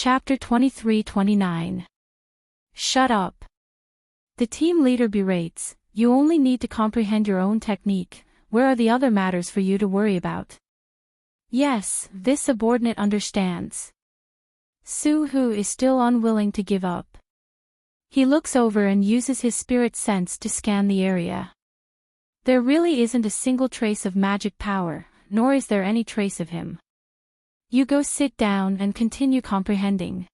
Chapter 23-29. Shut up. The team leader berates, you only need to comprehend your own technique, where are the other matters for you to worry about? Yes, this subordinate understands. Su-Hu is still unwilling to give up. He looks over and uses his spirit sense to scan the area. There really isn't a single trace of magic power, nor is there any trace of him. You go sit down and continue comprehending.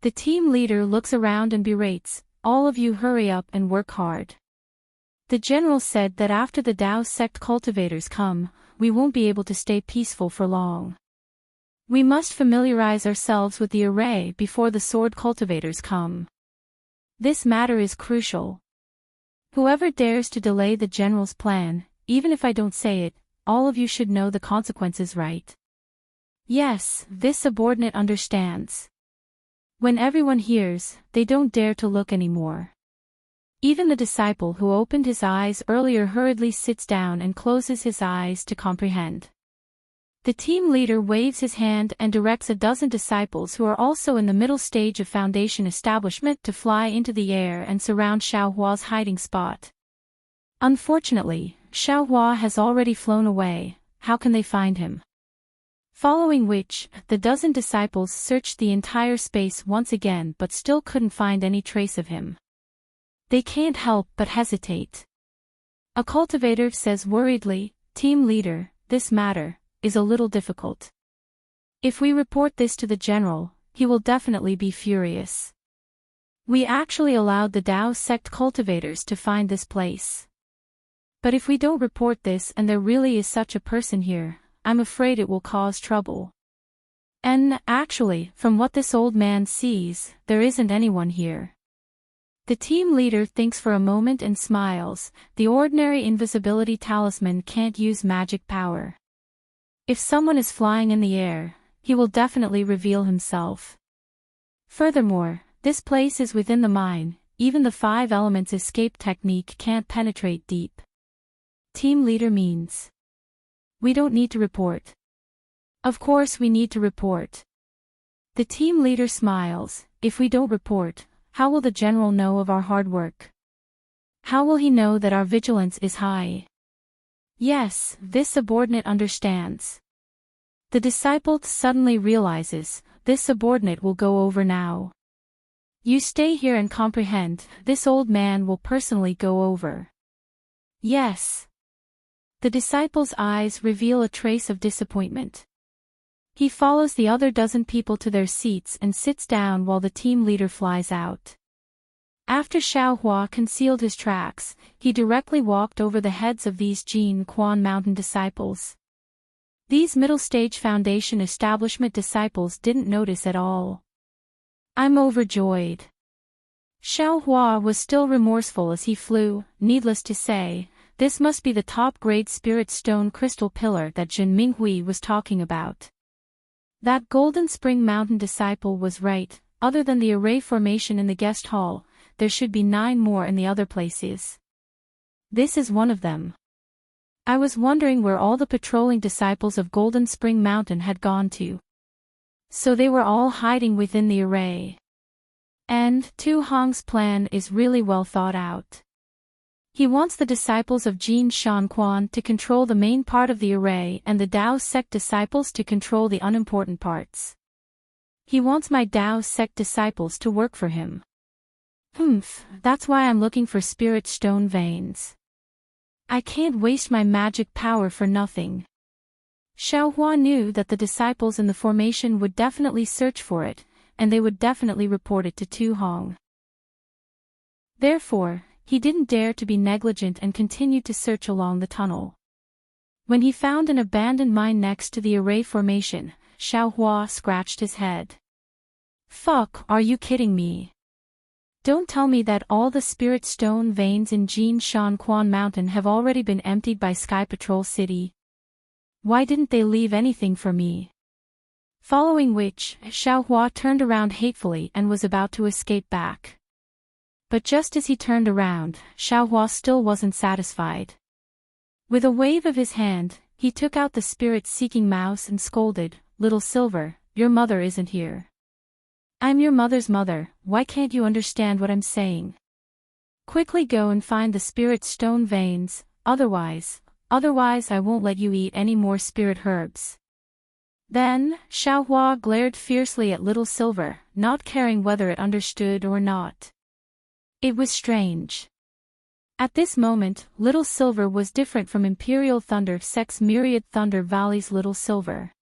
The team leader looks around and berates, all of you hurry up and work hard. The general said that after the Tao sect cultivators come, we won't be able to stay peaceful for long. We must familiarize ourselves with the array before the sword cultivators come. This matter is crucial. Whoever dares to delay the general's plan, even if I don't say it, all of you should know the consequences, right? Yes, this subordinate understands. When everyone hears, they don't dare to look anymore. Even the disciple who opened his eyes earlier hurriedly sits down and closes his eyes to comprehend. The team leader waves his hand and directs a dozen disciples who are also in the middle stage of foundation establishment to fly into the air and surround Xiaohua's hiding spot. Unfortunately, Xiaohua has already flown away. How can they find him? Following which, the dozen disciples searched the entire space once again but still couldn't find any trace of him. They can't help but hesitate. A cultivator says worriedly, Team leader, this matter is a little difficult. If we report this to the general, he will definitely be furious. We actually allowed the Tao sect cultivators to find this place. But if we don't report this and there really is such a person here, I'm afraid it will cause trouble. And, actually, from what this old man sees, there isn't anyone here. The team leader thinks for a moment and smiles, the ordinary invisibility talisman can't use magic power. If someone is flying in the air, he will definitely reveal himself. Furthermore, this place is within the mine, even the 5 elements escape technique can't penetrate deep. Team leader means. We don't need to report. Of course we need to report. The team leader smiles, if we don't report, how will the general know of our hard work? How will he know that our vigilance is high? Yes, this subordinate understands. The disciple suddenly realizes, this subordinate will go over now. You stay here and comprehend, this old man will personally go over. Yes. The disciple's eyes reveal a trace of disappointment. He follows the other dozen people to their seats and sits down while the team leader flies out. After Xiaohua concealed his tracks, he directly walked over the heads of these Jin Quan Mountain disciples. These middle-stage foundation establishment disciples didn't notice at all. I'm overjoyed. Xiaohua was still remorseful as he flew, needless to say. This must be the top-grade spirit stone crystal pillar that Jin Minghui was talking about. That Golden Spring Mountain disciple was right, other than the array formation in the guest hall, there should be 9 more in the other places. This is one of them. I was wondering where all the patrolling disciples of Golden Spring Mountain had gone to. So they were all hiding within the array. And Tu Hong's plan is really well thought out. He wants the disciples of Jin Shanquan to control the main part of the array and the Tao sect disciples to control the unimportant parts. He wants my Tao sect disciples to work for him. That's why I'm looking for spirit stone veins. I can't waste my magic power for nothing. Xiaohua knew that the disciples in the formation would definitely search for it, and they would definitely report it to Tu Hong. Therefore, he didn't dare to be negligent and continued to search along the tunnel. When he found an abandoned mine next to the array formation, Xiaohua scratched his head. Fuck, are you kidding me? Don't tell me that all the spirit stone veins in Jin Shanquan Mountain have already been emptied by Sky Patrol City. Why didn't they leave anything for me? Following which, Xiaohua turned around hatefully and was about to escape back. But just as he turned around, Xiaohua still wasn't satisfied. With a wave of his hand, he took out the spirit-seeking mouse and scolded, "Little Silver, your mother isn't here. I'm your mother's mother, why can't you understand what I'm saying? Quickly go and find the spirit stone veins, otherwise I won't let you eat any more spirit herbs. Then, Xiaohua glared fiercely at Little Silver, not caring whether it understood or not. It was strange. At this moment, Little Silver was different from Imperial Thunder Sect's Myriad Thunder Valley's Little Silver.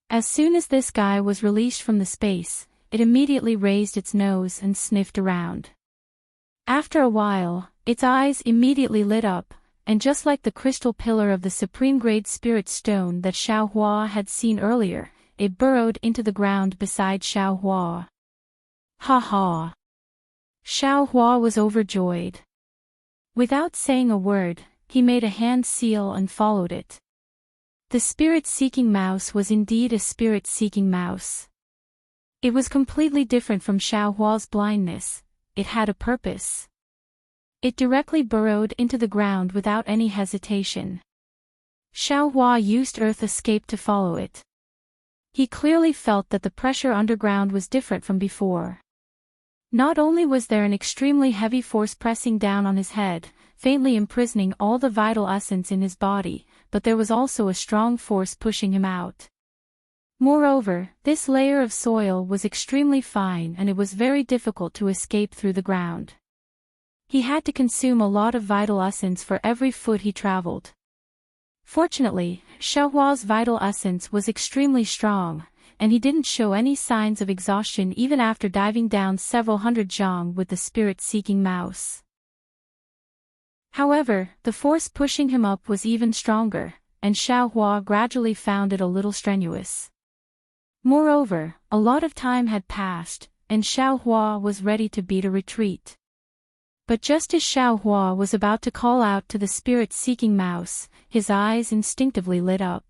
As soon as this guy was released from the space, it immediately raised its nose and sniffed around. After a while, its eyes immediately lit up, and just like the crystal pillar of the supreme-grade spirit stone that Xiaohua had seen earlier, it burrowed into the ground beside Xiaohua. Ha ha! Xiaohua was overjoyed. Without saying a word, he made a hand seal and followed it. The spirit-seeking mouse was indeed a spirit-seeking mouse. It was completely different from Xiaohua's blindness, it had a purpose. It directly burrowed into the ground without any hesitation. Xiaohua used Earth Escape to follow it. He clearly felt that the pressure underground was different from before. Not only was there an extremely heavy force pressing down on his head, faintly imprisoning all the vital essence in his body, but there was also a strong force pushing him out. Moreover, this layer of soil was extremely fine and it was very difficult to escape through the ground. He had to consume a lot of vital essence for every foot he traveled. Fortunately, Xiaohua's vital essence was extremely strong, and he didn't show any signs of exhaustion even after diving down several hundred zhang with the spirit-seeking mouse. However, the force pushing him up was even stronger, and Xiaohua gradually found it a little strenuous. Moreover, a lot of time had passed, and Xiaohua was ready to beat a retreat. But just as Xiaohua was about to call out to the spirit-seeking mouse, his eyes instinctively lit up.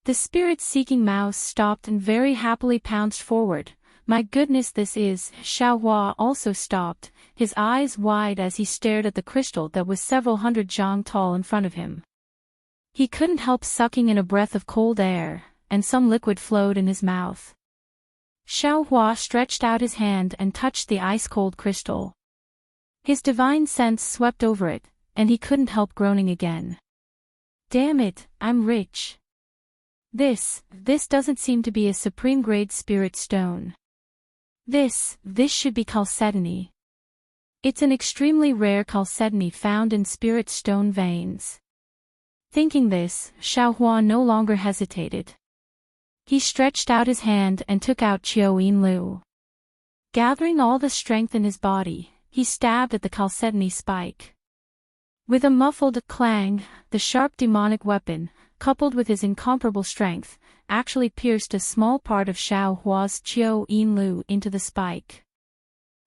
The spirit-seeking mouse stopped and very happily pounced forward. My goodness, this is... Xiaohua also stopped, his eyes wide as he stared at the crystal that was several hundred zhang tall in front of him. He couldn't help sucking in a breath of cold air, and some liquid flowed in his mouth. Xiaohua stretched out his hand and touched the ice-cold crystal. His divine sense swept over it, and he couldn't help groaning again. Damn it, I'm rich. This doesn't seem to be a supreme-grade spirit stone. This should be chalcedony. It's an extremely rare chalcedony found in spirit stone veins. Thinking this, Xiaohua no longer hesitated. He stretched out his hand and took out Qiao Lu. Gathering all the strength in his body, he stabbed at the chalcedony spike. With a muffled clang, the sharp demonic weapon, coupled with his incomparable strength, actually pierced a small part of Xiaohua's Qiao Lu into the spike.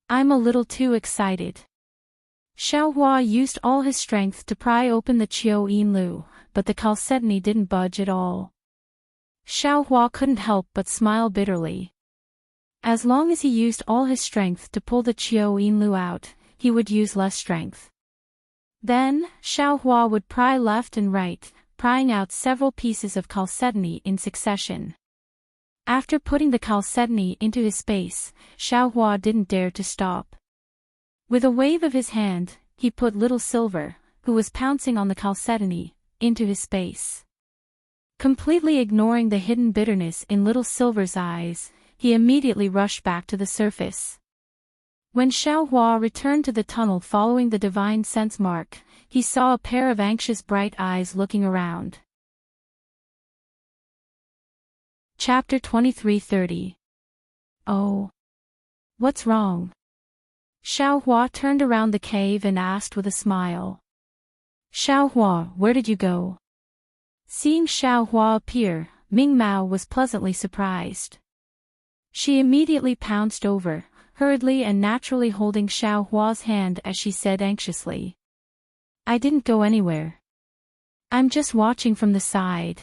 I'm a little too excited. Xiaohua used all his strength to pry open the Qiao Lu, but the chalcedony didn't budge at all. Xiaohua couldn't help but smile bitterly. As long as he used all his strength to pull the Qiao Lu out, he would use less strength. Then, Xiaohua would pry left and right, prying out several pieces of chalcedony in succession. After putting the chalcedony into his space, Xiaohua didn't dare to stop. With a wave of his hand, he put Little Silver, who was pouncing on the chalcedony, into his space. Completely ignoring the hidden bitterness in Little Silver's eyes, he immediately rushed back to the surface. When Xiaohua returned to the tunnel following the divine sense mark, he saw a pair of anxious bright eyes looking around. Chapter 23:30. Oh. What's wrong? Xiaohua turned around the cave and asked with a smile. Xiaohua, where did you go? Seeing Xiaohua appear, Ming Mao was pleasantly surprised. She immediately pounced over, hurriedly and naturally holding Xiaohua's hand as she said anxiously. I didn't go anywhere. I'm just watching from the side.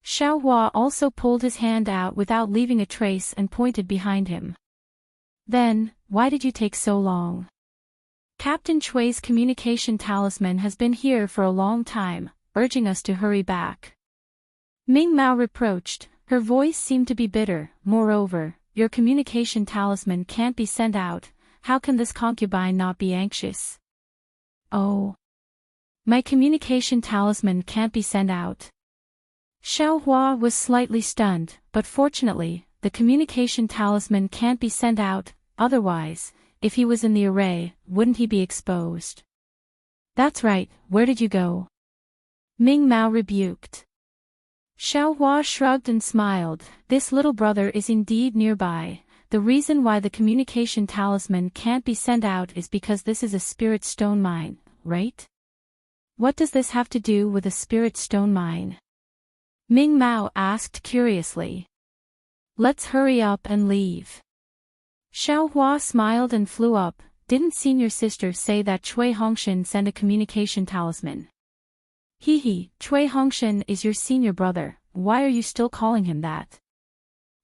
Xiaohua also pulled his hand out without leaving a trace and pointed behind him. Then, why did you take so long? Captain Chui's communication talisman has been here for a long time, urging us to hurry back. Ming Mao reproached, her voice seemed to be bitter. Moreover, your communication talisman can't be sent out. How can this concubine not be anxious? Oh. My communication talisman can't be sent out. Xiao Hua was slightly stunned, but fortunately, the communication talisman can't be sent out, otherwise, if he was in the array, wouldn't he be exposed? That's right, where did you go? Ming Mao rebuked. Xiao Hua shrugged and smiled. This little brother is indeed nearby. The reason why the communication talisman can't be sent out is because this is a spirit stone mine, right? What does this have to do with a spirit stone mine? Ming Mao asked curiously. Let's hurry up and leave. Xiao Hua smiled and flew up. Didn't senior sister say that Cui Hongshan sent a communication talisman? Hee, Cui Hongshan is your senior brother, why are you still calling him that?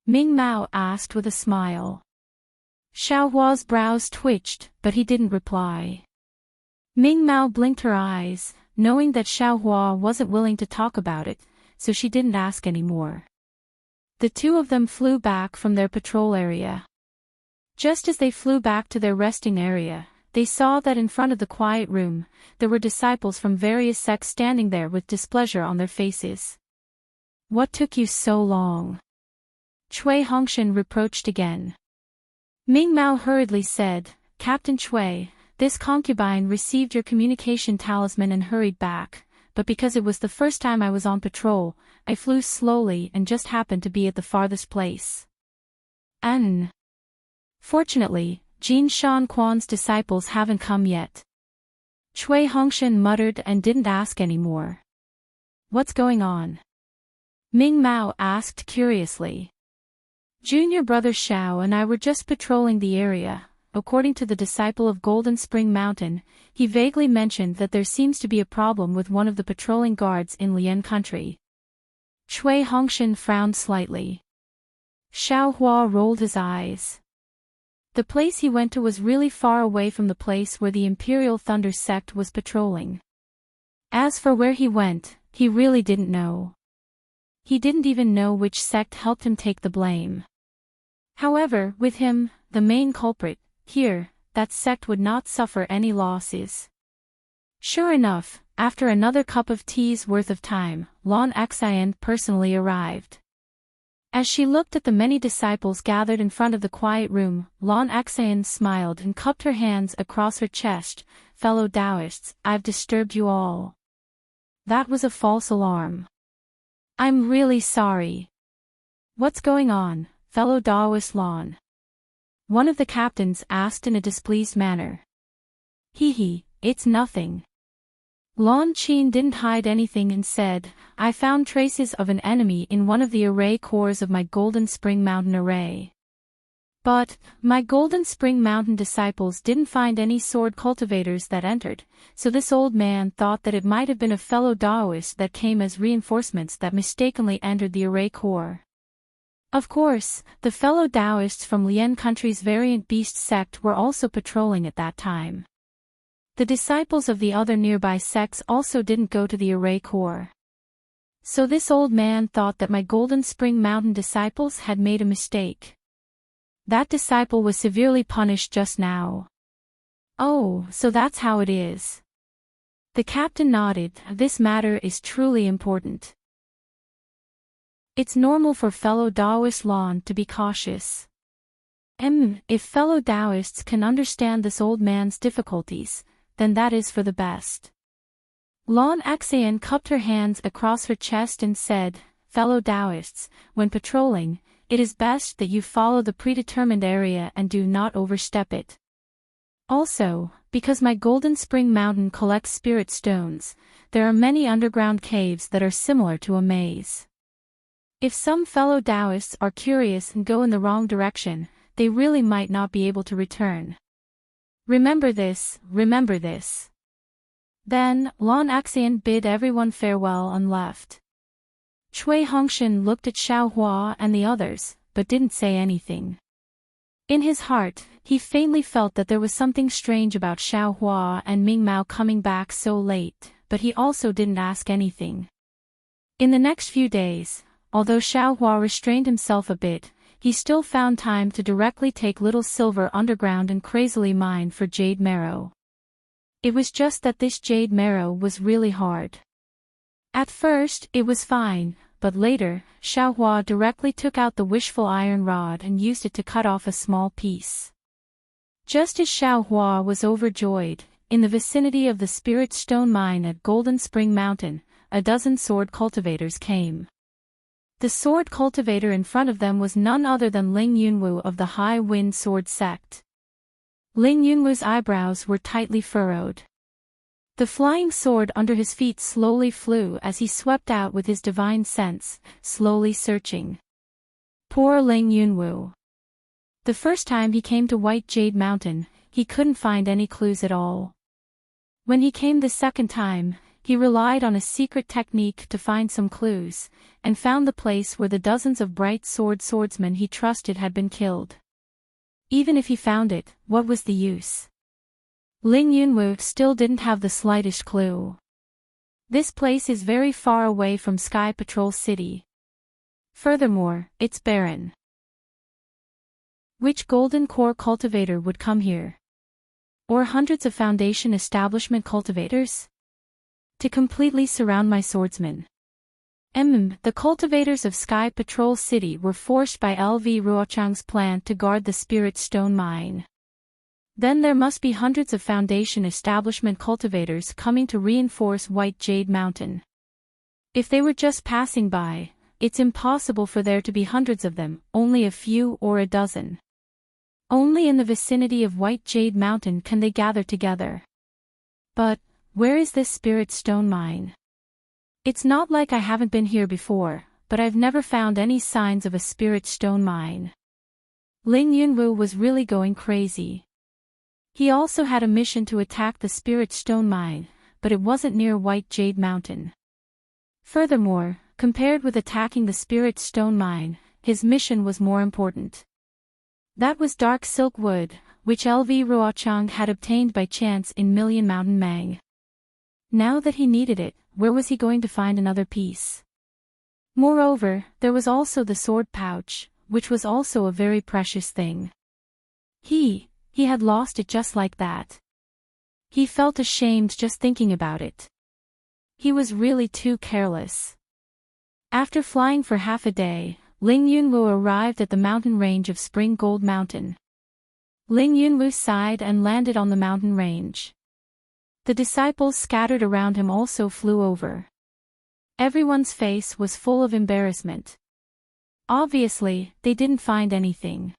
Ming Mao asked with a smile. Xiao Hua's brows twitched, but he didn't reply. Ming Mao blinked her eyes, knowing that Xiao Hua wasn't willing to talk about it, so she didn't ask anymore. The two of them flew back from their patrol area. Just as they flew back to their resting area, they saw that in front of the quiet room, there were disciples from various sects standing there with displeasure on their faces. What took you so long? Cui Hongshan reproached again. Ming Mao hurriedly said, Captain Cui, this concubine received your communication talisman and hurried back, but because it was the first time I was on patrol, I flew slowly and just happened to be at the farthest place. Fortunately, Jin Shan Quan's disciples haven't come yet. Cui Hongshan muttered and didn't ask any more. What's going on? Ming Mao asked curiously. Junior brother Xiao and I were just patrolling the area. According to the disciple of Golden Spring Mountain, he vaguely mentioned that there seems to be a problem with one of the patrolling guards in Lian country. Cui Hongshan frowned slightly. Xiao Hua rolled his eyes. The place he went to was really far away from the place where the Imperial Thunder sect was patrolling. As for where he went, he really didn't know. He didn't even know which sect helped him take the blame. However, with him, the main culprit, here, that sect would not suffer any losses. Sure enough, after another cup of tea's worth of time, Lan Xian personally arrived. As she looked at the many disciples gathered in front of the quiet room, Lan Xian smiled and cupped her hands across her chest. Fellow Taoists, I've disturbed you all. That was a false alarm. I'm really sorry. What's going on, fellow Taoist Lan? One of the captains asked in a displeased manner. It's nothing. Lan Qin didn't hide anything and said, I found traces of an enemy in one of the array cores of my Golden Spring Mountain array. But, my Golden Spring Mountain disciples didn't find any sword cultivators that entered, so this old man thought that it might have been a fellow Taoist that came as reinforcements that mistakenly entered the array core. Of course, the fellow Taoists from Lian country's variant beast sect were also patrolling at that time. The disciples of the other nearby sects also didn't go to the array core. So this old man thought that my Golden Spring Mountain disciples had made a mistake. That disciple was severely punished just now. Oh, so that's how it is. The captain nodded. This matter is truly important. It's normal for fellow Taoist Lan to be cautious. If fellow Taoists can understand this old man's difficulties, then that is for the best. Lan Xian cupped her hands across her chest and said, Fellow Taoists, when patrolling, it is best that you follow the predetermined area and do not overstep it. Also, because my Golden Spring Mountain collects spirit stones, there are many underground caves that are similar to a maze. If some fellow Taoists are curious and go in the wrong direction, they really might not be able to return. Remember this, remember this. Then, Lan Xian bid everyone farewell and left. Cui Hongshan looked at Xiao Hua and the others, but didn't say anything. In his heart, he faintly felt that there was something strange about Xiao Hua and Ming Mao coming back so late, but he also didn't ask anything. In the next few days, although Xiao Hua restrained himself a bit, he still found time to directly take Little Silver underground and crazily mine for jade marrow. It was just that this jade marrow was really hard. At first, it was fine, but later, Xiaohua directly took out the wishful iron rod and used it to cut off a small piece. Just as Xiaohua was overjoyed, in the vicinity of the Spirit Stone Mine at Golden Spring Mountain, a dozen sword cultivators came. The sword cultivator in front of them was none other than Ling Yunwu of the High Wind Sword Sect. Ling Yunwu's eyebrows were tightly furrowed. The flying sword under his feet slowly flew as he swept out with his divine sense, slowly searching. Poor Ling Yunwu. The first time he came to White Jade Mountain, he couldn't find any clues at all. When he came the second time, he relied on a secret technique to find some clues, and found the place where the dozens of bright swordsmen he trusted had been killed. Even if he found it, what was the use? Ling Yunwu still didn't have the slightest clue. This place is very far away from Sky Patrol City. Furthermore, it's barren. Which golden core cultivator would come here? Or hundreds of Foundation establishment cultivators? To completely surround my swordsmen. The cultivators of Sky Patrol City were forced by LV Ruochang's plan to guard the Spirit Stone Mine. Then there must be hundreds of Foundation establishment cultivators coming to reinforce White Jade Mountain. If they were just passing by, it's impossible for there to be hundreds of them, only a few or a dozen. Only in the vicinity of White Jade Mountain can they gather together. But, where is this Spirit Stone Mine? It's not like I haven't been here before, but I've never found any signs of a Spirit Stone Mine. Ling Yunwu was really going crazy. He also had a mission to attack the Spirit Stone Mine, but it wasn't near White Jade Mountain. Furthermore, compared with attacking the Spirit Stone Mine, his mission was more important. That was dark silk wood, which LV Ruochang had obtained by chance in Million Mountain Mang. Now that he needed it, where was he going to find another piece? Moreover, there was also the sword pouch, which was also a very precious thing. He had lost it just like that. He felt ashamed just thinking about it. He was really too careless. After flying for half a day, Ling Yunwu arrived at the mountain range of Spring Gold Mountain. Ling Yunwu sighed and landed on the mountain range. The disciples scattered around him also flew over. Everyone's face was full of embarrassment. Obviously, they didn't find anything.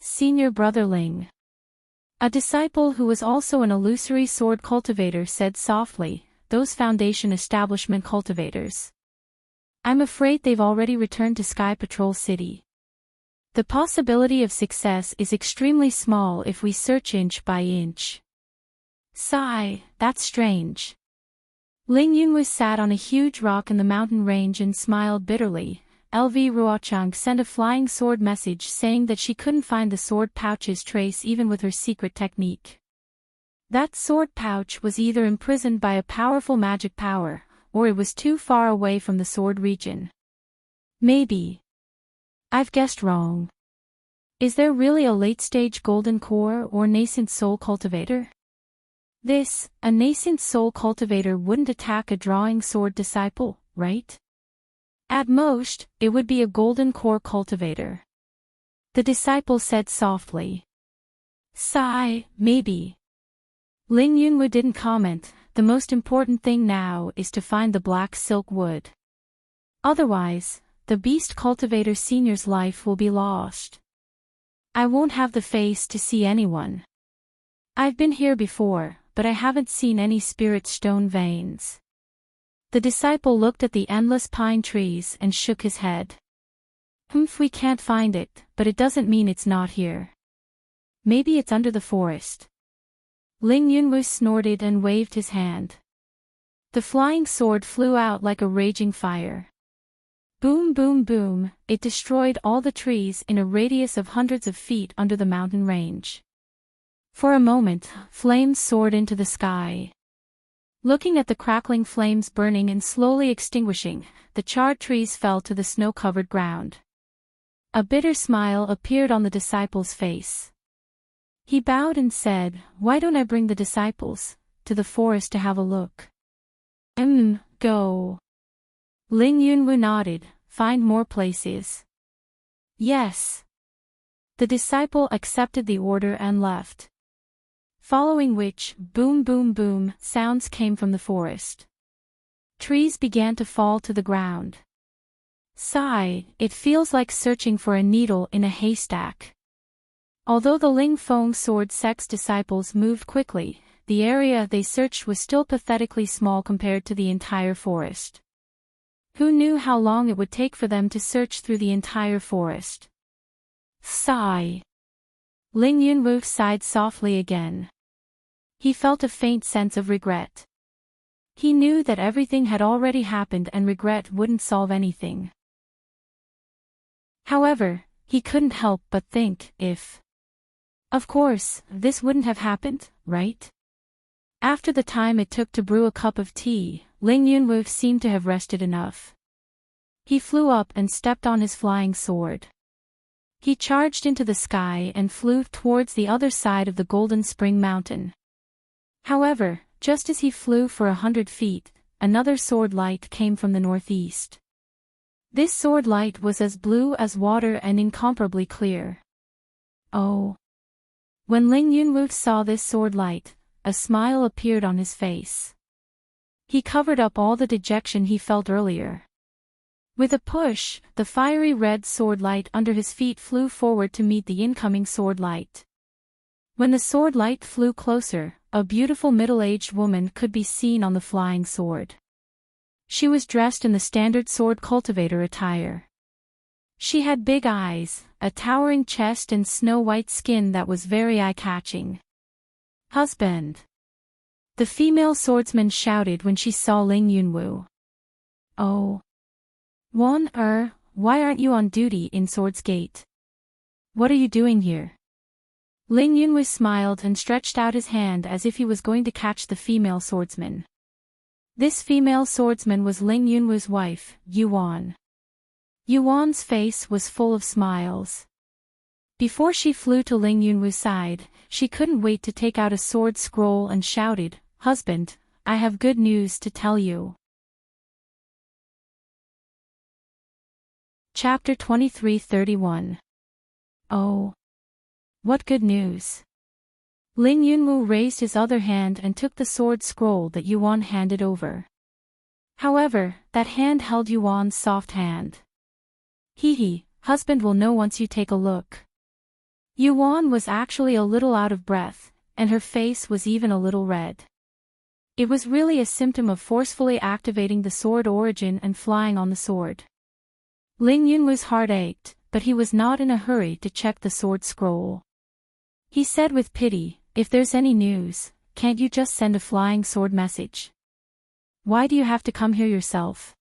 Senior Brother Ling. A disciple who was also an illusory sword cultivator said softly, "Those Foundation establishment cultivators. I'm afraid they've already returned to Sky Patrol City. The possibility of success is extremely small if we search inch by inch." Sigh, that's strange. Ling Yunwu sat on a huge rock in the mountain range and smiled bitterly. LV Ruochang sent a flying sword message saying that she couldn't find the sword pouch's trace even with her secret technique. That sword pouch was either imprisoned by a powerful magic power, or it was too far away from the sword region. Maybe. I've guessed wrong. Is there really a late-stage golden core or nascent soul cultivator? A nascent soul cultivator wouldn't attack a drawing sword disciple, right? At most, it would be a golden core cultivator. The disciple said softly. Sigh, maybe. Ling Yunwu didn't comment. The most important thing now is to find the black silk wood. Otherwise, the Beast Cultivator Senior's life will be lost. I won't have the face to see anyone. I've been here before, but I haven't seen any spirit stone veins. The disciple looked at the endless pine trees and shook his head. We can't find it, but it doesn't mean it's not here. Maybe it's under the forest. Ling Yunwu snorted and waved his hand. The flying sword flew out like a raging fire. Boom boom boom, it destroyed all the trees in a radius of hundreds of feet under the mountain range. For a moment, flames soared into the sky. Looking at the crackling flames burning and slowly extinguishing, the charred trees fell to the snow-covered ground. A bitter smile appeared on the disciple's face. He bowed and said, "Why don't I bring the disciples to the forest to have a look?" Go. Ling Yunwu nodded, "Find more places." Yes. The disciple accepted the order and left. Following which, boom boom boom, sounds came from the forest. Trees began to fall to the ground. Sigh, it feels like searching for a needle in a haystack. Although the Ling Feng sword sect's disciples moved quickly, the area they searched was still pathetically small compared to the entire forest. Who knew how long it would take for them to search through the entire forest? Sigh. Ling Yunwu sighed softly again. He felt a faint sense of regret. He knew that everything had already happened and regret wouldn't solve anything. However, he couldn't help but think, if... Of course, this wouldn't have happened, right? After the time it took to brew a cup of tea, Ling Yunwu seemed to have rested enough. He flew up and stepped on his flying sword. He charged into the sky and flew towards the other side of the Golden Spring Mountain. However, just as he flew for 100 feet, another sword light came from the northeast. This sword light was as blue as water and incomparably clear. Oh! When Ling Yunwu saw this sword light, a smile appeared on his face. He covered up all the dejection he felt earlier. With a push, the fiery red sword light under his feet flew forward to meet the incoming sword light. When the sword light flew closer, a beautiful middle-aged woman could be seen on the flying sword. She was dressed in the standard sword cultivator attire. She had big eyes, a towering chest and snow-white skin that was very eye-catching. "Husband!" The female swordsman shouted when she saw Ling Yunwu. "Oh. Why aren't you on duty in Swords Gate? What are you doing here?" Ling Yunwu smiled and stretched out his hand as if he was going to catch the female swordsman. This female swordsman was Ling Yunwu's wife, Yuan. Yuan's face was full of smiles. Before she flew to Ling Yunwu's side, she couldn't wait to take out a sword scroll and shouted, "Husband, I have good news to tell you." Chapter 23:31. Oh. What good news? Ling Yunwu raised his other hand and took the sword scroll that Yuan handed over. However, that hand held Yuan's soft hand. Husband will know once you take a look." Yuan was actually a little out of breath, and her face was even a little red. It was really a symptom of forcefully activating the sword origin and flying on the sword. Ling Yunwu's heart ached, but he was not in a hurry to check the sword scroll. He said with pity, "If there's any news, can't you just send a flying sword message? Why do you have to come here yourself?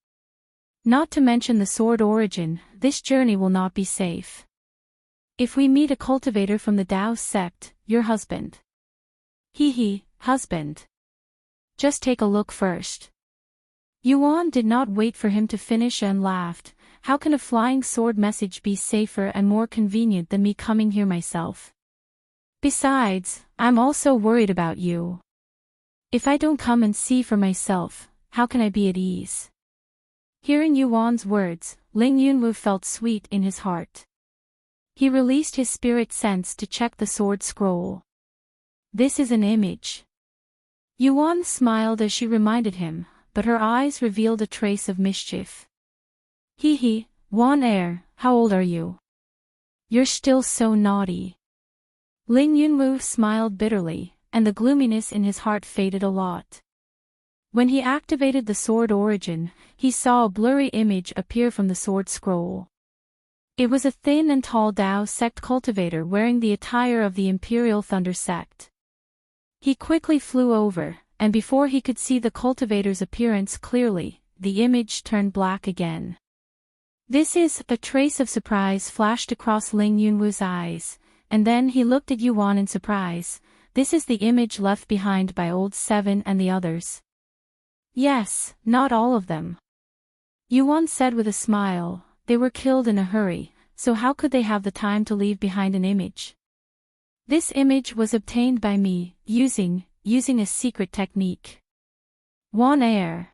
Not to mention the sword origin, this journey will not be safe. If we meet a cultivator from the Dao sect, your husband." Husband. Just take a look first." Yuan did not wait for him to finish and laughed. "How can a flying sword message be safer and more convenient than me coming here myself? Besides, I'm also worried about you. If I don't come and see for myself, how can I be at ease?" Hearing Yuan's words, Ling Yunwu felt sweet in his heart. He released his spirit sense to check the sword scroll. "This is an image." Yuan smiled as she reminded him, but her eyes revealed a trace of mischief. Wan how old are you? You're still so naughty." Ling Yunwu smiled bitterly, and the gloominess in his heart faded a lot. When he activated the sword origin, he saw a blurry image appear from the sword scroll. It was a thin and tall Dao sect cultivator wearing the attire of the Imperial Thunder sect. He quickly flew over, and before he could see the cultivator's appearance clearly, the image turned black again. A trace of surprise flashed across Ling Yunwu's eyes, and then he looked at Yuan in surprise. "This is the image left behind by Old Seven and the others." "Yes, not all of them," Yuan said with a smile. "They were killed in a hurry, so how could they have the time to leave behind an image? This image was obtained by me, using a secret technique. One air.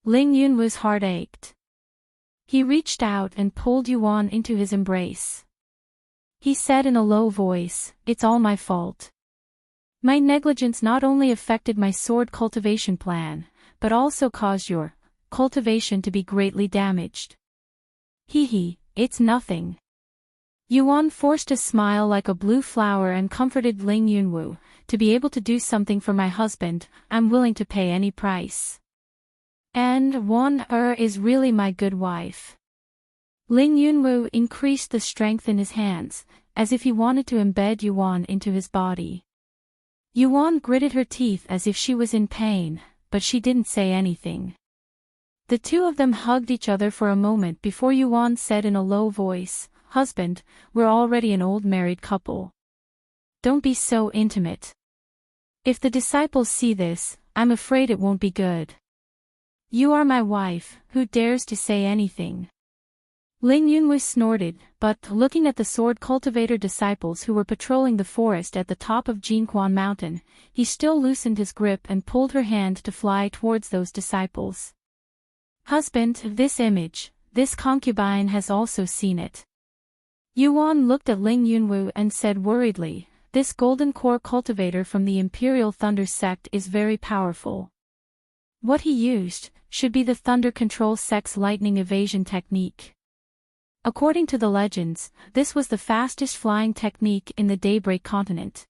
Ling Yunwu's heart ached. He reached out and pulled Yuan into his embrace. He said in a low voice, "It's all my fault. My negligence not only affected my sword cultivation plan, but also caused your cultivation to be greatly damaged." It's nothing. Yuan forced a smile like a blue flower and comforted Ling Yunwu. "To be able to do something for my husband, I'm willing to pay any price. And one is really my good wife." Ling Yunwu increased the strength in his hands, as if he wanted to embed Yuan into his body. Yuan gritted her teeth as if she was in pain, but she didn't say anything. The two of them hugged each other for a moment before Yuan said in a low voice, "Husband, we're already an old married couple. Don't be so intimate. If the disciples see this, I'm afraid it won't be good. You are my wife, who dares to say anything?" Ling Yunwu snorted, but, looking at the sword cultivator disciples who were patrolling the forest at the top of Jinquan Mountain, he still loosened his grip and pulled her hand to fly towards those disciples. "Husband, this image, this concubine has also seen it." Yuan looked at Ling Yunwu and said worriedly, "This golden core cultivator from the Imperial Thunder sect is very powerful. What he used should be the Thunder Control sect's lightning evasion technique. According to the legends, this was the fastest flying technique in the Daybreak continent.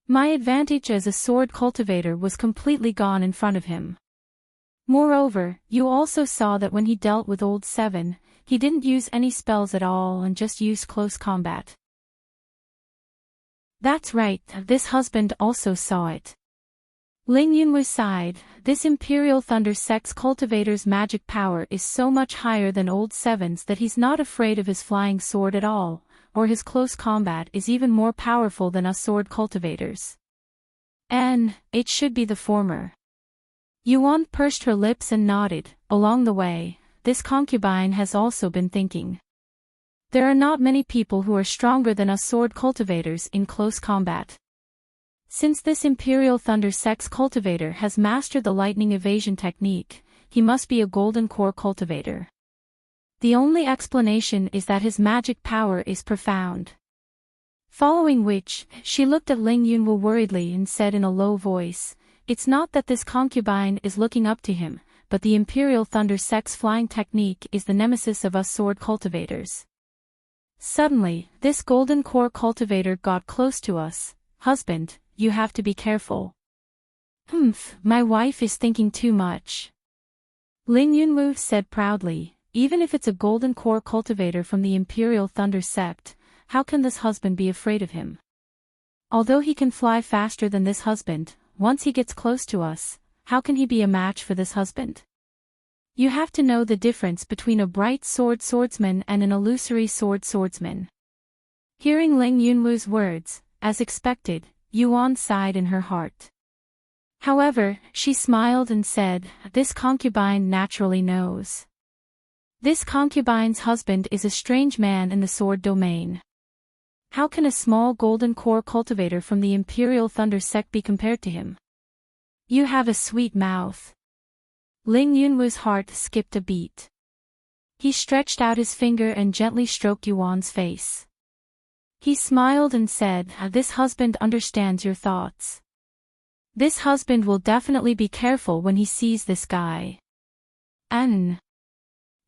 My advantage as a sword cultivator was completely gone in front of him. Moreover, you also saw that when he dealt with Old Seven, he didn't use any spells at all and just used close combat." "That's right, this husband also saw it." Ling Yunwu sighed. "This Imperial Thunder sect's cultivator's magic power is so much higher than Old Seven's that he's not afraid of his flying sword at all, or his close combat is even more powerful than us sword cultivators. And it should be the former." Yuan pursed her lips and nodded. "Along the way, this concubine has also been thinking. There are not many people who are stronger than us sword cultivators in close combat. Since this Imperial Thunder sect's cultivator has mastered the lightning evasion technique, he must be a golden core cultivator. The only explanation is that his magic power is profound." Following which, she looked at Ling Yunwu worriedly and said in a low voice, "It's not that this concubine is looking up to him, but the Imperial Thunder sect's flying technique is the nemesis of us sword cultivators." Suddenly, this golden core cultivator got close to us. "Husband, you have to be careful." My wife is thinking too much." Ling Yunwu said proudly, "Even if it's a golden core cultivator from the Imperial Thunder sect, how can this husband be afraid of him? Although he can fly faster than this husband, once he gets close to us, how can he be a match for this husband? You have to know the difference between a bright swordsman and an illusory swordsman." Hearing Ling Yunwu's words, as expected, Yuan sighed in her heart. However, she smiled and said, "This concubine naturally knows. This concubine's husband is a strange man in the sword domain. How can a small golden core cultivator from the Imperial Thunder sect be compared to him? You have a sweet mouth." Ling Yunwu's heart skipped a beat. He stretched out his finger and gently stroked Yuan's face. He smiled and said, "This husband understands your thoughts. This husband will definitely be careful when he sees this guy."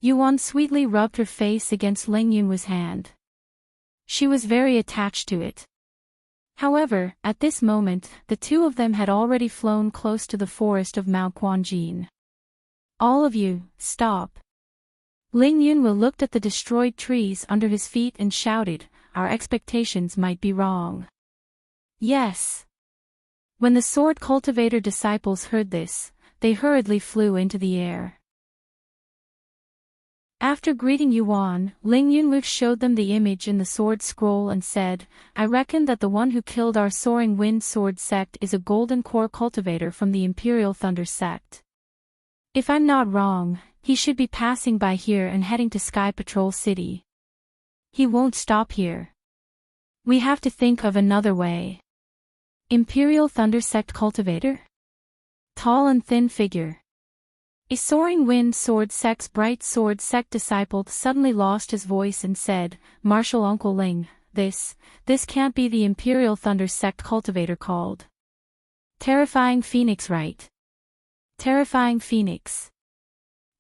Yuan sweetly rubbed her face against Ling Yunwu's hand. She was very attached to it. However, at this moment, the two of them had already flown close to the forest of Mount Quanjin. "All of you, stop." Ling Yunwu looked at the destroyed trees under his feet and shouted, "Our expectations might be wrong." "Yes." When the sword cultivator disciples heard this, they hurriedly flew into the air. After greeting Yuan, Ling Yunwu showed them the image in the sword scroll and said, "I reckon that the one who killed our soaring wind sword sect is a golden core cultivator from the Imperial Thunder sect. If I'm not wrong, he should be passing by here and heading to Sky Patrol City." He won't stop here. We have to think of another way. Imperial Thunder Sect Cultivator? Tall and thin figure. A soaring wind sword sect's bright sword sect disciple suddenly lost his voice and said, Martial Uncle Ling, this can't be the Imperial Thunder Sect Cultivator called. Terrifying Phoenix, right? Terrifying Phoenix.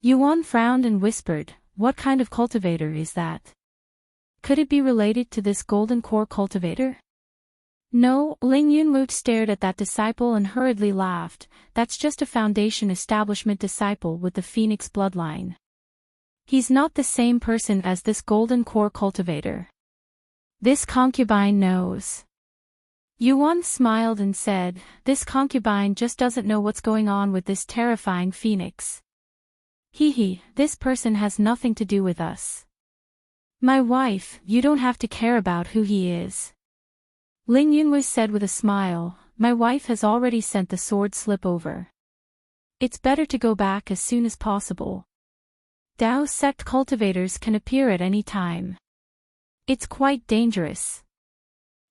Yuan frowned and whispered, what kind of cultivator is that? Could it be related to this golden core cultivator? No, Ling Yunwu stared at that disciple and hurriedly laughed, that's just a Foundation establishment disciple with the Phoenix bloodline. He's not the same person as this golden core cultivator. This concubine knows. Yuan smiled and said, this concubine just doesn't know what's going on with this terrifying Phoenix. Hee, this person has nothing to do with us. My wife, you don't have to care about who he is. Ling Yunwu said with a smile, my wife has already sent the sword slip over. It's better to go back as soon as possible. Dao sect cultivators can appear at any time. It's quite dangerous.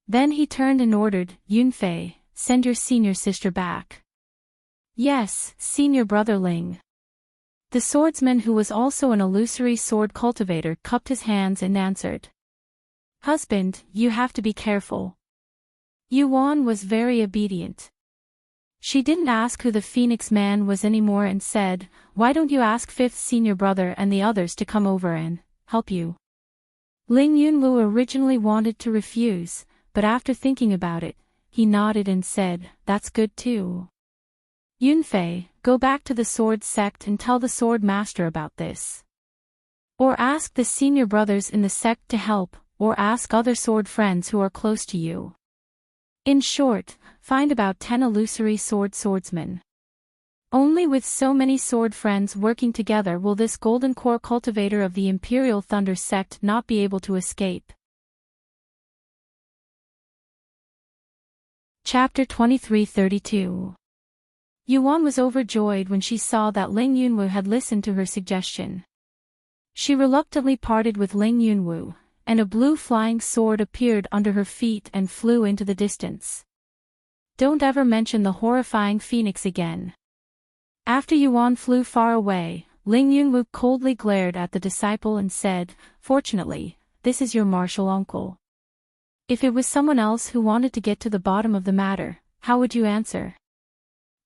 Then he turned and ordered, Yunfei, send your senior sister back. Yes, senior brother Ling. The swordsman who was also an illusory sword cultivator cupped his hands and answered. Husband, you have to be careful. Yuan was very obedient. She didn't ask who the Phoenix man was anymore and said, why don't you ask fifth senior brother and the others to come over and help you? Ling Yunwu originally wanted to refuse, but after thinking about it, he nodded and said, that's good too. Yunfei, go back to the sword sect and tell the sword master about this. Or ask the senior brothers in the sect to help, or ask other sword friends who are close to you. In short, find about 10 illusory swordsmen. Only with so many sword friends working together will this golden core cultivator of the Imperial Thunder sect not be able to escape. Chapter 2332. Yuan was overjoyed when she saw that Ling Yunwu had listened to her suggestion. She reluctantly parted with Ling Yunwu, and a blue flying sword appeared under her feet and flew into the distance. Don't ever mention the horrifying Phoenix again. After Yuan flew far away, Ling Yunwu coldly glared at the disciple and said, fortunately, this is your martial uncle. If it was someone else who wanted to get to the bottom of the matter, how would you answer?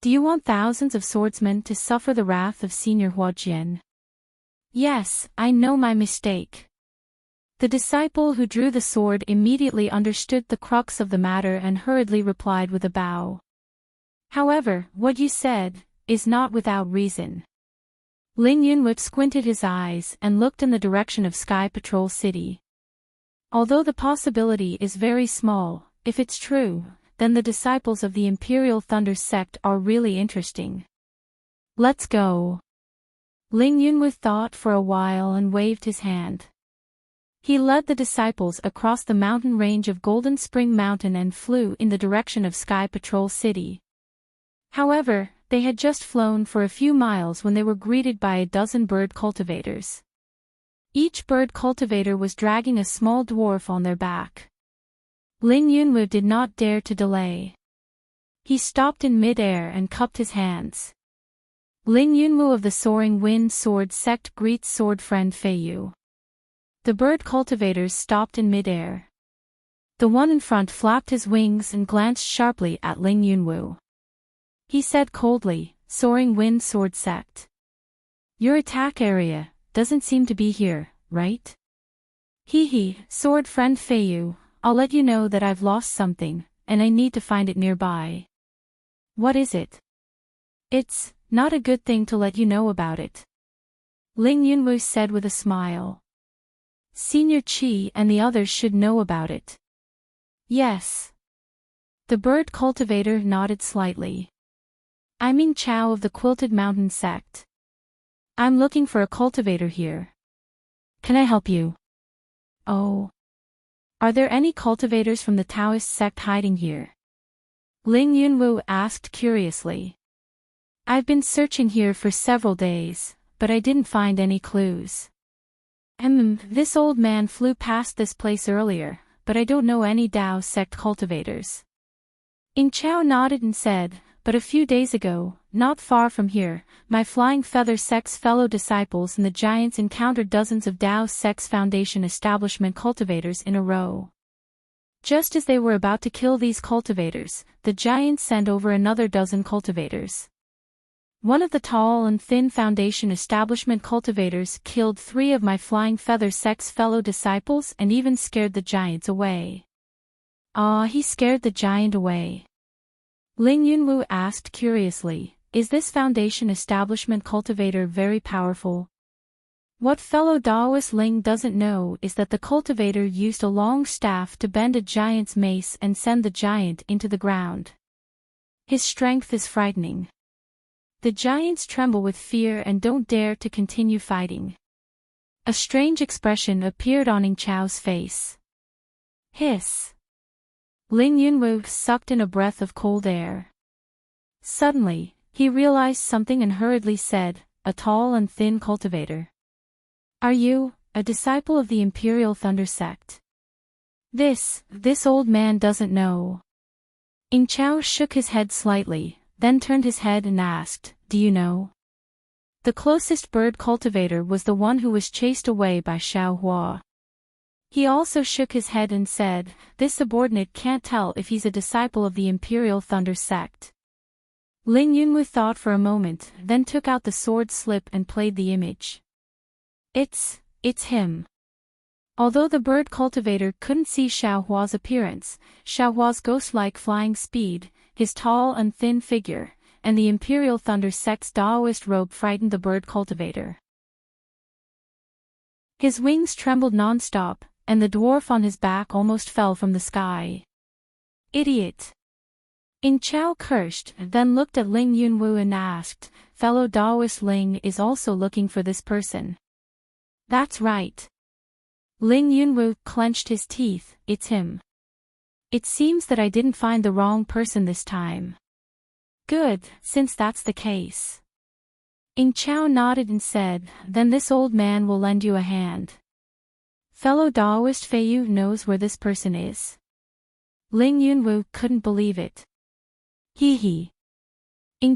Do you want thousands of swordsmen to suffer the wrath of Senior Huajian? Yes, I know my mistake. The disciple who drew the sword immediately understood the crux of the matter and hurriedly replied with a bow. However, what you said is not without reason. Ling Yunwu squinted his eyes and looked in the direction of Sky Patrol City. Although the possibility is very small, if it's true, then the disciples of the Imperial Thunder sect are really interesting. Let's go. Ling Yunwu thought for a while and waved his hand. He led the disciples across the mountain range of Golden Spring Mountain and flew in the direction of Sky Patrol City. However, they had just flown for a few miles when they were greeted by a dozen bird cultivators. Each bird cultivator was dragging a small dwarf on their back. Ling Yunwu did not dare to delay. He stopped in mid-air and cupped his hands. Ling Yunwu of the Soaring Wind Sword Sect greets sword friend Feiyu. The bird cultivators stopped in mid-air. The one in front flapped his wings and glanced sharply at Ling Yunwu. He said coldly, Soaring Wind Sword Sect. Your attack area doesn't seem to be here, right? Hee, sword friend Feiyu, I'll let you know that I've lost something, and I need to find it nearby. What is it? It's not a good thing to let you know about it. Ling Yunwu said with a smile. Senior Qi and the others should know about it. Yes. The bird cultivator nodded slightly. I'm Ming Chao of the Quilted Mountain Sect. I'm looking for a cultivator here. Can I help you? Oh. Are there any cultivators from the Taoist sect hiding here? Ling Yunwu asked curiously. I've been searching here for several days, but I didn't find any clues. This old man flew past this place earlier, but I don't know any Dao sect cultivators. Chao nodded and said, but a few days ago, not far from here, my Flying Feather sect's fellow disciples and the giants encountered dozens of Dao sect's foundation establishment cultivators in a row. Just as they were about to kill these cultivators, the giants sent over another dozen cultivators. One of the tall and thin foundation establishment cultivators killed 3 of my Flying Feather sect's fellow disciples and even scared the giants away. Ah, he scared the giant away. Ling Yunwu asked curiously, is this foundation establishment cultivator very powerful? What fellow Daoist Ling doesn't know is that the cultivator used a long staff to bend a giant's mace and send the giant into the ground. His strength is frightening. The giants tremble with fear and don't dare to continue fighting. A strange expression appeared on Chao's face. Hiss. Ling Yunwu sucked in a breath of cold air. Suddenly, he realized something and hurriedly said, a tall and thin cultivator. Are you, a disciple of the Imperial Thunder sect? This old man doesn't know. Chao shook his head slightly, then turned his head and asked, do you know? The closest bird cultivator was the one who was chased away by Xiao Hua. He also shook his head and said, this subordinate can't tell if he's a disciple of the Imperial Thunder sect. Ling Yunwu thought for a moment, then took out the sword slip and played the image. It's him. Although the bird cultivator couldn't see Xiao Hua's appearance, Xiao Hua's ghost-like flying speed, his tall and thin figure, and the Imperial Thunder sect's Daoist robe frightened the bird cultivator. His wings trembled non-stop, and the dwarf on his back almost fell from the sky. Idiot! Chao cursed, then looked at Ling Yunwu and asked, fellow Daoist Ling is also looking for this person. That's right. Ling Yunwu clenched his teeth, it's him. It seems that I didn't find the wrong person this time. Good, since that's the case. Chao nodded and said, then this old man will lend you a hand. Fellow Daoist Feiyu knows where this person is. Ling Yunwu couldn't believe it. Hee.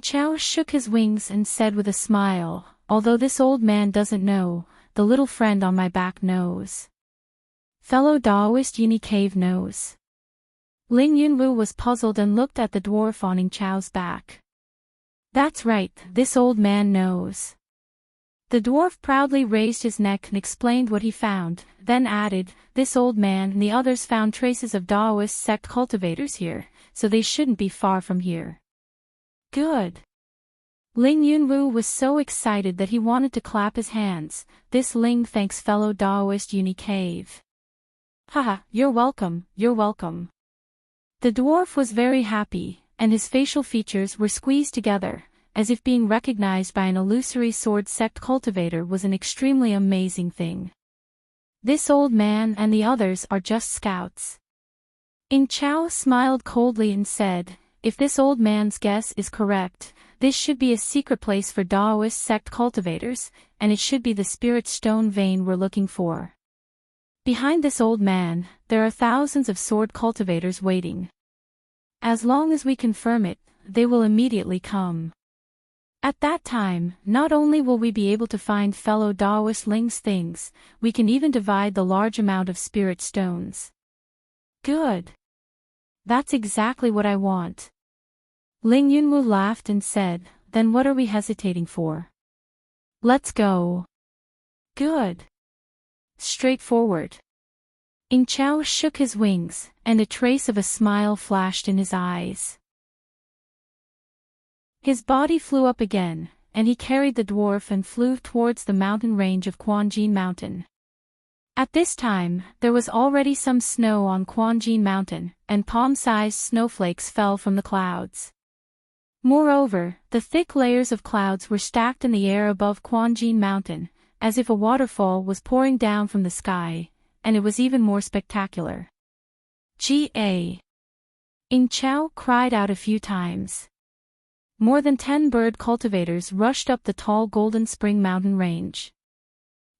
Chao shook his wings and said with a smile, although this old man doesn't know, the little friend on my back knows. Fellow Daoist Yuni Cave knows. Ling Yunwu was puzzled and looked at the dwarf on Chao's back. That's right, this old man knows. The dwarf proudly raised his neck and explained what he found, then added, this old man and the others found traces of Daoist sect cultivators here, so they shouldn't be far from here. Good. Ling Yunwu was so excited that he wanted to clap his hands. This Ling thanks fellow Daoist Uni Cave. Haha, you're welcome, you're welcome. The dwarf was very happy, and his facial features were squeezed together, as if being recognized by an illusory sword sect cultivator was an extremely amazing thing. This old man and the others are just scouts. Chao smiled coldly and said, if this old man's guess is correct, this should be a secret place for Daoist sect cultivators, and it should be the spirit stone vein we're looking for. Behind this old man, there are thousands of sword cultivators waiting. As long as we confirm it, they will immediately come. At that time, not only will we be able to find fellow Daoist Ling's things, we can even divide the large amount of spirit stones. Good. That's exactly what I want. Ling Yunwu laughed and said, then what are we hesitating for? Let's go. Good. Straightforward. Chao shook his wings, and a trace of a smile flashed in his eyes. His body flew up again, and he carried the dwarf and flew towards the mountain range of Quanjin Mountain. At this time, there was already some snow on Quanjin Mountain, and palm-sized snowflakes fell from the clouds. Moreover, the thick layers of clouds were stacked in the air above Quanjin Mountain, as if a waterfall was pouring down from the sky, and it was even more spectacular. G.A. Chao cried out a few times. More than 10 bird cultivators rushed up the tall Golden Spring mountain range.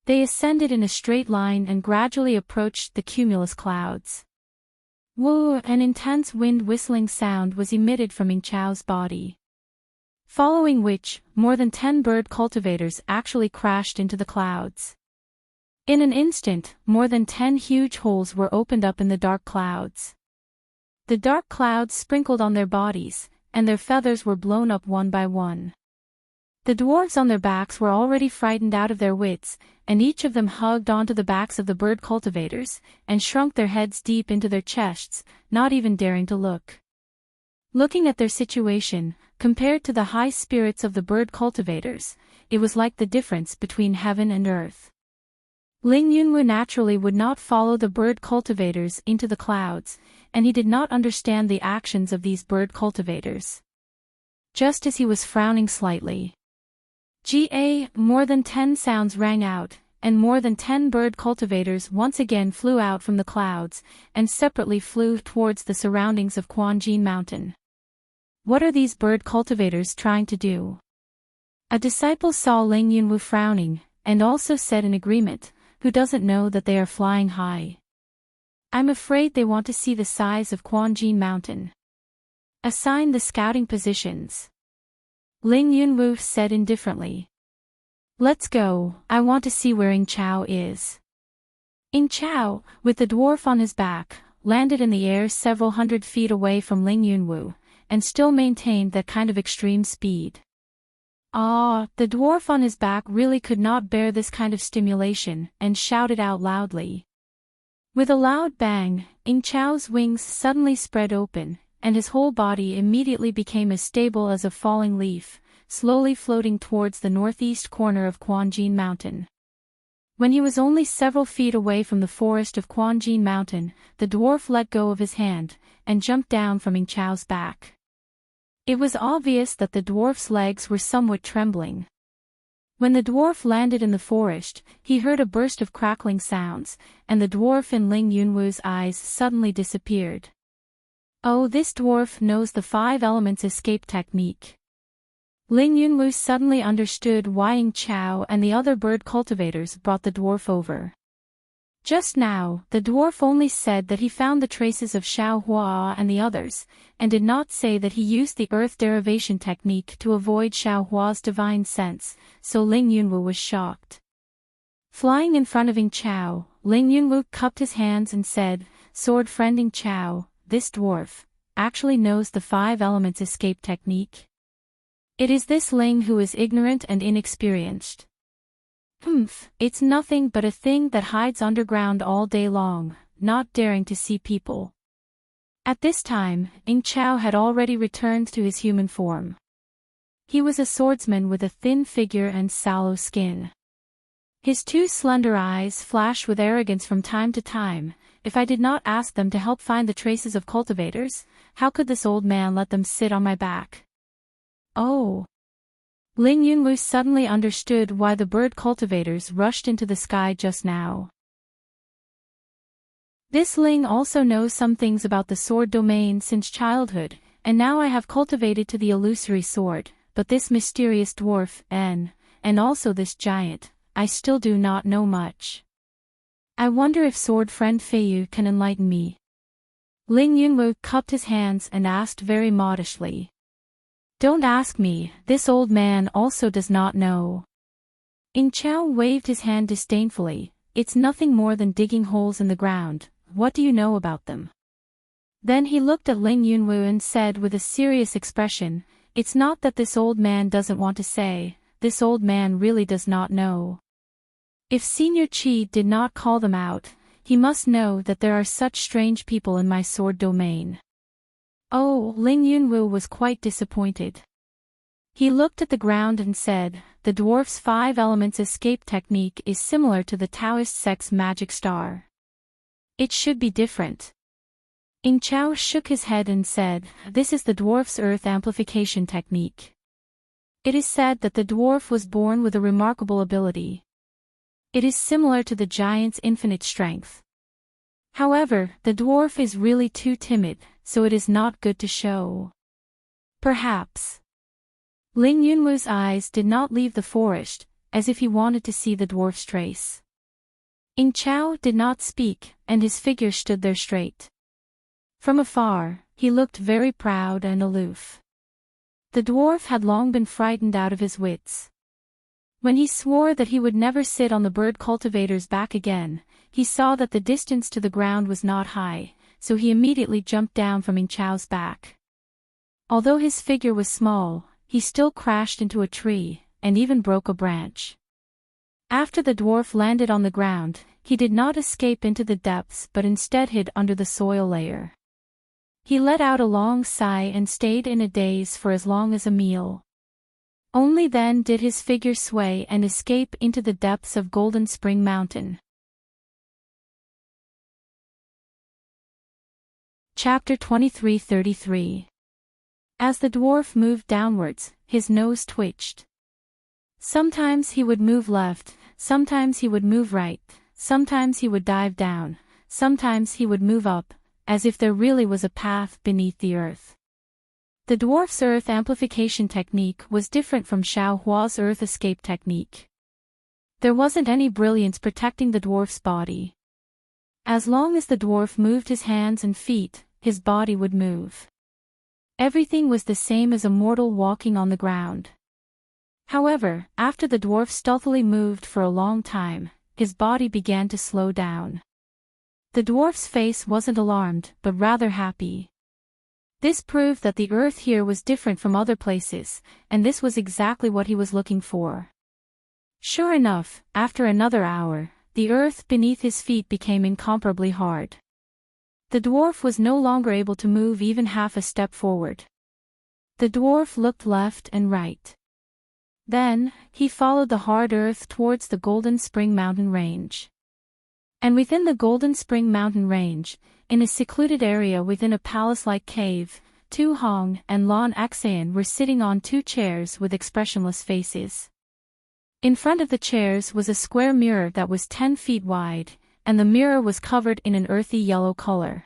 They ascended in a straight line and gradually approached the cumulus clouds. Whoa! An intense wind whistling sound was emitted from Ing Chao's body. Following which, more than 10 bird cultivators actually crashed into the clouds. In an instant, more than 10 huge holes were opened up in the dark clouds. The dark clouds sprinkled on their bodies, and their feathers were blown up one by one. The dwarves on their backs were already frightened out of their wits, and each of them hugged onto the backs of the bird cultivators, and shrunk their heads deep into their chests, not even daring to look. Looking at their situation, compared to the high spirits of the bird cultivators, it was like the difference between heaven and earth. Ling Yunwu naturally would not follow the bird cultivators into the clouds, and he did not understand the actions of these bird cultivators. Just as he was frowning slightly, more than 10 sounds rang out, and more than 10 bird cultivators once again flew out from the clouds, and separately flew towards the surroundings of Quanjin Mountain. What are these bird cultivators trying to do? A disciple saw Ling Yunwu frowning, and also said in agreement, who doesn't know that they are flying high? I'm afraid they want to see the size of Quanjin Mountain. Assign the scouting positions. Ling Yunwu said indifferently. Let's go, I want to see where Ing Chao is. Ing Chao, with the dwarf on his back, landed in the air several hundred feet away from Ling Yunwu, and still maintained that kind of extreme speed. The dwarf on his back really could not bear this kind of stimulation, and shouted out loudly. With a loud bang, Ing Chao's wings suddenly spread open, and his whole body immediately became as stable as a falling leaf, slowly floating towards the northeast corner of Quanjin Mountain. When he was only several feet away from the forest of Quanjin Mountain, the dwarf let go of his hand, and jumped down from Ing Chao's back. It was obvious that the dwarf's legs were somewhat trembling. When the dwarf landed in the forest, he heard a burst of crackling sounds, and the dwarf in Ling Yunwu's eyes suddenly disappeared. Oh, this dwarf knows the 5 elements escape technique. Ling Yunwu suddenly understood why Ing Chao and the other bird cultivators brought the dwarf over. Just now, the dwarf only said that he found the traces of Xiao Hua and the others, and did not say that he used the earth derivation technique to avoid Xiao Hua's divine sense, so Ling Yunwu was shocked. Flying in front of Ing Chao, Ling Yunwu cupped his hands and said, "Sword friend Ing Chao, this dwarf actually knows the 5 elements escape technique. It is this Ling who is ignorant and inexperienced. It's nothing but a thing that hides underground all day long, not daring to see people." At this time, Ing Chao had already returned to his human form. He was a swordsman with a thin figure and sallow skin. His 2 slender eyes flashed with arrogance from time to time. If I did not ask them to help find the traces of cultivators, how could this old man let them sit on my back? Oh! Ling Yunwu suddenly understood why the bird cultivators rushed into the sky just now. This Ling also knows some things about the sword domain since childhood, and now I have cultivated to the illusory sword, but this mysterious dwarf, and also this giant, I still do not know much. I wonder if sword friend Feiyu can enlighten me. Ling Yunwu cupped his hands and asked very modestly. Don't ask me, this old man also does not know. Ing Chao waved his hand disdainfully. It's nothing more than digging holes in the ground, what do you know about them? Then he looked at Ling Yunwu and said with a serious expression, it's not that this old man doesn't want to say, this old man really does not know. If Senior Qi did not call them out, he must know that there are such strange people in my sword domain. Oh, Ling Yunwu was quite disappointed. He looked at the ground and said, the dwarf's 5 elements escape technique is similar to the Taoist sect's magic star. It should be different. Ing Chao shook his head and said, this is the dwarf's earth amplification technique. It is said that the dwarf was born with a remarkable ability. It is similar to the giant's infinite strength. However, the dwarf is really too timid, so it is not good to show. Perhaps. Ling Yunwu's eyes did not leave the forest, as if he wanted to see the dwarf's trace. Ing Chao did not speak, and his figure stood there straight. From afar, he looked very proud and aloof. The dwarf had long been frightened out of his wits. When he swore that he would never sit on the bird cultivator's back again, he saw that the distance to the ground was not high, so he immediately jumped down from Ing Chao's back. Although his figure was small, he still crashed into a tree, and even broke a branch. After the dwarf landed on the ground, he did not escape into the depths but instead hid under the soil layer. He let out a long sigh and stayed in a daze for as long as a meal. Only then did his figure sway and escape into the depths of Golden Spring Mountain. Chapter 23:33. As the dwarf moved downwards, his nose twitched. Sometimes he would move left, sometimes he would move right, sometimes he would dive down, sometimes he would move up, as if there really was a path beneath the earth. The dwarf's earth amplification technique was different from Xiao Hua's earth escape technique. There wasn't any brilliance protecting the dwarf's body. As long as the dwarf moved his hands and feet, his body would move. Everything was the same as a mortal walking on the ground. However, after the dwarf stealthily moved for a long time, his body began to slow down. The dwarf's face wasn't alarmed, but rather happy. This proved that the earth here was different from other places, and this was exactly what he was looking for. Sure enough, after another hour, the earth beneath his feet became incomparably hard. The dwarf was no longer able to move even half a step forward. The dwarf looked left and right. Then, he followed the hard earth towards the Golden Spring Mountain Range. And within the Golden Spring Mountain Range, in a secluded area within a palace-like cave, Tu Hong and Lan Axayan were sitting on two chairs with expressionless faces. In front of the chairs was a square mirror that was 10 feet wide, and the mirror was covered in an earthy yellow color.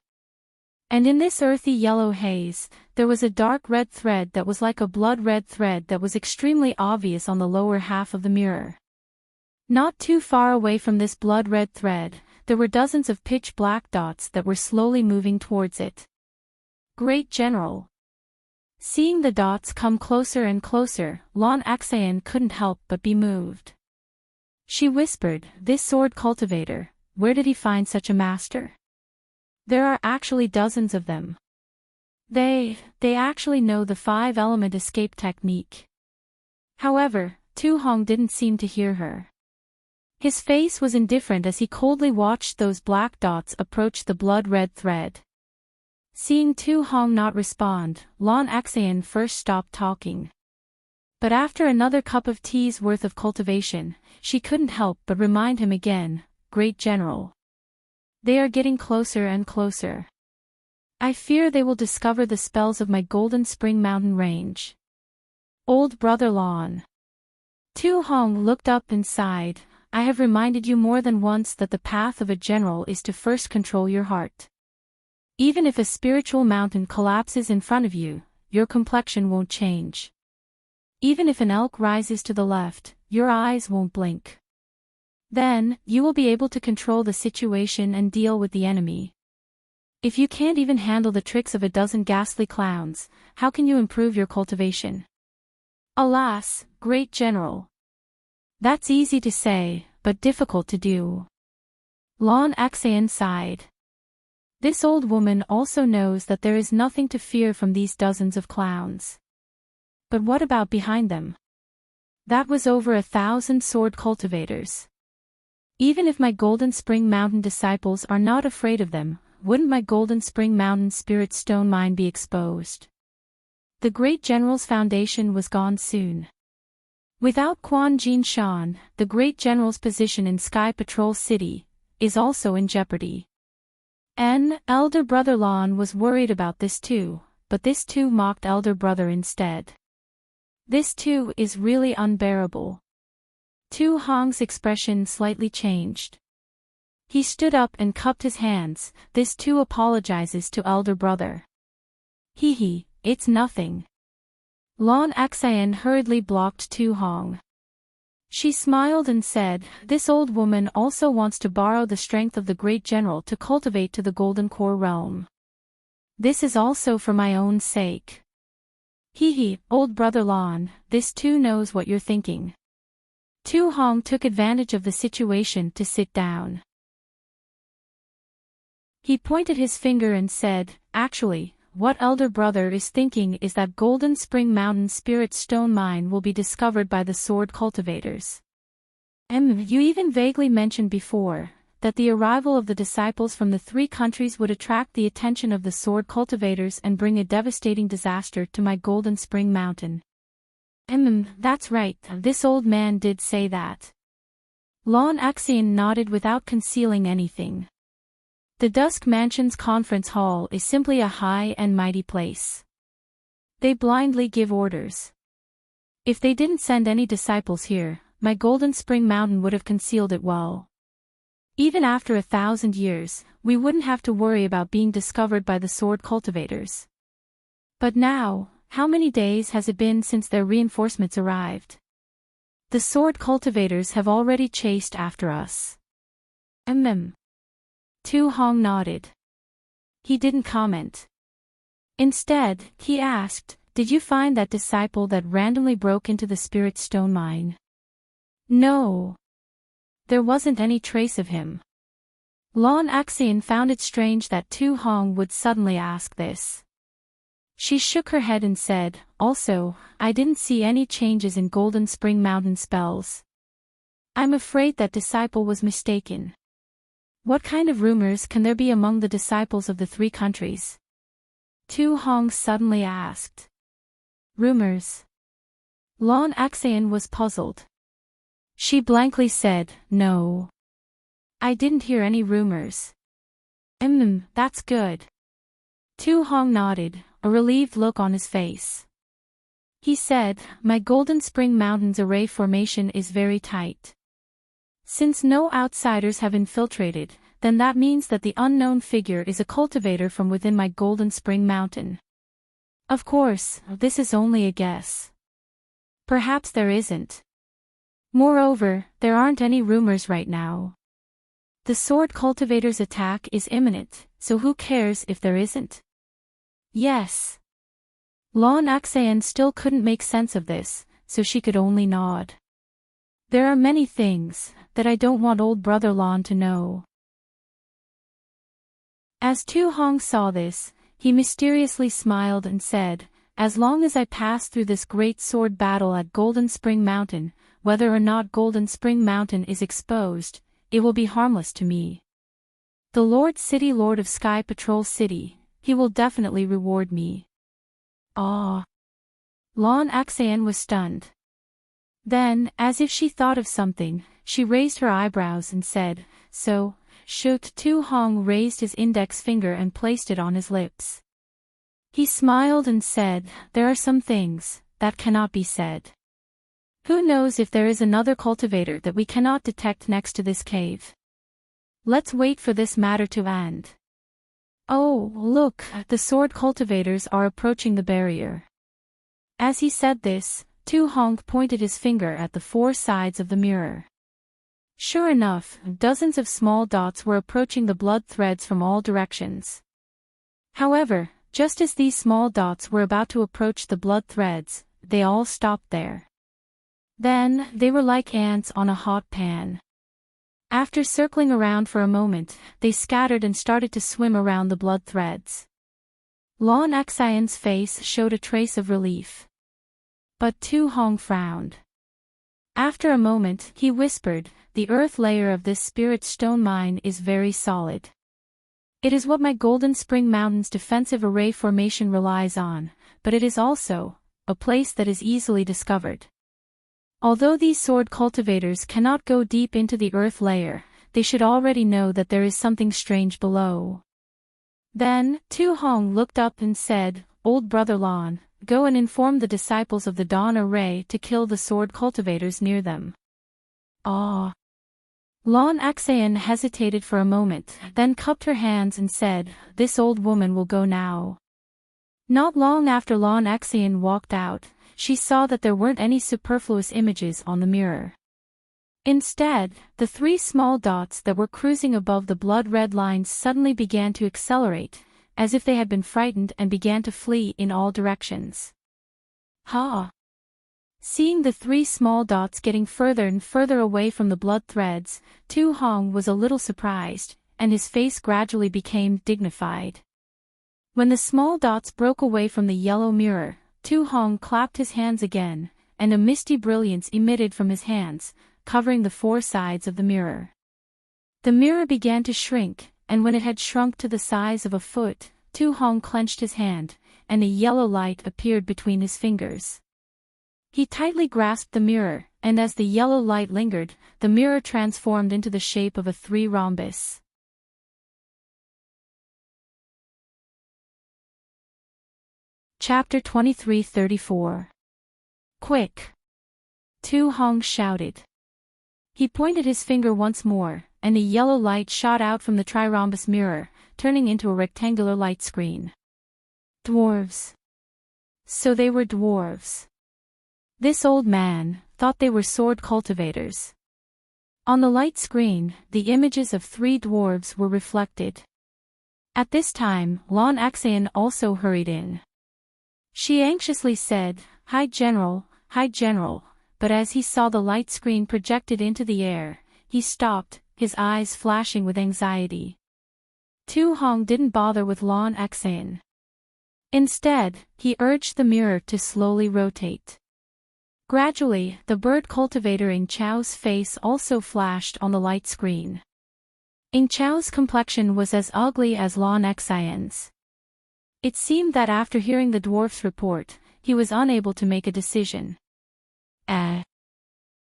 And in this earthy yellow haze, there was a dark red thread that was like a blood-red thread that was extremely obvious on the lower half of the mirror. Not too far away from this blood-red thread, there were dozens of pitch-black dots that were slowly moving towards it. Great General. Seeing the dots come closer and closer, Lan Axayan couldn't help but be moved. She whispered, "This sword cultivator, where did he find such a master? There are actually dozens of them. They actually know the 5-element escape technique." However, Tu Hong didn't seem to hear her. His face was indifferent as he coldly watched those black dots approach the blood-red thread. Seeing Tu Hong not respond, Lan Axayan first stopped talking. But after another cup of tea's worth of cultivation, she couldn't help but remind him again, "Great General. They are getting closer and closer. I fear they will discover the spells of my Golden Spring Mountain Range. Old brother Lan." Tu Hong looked up and sighed, "I have reminded you more than once that the path of a general is to first control your heart. Even if a spiritual mountain collapses in front of you, your complexion won't change. Even if an elk rises to the left, your eyes won't blink. Then, you will be able to control the situation and deal with the enemy. If you can't even handle the tricks of a dozen ghastly clowns, how can you improve your cultivation? Alas, Great General. That's easy to say, but difficult to do." Lan Axayan sighed. This old woman also knows that there is nothing to fear from these dozens of clowns. But what about behind them? That was over 1,000 sword cultivators. Even if my Golden Spring Mountain disciples are not afraid of them, wouldn't my Golden Spring Mountain Spirit Stone mine be exposed? The Great General's foundation was gone soon. Without Quan Jin Shan, the Great General's position in Sky Patrol City is also in jeopardy. Elder brother Lan was worried about this too, but this too mocked elder brother instead. This too is really unbearable. Tu Hong's expression slightly changed. He stood up and cupped his hands. "This too apologizes to elder brother." "Hee, it's nothing." Lan Axayan hurriedly blocked Tu Hong. She smiled and said, "This old woman also wants to borrow the strength of the great general to cultivate to the Golden Core realm. This is also for my own sake." Hee, old brother Lon, this too knows what you're thinking. Tu Hong took advantage of the situation to sit down. He pointed his finger and said, "Actually, what elder brother is thinking is that Golden Spring Mountain Spirit Stone Mine will be discovered by the sword cultivators. You even vaguely mentioned before, that the arrival of the disciples from the 3 countries would attract the attention of the sword cultivators and bring a devastating disaster to my Golden Spring Mountain." That's right, this old man did say that. Lon Axion nodded without concealing anything. The Dusk Mansion's conference hall is simply a high and mighty place. They blindly give orders. If they didn't send any disciples here, my Golden Spring Mountain would have concealed it well. Even after 1,000 years, we wouldn't have to worry about being discovered by the sword cultivators. But now, how many days has it been since their reinforcements arrived? The sword cultivators have already chased after us. Tu Hong nodded. He didn't comment. Instead, he asked, "Did you find that disciple that randomly broke into the Spirit Stone Mine?" "No. There wasn't any trace of him." Lon Axion found it strange that Tu Hong would suddenly ask this. She shook her head and said, "Also, I didn't see any changes in Golden Spring Mountain spells. I'm afraid that disciple was mistaken." "What kind of rumors can there be among the disciples of the 3 countries?" Tu Hong suddenly asked. "Rumors?" Lon Axion was puzzled. She blankly said, "No. I didn't hear any rumors." That's good." Tu Hong nodded, a relieved look on his face. He said, "My Golden Spring Mountain's array formation is very tight. Since no outsiders have infiltrated, then that means that the unknown figure is a cultivator from within my Golden Spring Mountain. Of course, this is only a guess. Perhaps there isn't. Moreover, there aren't any rumors right now. The sword cultivator's attack is imminent, so who cares if there isn't?" "Yes." Lon Axion still couldn't make sense of this, so she could only nod. "There are many things that I don't want old brother Lon to know." As Tu Hong saw this, he mysteriously smiled and said, "As long as I pass through this great sword battle at Golden Spring Mountain, whether or not Golden Spring Mountain is exposed, it will be harmless to me. The Lord City Lord of Sky Patrol City, he will definitely reward me." "Ah." Lon Axion was stunned. Then, as if she thought of something, she raised her eyebrows and said, "So, shoot." Tu Hong raised his index finger and placed it on his lips. He smiled and said, "There are some things that cannot be said. Who knows if there is another cultivator that we cannot detect next to this cave? Let's wait for this matter to end." "Oh, look, the sword cultivators are approaching the barrier." As he said this, Tu Hong pointed his finger at the 4 sides of the mirror. Sure enough, dozens of small dots were approaching the blood threads from all directions. However, just as these small dots were about to approach the blood threads, they all stopped there. Then, they were like ants on a hot pan. After circling around for a moment, they scattered and started to swim around the blood threads. Lon Axion's face showed a trace of relief. But Tu Hong frowned. After a moment, he whispered, "The earth layer of this spirit stone mine is very solid. It is what my Golden Spring Mountain's defensive array formation relies on, but it is also a place that is easily discovered. Although these sword cultivators cannot go deep into the earth layer, they should already know that there is something strange below." Then, Tu Hong looked up and said, "Old brother Lon, go and inform the disciples of the Dawn Array to kill the sword cultivators near them." "Ah." Lon Axion hesitated for a moment, then cupped her hands and said, "This old woman will go now." Not long after Lon Axion walked out, she saw that there weren't any superfluous images on the mirror. Instead, the 3 small dots that were cruising above the blood-red lines suddenly began to accelerate, as if they had been frightened and began to flee in all directions. Ha! Seeing the 3 small dots getting further and further away from the blood threads, Tu Hong was a little surprised, and his face gradually became dignified. When the small dots broke away from the yellow mirror, Tu Hong clapped his hands again, and a misty brilliance emitted from his hands, covering the 4 sides of the mirror. The mirror began to shrink, and when it had shrunk to the size of a foot, Tu Hong clenched his hand, and a yellow light appeared between his fingers. He tightly grasped the mirror, and as the yellow light lingered, the mirror transformed into the shape of a 3 rhombus. Chapter 23:34. Quick! Tu Hong shouted. He pointed his finger once more, and a yellow light shot out from the trirhombus mirror, turning into a rectangular light screen. Dwarves. So they were dwarves. This old man thought they were sword cultivators. On the light screen, the images of 3 dwarves were reflected. At this time, Lon Axayan also hurried in. She anxiously said, "Hi General, but as he saw the light screen projected into the air, he stopped, his eyes flashing with anxiety. Tu Hong didn't bother with Lon Axayan. Instead, he urged the mirror to slowly rotate. Gradually, the bird cultivator Ing Chao's face also flashed on the light screen. Ing Chao's complexion was as ugly as Lon Axayan's. It seemed that after hearing the dwarf's report, he was unable to make a decision.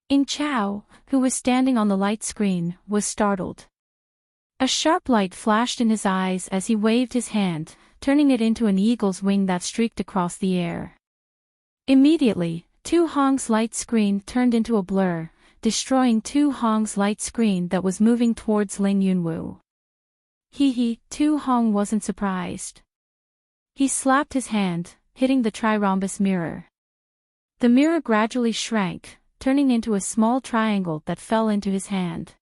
Ing Chao, who was standing on the light screen, was startled. A sharp light flashed in his eyes as he waved his hand, turning it into an eagle's wing that streaked across the air. Immediately, Tu Hong's light screen turned into a blur, destroying Tu Hong's light screen that was moving towards Ling Yunwu. Tu Hong wasn't surprised. He slapped his hand, hitting the trirhombus mirror. The mirror gradually shrank, turning into a small triangle that fell into his hand.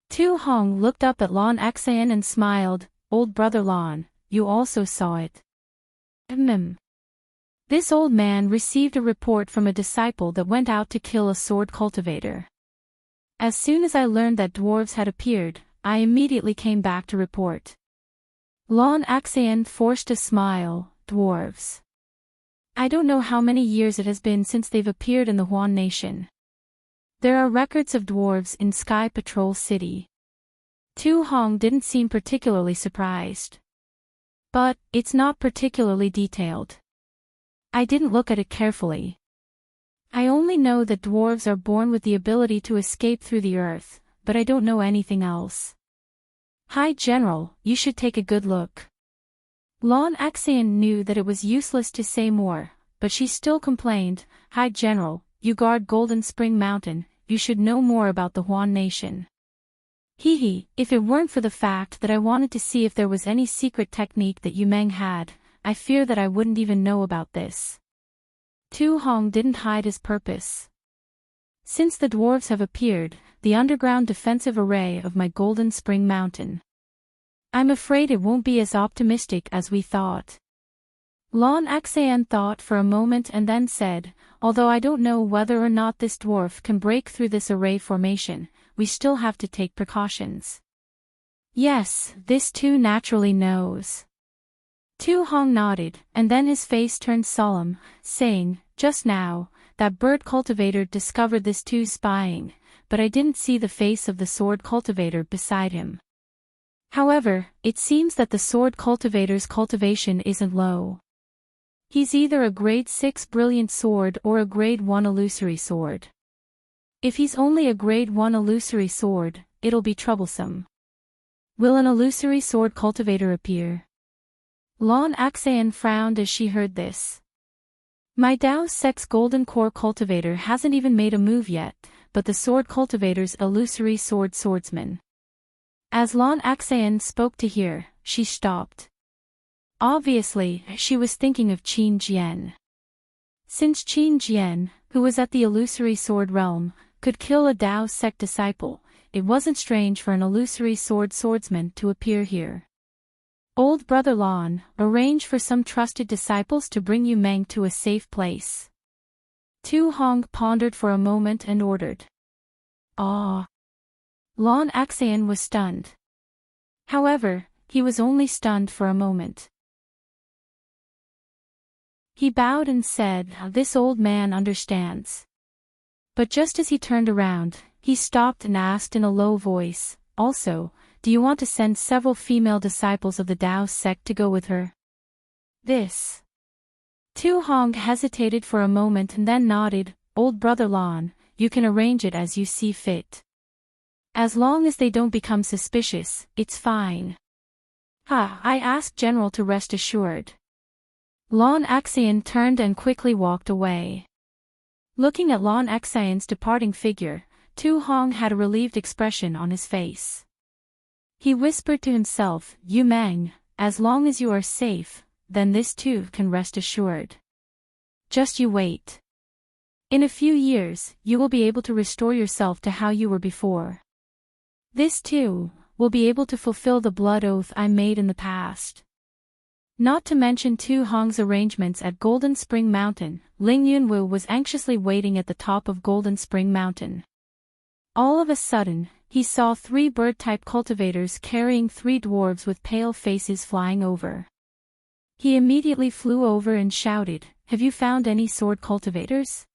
Tu Hong looked up at Lon Axayan and smiled, "Old brother Lon, you also saw it." This old man received a report from a disciple that went out to kill a sword cultivator. As soon as I learned that dwarves had appeared, I immediately came back to report. Lon Axayan forced a smile. Dwarves. I don't know how many years it has been since they've appeared in the Huan Nation. There are records of dwarves in Sky Patrol City. Tu Hong didn't seem particularly surprised. But, it's not particularly detailed. I didn't look at it carefully. I only know that dwarves are born with the ability to escape through the earth, but I don't know anything else. Hi General, you should take a good look. Lon Axayan knew that it was useless to say more, but she still complained, "Hi General, you guard Golden Spring Mountain, you should know more about the Huan Nation." If it weren't for the fact that I wanted to see if there was any secret technique that Yumeng had, I fear that I wouldn't even know about this. Tu Hong didn't hide his purpose. Since the dwarves have appeared, the underground defensive array of my Golden Spring Mountain. I'm afraid it won't be as optimistic as we thought. Lon Axayan thought for a moment and then said, "Although I don't know whether or not this dwarf can break through this array formation, we still have to take precautions." Yes, this too naturally knows. Tu Hong nodded, and then his face turned solemn, saying, "Just now, that bird cultivator discovered this too spying, but I didn't see the face of the sword cultivator beside him. However, it seems that the sword cultivator's cultivation isn't low. He's either a grade 6 brilliant sword or a grade 1 illusory sword. If he's only a grade 1 illusory sword, it'll be troublesome." "Will an illusory sword cultivator appear?" Lon Axayan frowned as she heard this. "My Dao Sex Golden Core cultivator hasn't even made a move yet, but the sword cultivator's illusory swordsman." As Lon Axayan spoke to hear, she stopped. Obviously, she was thinking of Qin Jian. Since Qin Jian, who was at the illusory sword realm, could kill a Tao sect disciple, it wasn't strange for an illusory swordsman to appear here. Old Brother Lon, arrange for some trusted disciples to bring Yu Meng to a safe place. Tu Hong pondered for a moment and ordered. Ah. Lon Axian was stunned. However, he was only stunned for a moment. He bowed and said, "This old man understands." But just as he turned around, he stopped and asked in a low voice, "Also, do you want to send several female disciples of the Tao sect to go with her?" This. Tu Hong hesitated for a moment and then nodded. "Old Brother Lon, you can arrange it as you see fit. As long as they don't become suspicious, it's fine." I asked General to rest assured." Lon Axian turned and quickly walked away. Looking at Lon Axian's departing figure, Tu Hong had a relieved expression on his face. He whispered to himself, "Yu Meng, as long as you are safe, then this too can rest assured. Just you wait. In a few years, you will be able to restore yourself to how you were before. This too will be able to fulfill the blood oath I made in the past." Not to mention Tu Hong's arrangements at Golden Spring Mountain, Ling Yunwu was anxiously waiting at the top of Golden Spring Mountain. All of a sudden, he saw 3 bird-type cultivators carrying 3 dwarves with pale faces flying over. He immediately flew over and shouted, "Have you found any sword cultivators?"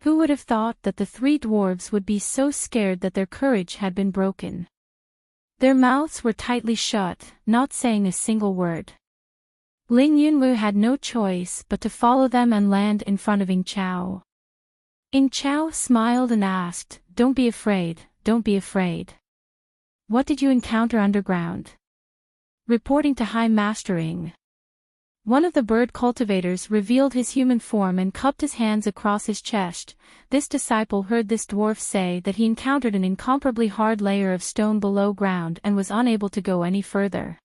Who would have thought that the 3 dwarves would be so scared that their courage had been broken? Their mouths were tightly shut, not saying a single word. Ling Yunwu had no choice but to follow them and land in front of Ing Chao. Ing Chao smiled and asked, don't be afraid. What did you encounter underground?" Reporting to High Master Ing. One of the bird cultivators revealed his human form and cupped his hands across his chest. This disciple heard this dwarf say that he encountered an incomparably hard layer of stone below ground and was unable to go any further.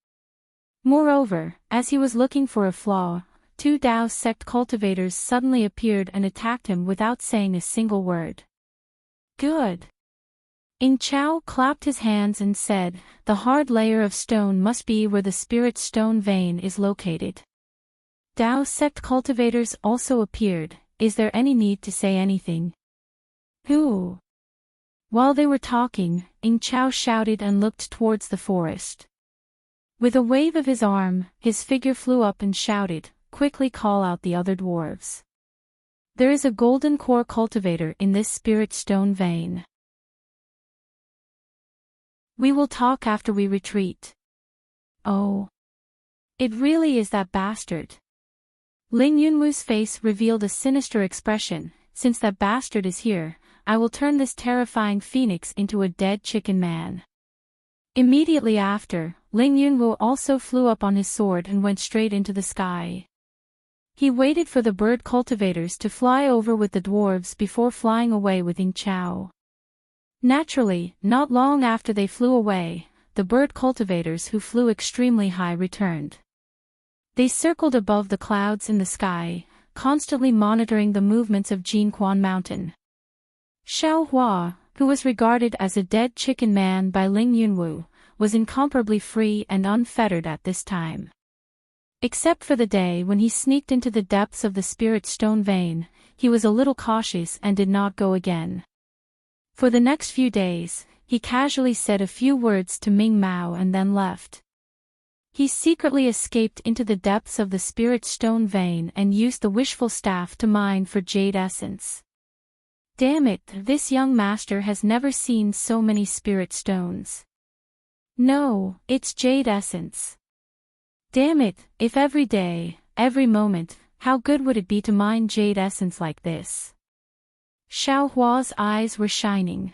Moreover, as he was looking for a flaw, 2 Tao sect cultivators suddenly appeared and attacked him without saying a single word. "Good." Ing Chao clapped his hands and said, "The hard layer of stone must be where the spirit stone vein is located." Tao sect cultivators also appeared. Is there any need to say anything? Who? While they were talking, Ing Chao shouted and looked towards the forest. With a wave of his arm, his figure flew up and shouted, "Quickly call out the other dwarves. There is a golden core cultivator in this spirit stone vein. We will talk after we retreat." "Oh. It really is that bastard." Ling Yunwu's face revealed a sinister expression. "Since that bastard is here, I will turn this terrifying phoenix into a dead chicken man." Immediately after, Ling Yunwu also flew up on his sword and went straight into the sky. He waited for the bird cultivators to fly over with the dwarves before flying away with Ing Chao. Naturally, not long after they flew away, the bird cultivators who flew extremely high returned. They circled above the clouds in the sky, constantly monitoring the movements of Jinquan Mountain. Xiao Hua, who was regarded as a dead chicken man by Ling Yunwu, was incomparably free and unfettered at this time. Except for the day when he sneaked into the depths of the spirit stone vein, he was a little cautious and did not go again. For the next few days, he casually said a few words to Ming Mao and then left. He secretly escaped into the depths of the spirit stone vein and used the wishful staff to mine for jade essence. Damn it, this young master has never seen so many spirit stones. No, it's jade essence. Damn it, if every day, every moment, how good would it be to mine jade essence like this? Xiao Hua's eyes were shining.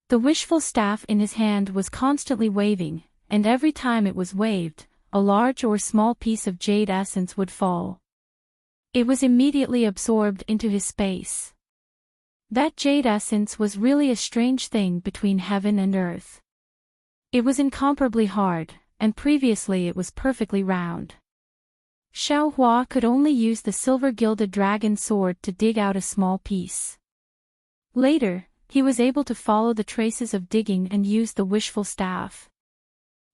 The wishful staff in his hand was constantly waving, and every time it was waved, a large or small piece of jade essence would fall. It was immediately absorbed into his space. That jade essence was really a strange thing between heaven and earth. It was incomparably hard, and previously it was perfectly round. Xiao Hua could only use the silver-gilded dragon sword to dig out a small piece. Later, he was able to follow the traces of digging and use the wishful staff.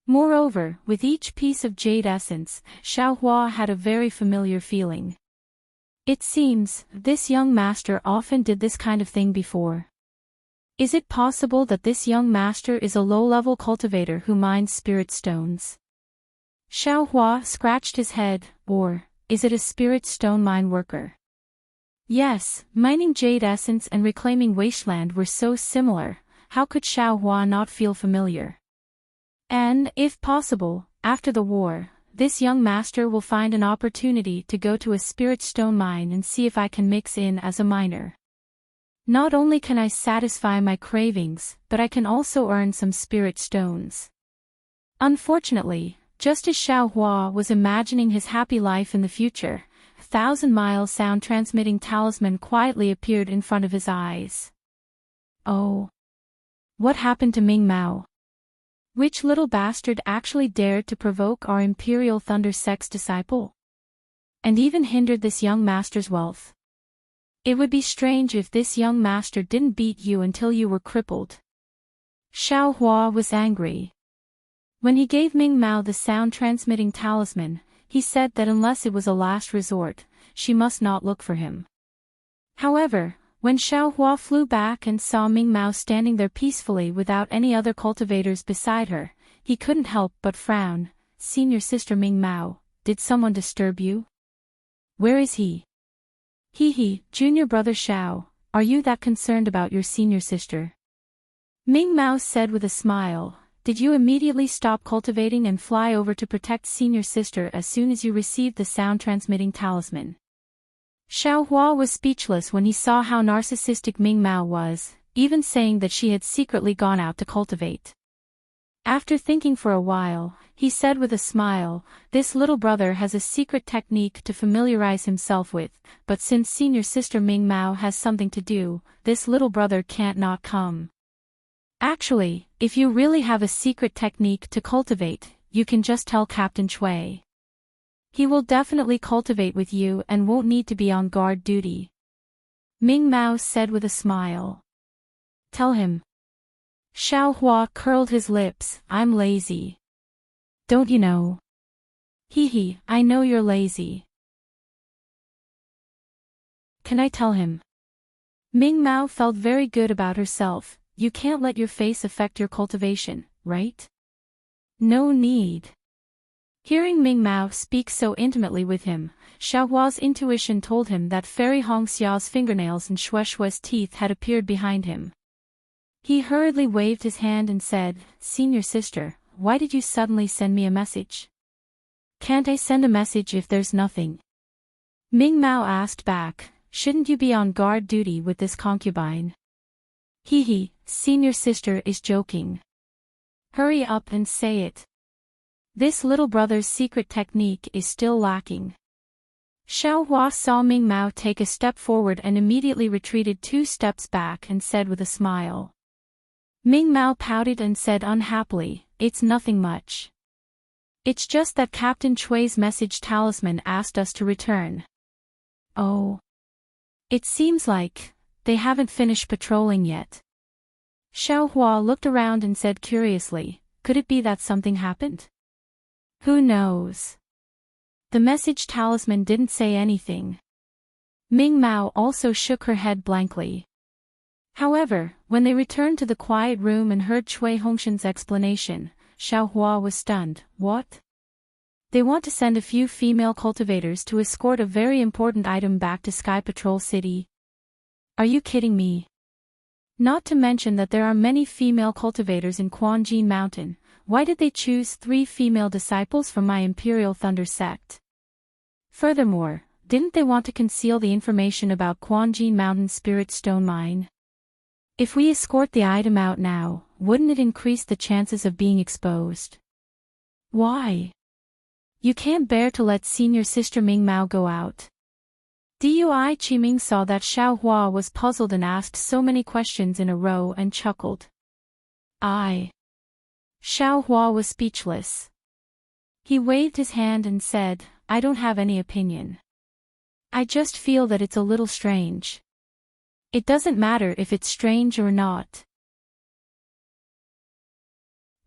Moreover, with each piece of jade essence, Xiaohua had a very familiar feeling. It seems, this young master often did this kind of thing before. Is it possible that this young master is a low-level cultivator who mines spirit stones? Xiaohua scratched his head, or, is it a spirit stone mine worker? Yes, mining jade essence and reclaiming wasteland were so similar, how could Xiaohua not feel familiar? And, if possible, after the war, this young master will find an opportunity to go to a spirit stone mine and see if I can mix in as a miner. Not only can I satisfy my cravings, but I can also earn some spirit stones. Unfortunately, just as Xiaohua was imagining his happy life in the future, 1,000-mile sound-transmitting talisman quietly appeared in front of his eyes. Oh! What happened to Ming Mao? Which little bastard actually dared to provoke our Imperial Thunder Sect's disciple? And even hindered this young master's wealth? It would be strange if this young master didn't beat you until you were crippled. Xiaohua was angry. When he gave Ming Mao the sound-transmitting talisman, he said that unless it was a last resort, she must not look for him. However, when Xiaohua flew back and saw Ming Mao standing there peacefully without any other cultivators beside her, he couldn't help but frown. Senior sister Ming Mao, did someone disturb you? Where is he? He, junior brother Xiao, are you that concerned about your senior sister? Ming Mao said with a smile, did you immediately stop cultivating and fly over to protect senior sister as soon as you received the sound-transmitting talisman? Xiaohua was speechless when he saw how narcissistic Ming Mao was, even saying that she had secretly gone out to cultivate. After thinking for a while, he said with a smile, this little brother has a secret technique to familiarize himself with, but since senior sister Ming Mao has something to do, this little brother can't not come. Actually, if you really have a secret technique to cultivate, you can just tell Captain Chui. He will definitely cultivate with you and won't need to be on guard duty. Ming Mao said with a smile. Tell him. Xiaohua curled his lips, I'm lazy. Don't you know? I know you're lazy. Can I tell him? Ming Mao felt very good about herself. You can't let your face affect your cultivation, right? No need. Hearing Ming Mao speak so intimately with him, Xiaohua's intuition told him that Fairy Hongxiao's fingernails and Shueshue's teeth had appeared behind him. He hurriedly waved his hand and said, Senior sister, why did you suddenly send me a message? Can't I send a message if there's nothing? Ming Mao asked back, shouldn't you be on guard duty with this concubine? Senior sister is joking. Hurry up and say it. This little brother's secret technique is still lacking. Xiaohua saw Ming Mao take a step forward and immediately retreated 2 steps back and said with a smile. Ming Mao pouted and said unhappily, it's nothing much. It's just that Captain Chui's message talisman asked us to return. Oh. It seems like they haven't finished patrolling yet. Xiaohua looked around and said curiously, could it be that something happened? Who knows? The message talisman didn't say anything. Ming Mao also shook her head blankly. However, when they returned to the quiet room and heard Chui Hongshan's explanation, Xiaohua was stunned. What? They want to send a few female cultivators to escort a very important item back to Sky Patrol City. Are you kidding me? Not to mention that there are many female cultivators in Quanjin Mountain. Why did they choose 3 female disciples from my Imperial Thunder Sect? Furthermore, didn't they want to conceal the information about Quanjin Mountain Spirit Stone Mine? If we escort the item out now, wouldn't it increase the chances of being exposed? Why? You can't bear to let senior sister Ming Mao go out. Dui Qiming saw that Xiaohua was puzzled and asked so many questions in a row and chuckled. Xiaohua was speechless. He waved his hand and said, I don't have any opinion. I just feel that it's a little strange. It doesn't matter if it's strange or not.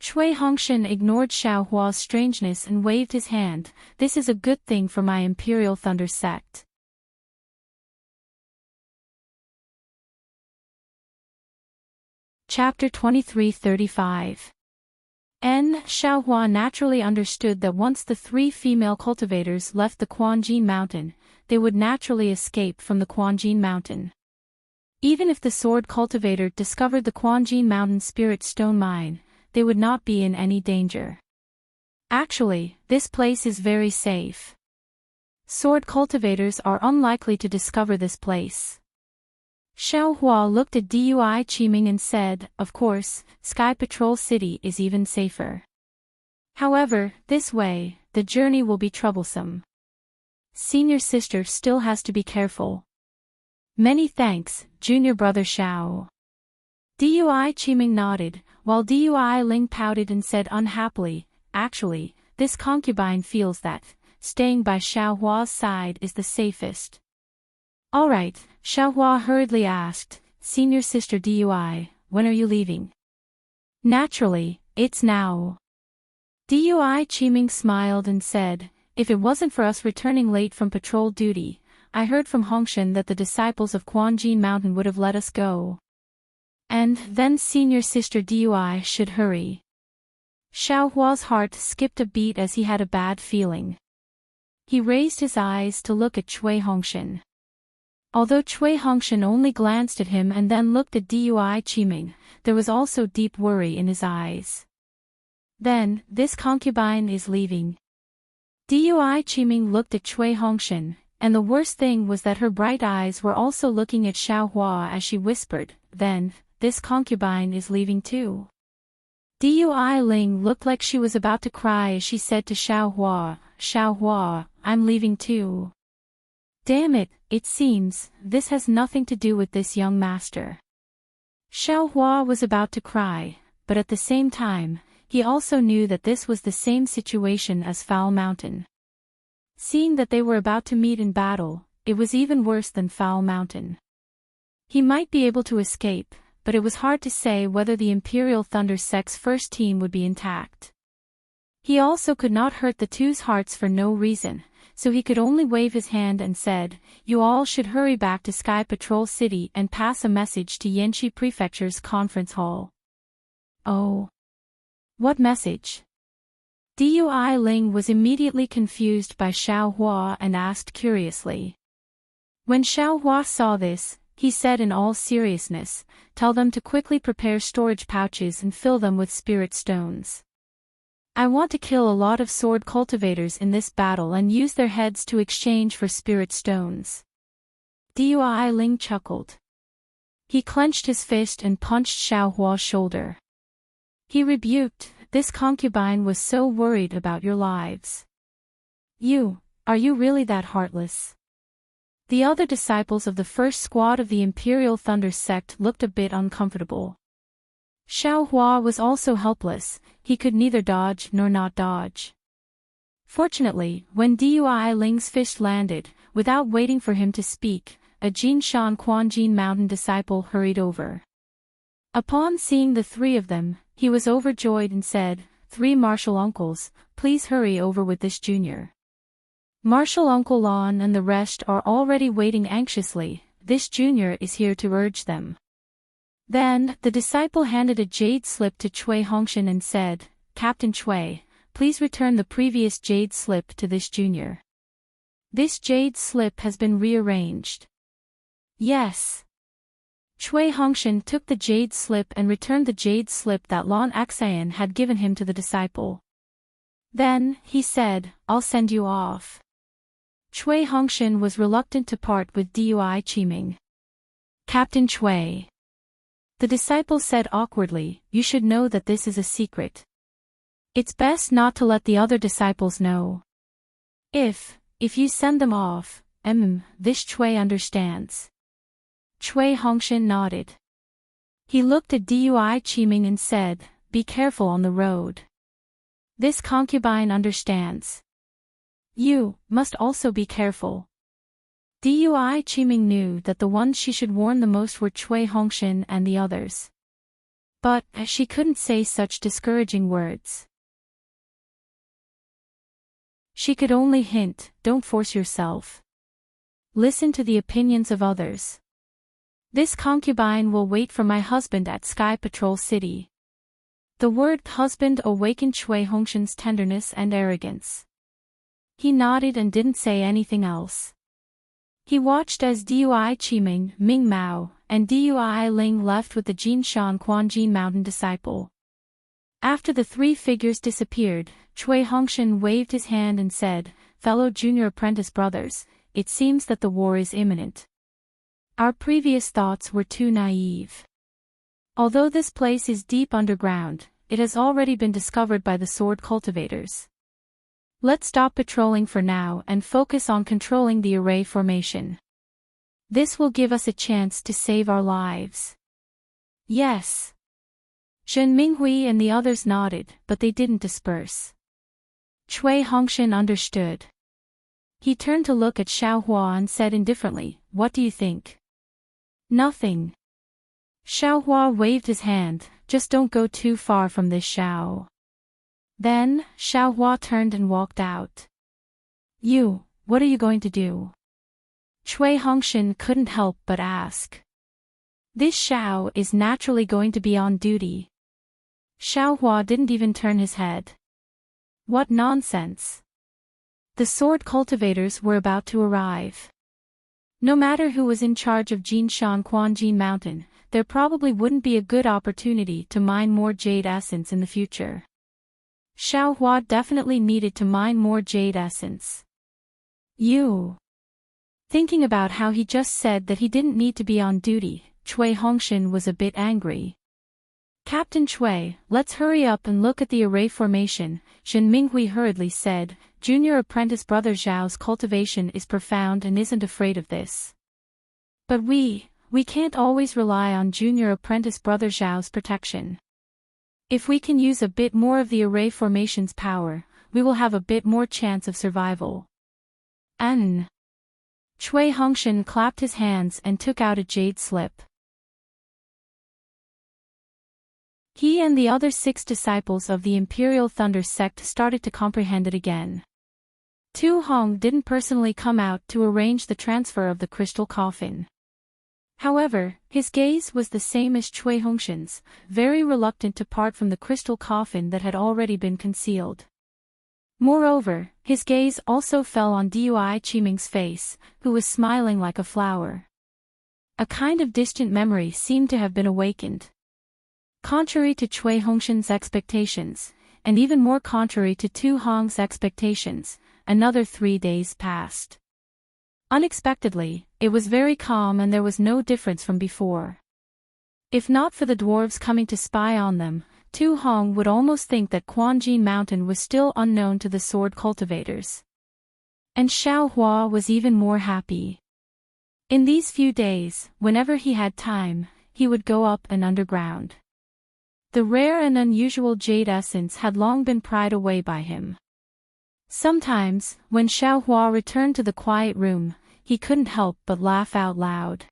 Cui Hongshan ignored Xiao Hua's strangeness and waved his hand. This is a good thing for my Imperial Thunder sect. Chapter 23:35. Xiao Hua naturally understood that once the three female cultivators left the Quanjin Mountain, they would naturally escape from the Quanjin Mountain. Even if the sword cultivator discovered the Quanjin Mountain Spirit Stone Mine, they would not be in any danger. Actually, this place is very safe. Sword cultivators are unlikely to discover this place. Xiao Hua looked at Dui Qiming and said, of course, Sky Patrol City is even safer. However, this way, the journey will be troublesome. Senior sister still has to be careful. Many thanks, junior brother Xiao. Dui Qiming nodded, while Dui Ling pouted and said unhappily, actually, this concubine feels that staying by Xiao Hua's side is the safest. Alright, Xiao Hua hurriedly asked, Senior sister Dui, when are you leaving? Naturally, it's now. Dui Qiming smiled and said, if it wasn't for us returning late from patrol duty, I heard from Hongshan that the disciples of Quanjin Mountain would have let us go. And then senior sister Dui should hurry. Xiao Hua's heart skipped a beat as he had a bad feeling. He raised his eyes to look at Cui Hongshan. Although Cui Hongshan only glanced at him and then looked at Dui Qiming, there was also deep worry in his eyes. Then, this concubine is leaving. Dui Qiming looked at Cui Hongshan, and the worst thing was that her bright eyes were also looking at Xiao Hua as she whispered, then, this concubine is leaving too. Dui Ling looked like she was about to cry as she said to Xiao Hua, I'm leaving too. Damn it, it seems, this has nothing to do with this young master. Xiao Hua was about to cry, but at the same time, he also knew that this was the same situation as Foul Mountain. Seeing that they were about to meet in battle, it was even worse than Foul Mountain. He might be able to escape, but it was hard to say whether the Imperial Thunder Sect's first team would be intact. He also could not hurt the two's hearts for no reason, so he could only wave his hand and said, you all should hurry back to Sky Patrol City and pass a message to Yanxi Prefecture's conference hall. Oh. What message? Dui Ling was immediately confused by Xiao Hua and asked curiously. When Xiao Hua saw this, he said in all seriousness, tell them to quickly prepare storage pouches and fill them with spirit stones. I want to kill a lot of sword cultivators in this battle and use their heads to exchange for spirit stones. Dui Ling chuckled. He clenched his fist and punched Xiao Hua's shoulder. He rebuked, this concubine was so worried about your lives. Are you really that heartless? The other disciples of the first squad of the Imperial Thunder sect looked a bit uncomfortable. Xiao Hua was also helpless, he could neither dodge nor not dodge. Fortunately, when Dui Ling's fist landed, without waiting for him to speak, a Jinshan Quanjin Mountain disciple hurried over. Upon seeing the three of them, he was overjoyed and said, three martial uncles, please hurry over with this junior. Martial Uncle Lon and the rest are already waiting anxiously, this junior is here to urge them. Then, the disciple handed a jade slip to Cui Hongshan and said, Captain Cui, please return the previous jade slip to this junior. This jade slip has been rearranged. Yes. Cui Hongshan took the jade slip and returned the jade slip that Lon Axayan had given him to the disciple. Then, he said, I'll send you off. Cui Hongshan was reluctant to part with Dui Qiming. Captain Cui. The disciple said awkwardly, you should know that this is a secret. It's best not to let the other disciples know. If you send them off, this Cui understands. Cui Hongshan nodded. He looked at Dui Qiming and said, be careful on the road. This concubine understands. You must also be careful. Dui Qiming knew that the ones she should warn the most were Cui Hongshan and the others. But she couldn't say such discouraging words. She could only hint, don't force yourself. Listen to the opinions of others. This concubine will wait for my husband at Sky Patrol City. The word husband awakened Cui Hongshan's tenderness and arrogance. He nodded and didn't say anything else. He watched as Dui Qiming, Ming Mao, and Dui Ling left with the Jinshan Quanjin mountain disciple. After the three figures disappeared, Cui Hongshan waved his hand and said, "Fellow junior apprentice brothers, it seems that the war is imminent. Our previous thoughts were too naive. Although this place is deep underground, it has already been discovered by the sword cultivators. Let's stop patrolling for now and focus on controlling the array formation. This will give us a chance to save our lives." Yes. Zhen Minghui and the others nodded, but they didn't disperse. Cui Hongshan understood. He turned to look at Xiaohua and said indifferently, "What do you think?" "Nothing." Xiaohua waved his hand, "Just don't go too far from this Xiao." Then, Xiaohua turned and walked out. What are you going to do?" Cui Hongshan couldn't help but ask. "This Xiao is naturally going to be on duty." Xiaohua didn't even turn his head. What nonsense. The sword cultivators were about to arrive. No matter who was in charge of Jinshan Quanjin Mountain, there probably wouldn't be a good opportunity to mine more jade essence in the future. Xiaohua definitely needed to mine more jade essence. Thinking about how he just said that he didn't need to be on duty, Cui Hongshan was a bit angry. "Captain Cui, let's hurry up and look at the array formation," Zhen Minghui hurriedly said. "Junior apprentice brother Zhao's cultivation is profound and isn't afraid of this. But we can't always rely on junior apprentice brother Zhao's protection. If we can use a bit more of the array formation's power, we will have a bit more chance of survival." Cui Hongshan clapped his hands and took out a jade slip. He and the other 6 disciples of the Imperial Thunder sect started to comprehend it again. Tu Hong didn't personally come out to arrange the transfer of the crystal coffin. However, his gaze was the same as Cui Hongshan's, very reluctant to part from the crystal coffin that had already been concealed. Moreover, his gaze also fell on Dui Qiming's face, who was smiling like a flower. A kind of distant memory seemed to have been awakened. Contrary to Cui Hongshan's expectations, and even more contrary to Tu Hong's expectations, another 3 days passed. Unexpectedly, it was very calm and there was no difference from before. If not for the dwarves coming to spy on them, Tu Hong would almost think that Quanjin Mountain was still unknown to the sword cultivators. And Xiaohua was even more happy. In these few days, whenever he had time, he would go up and underground. The rare and unusual jade essence had long been pried away by him. Sometimes, when Xiaohua returned to the quiet room, he couldn't help but laugh out loud.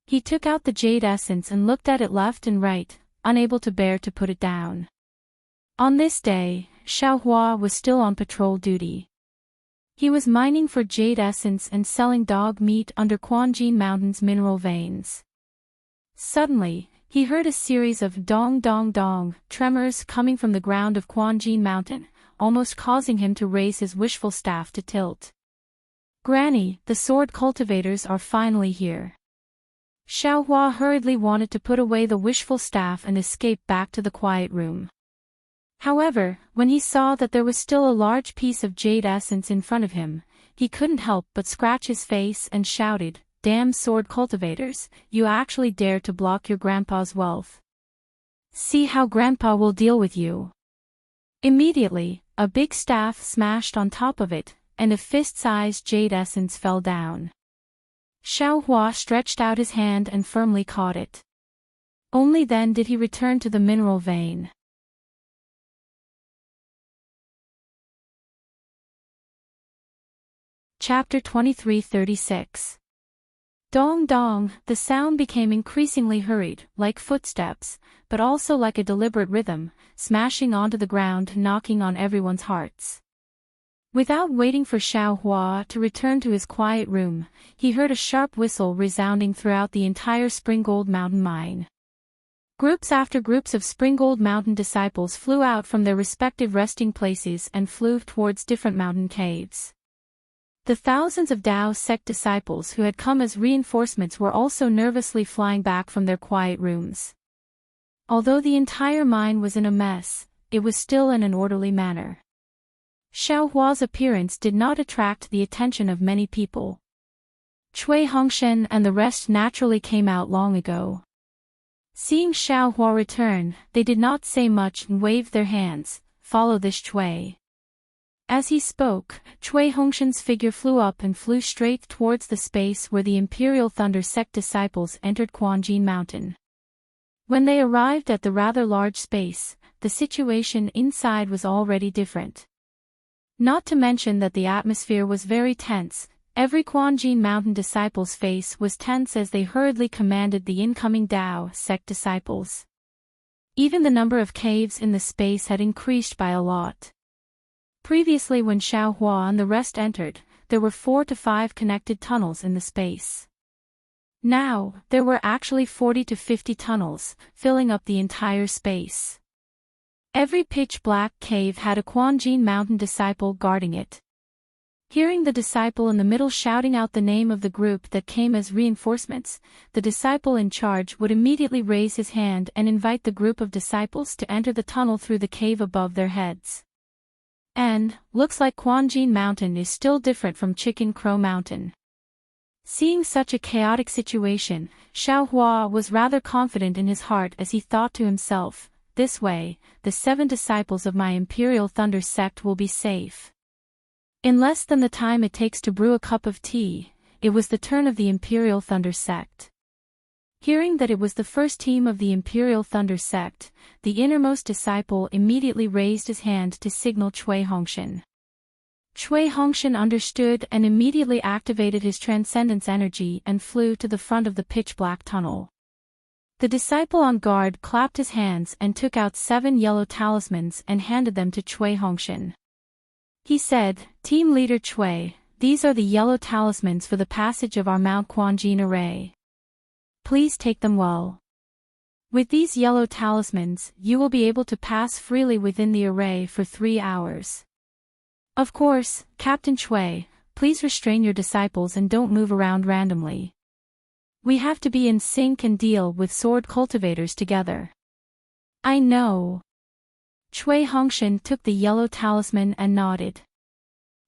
He took out the jade essence and looked at it left and right, unable to bear to put it down. On this day, Xiaohua was still on patrol duty. He was mining for jade essence and selling dog meat under Quanjin Mountain's mineral veins. Suddenly, he heard a series of dong-dong-dong tremors coming from the ground of Quanjin Mountain, almost causing him to raise his wishful staff to tilt. "Granny, the sword cultivators are finally here." Xiaohua hurriedly wanted to put away the wishful staff and escape back to the quiet room. However, when he saw that there was still a large piece of jade essence in front of him, he couldn't help but scratch his face and shouted, "Damn sword cultivators, you actually dare to block your grandpa's wealth. See how grandpa will deal with you." Immediately, a big staff smashed on top of it, and a fist-sized jade essence fell down. Xiaohua stretched out his hand and firmly caught it. Only then did he return to the mineral vein. Chapter 23:36. Dong dong, the sound became increasingly hurried, like footsteps, but also like a deliberate rhythm, smashing onto the ground, knocking on everyone's hearts. Without waiting for Xiao Hua to return to his quiet room, he heard a sharp whistle resounding throughout the entire Springgold Mountain mine. Groups after groups of Springgold Mountain disciples flew out from their respective resting places and flew towards different mountain caves. The thousands of Dao sect disciples who had come as reinforcements were also nervously flying back from their quiet rooms. Although the entire mine was in a mess, it was still in an orderly manner. Xiao Hua's appearance did not attract the attention of many people. Cui Hongshen and the rest naturally came out long ago. Seeing Xiao Hua return, they did not say much and waved their hands, "Follow this Cui." As he spoke, Cui Hongshen's figure flew up and flew straight towards the space where the Imperial Thunder Sect disciples entered Quanjin Mountain. When they arrived at the rather large space, the situation inside was already different. Not to mention that the atmosphere was very tense. Every Quanjin Mountain disciple's face was tense as they hurriedly commanded the incoming Dao sect disciples. Even the number of caves in the space had increased by a lot. Previously, when Xiao Hua and the rest entered, there were 4 to 5 connected tunnels in the space. Now, there were actually 40 to 50 tunnels, filling up the entire space. Every pitch-black cave had a Quanjin Mountain disciple guarding it. Hearing the disciple in the middle shouting out the name of the group that came as reinforcements, the disciple in charge would immediately raise his hand and invite the group of disciples to enter the tunnel through the cave above their heads. And, looks like Quanjin Mountain is still different from Chicken Crow Mountain. Seeing such a chaotic situation, Xiao Hua was rather confident in his heart as he thought to himself, "This way, the 7 disciples of my Imperial Thunder sect will be safe." In less than the time it takes to brew a cup of tea, it was the turn of the Imperial Thunder sect. Hearing that it was the first team of the Imperial Thunder sect, the innermost disciple immediately raised his hand to signal Cui Hongshen. Cui Hongshen understood and immediately activated his transcendence energy and flew to the front of the pitch-black tunnel. The disciple on guard clapped his hands and took out 7 yellow talismans and handed them to Cui Hongshen. He said, "Team leader Cui, these are the yellow talismans for the passage of our Mount Quanjin array. Please take them well. With these yellow talismans, you will be able to pass freely within the array for 3 hours. Of course, Captain Cui, please restrain your disciples and don't move around randomly. We have to be in sync and deal with sword cultivators together." "I know." Cui Hongshen took the yellow talisman and nodded.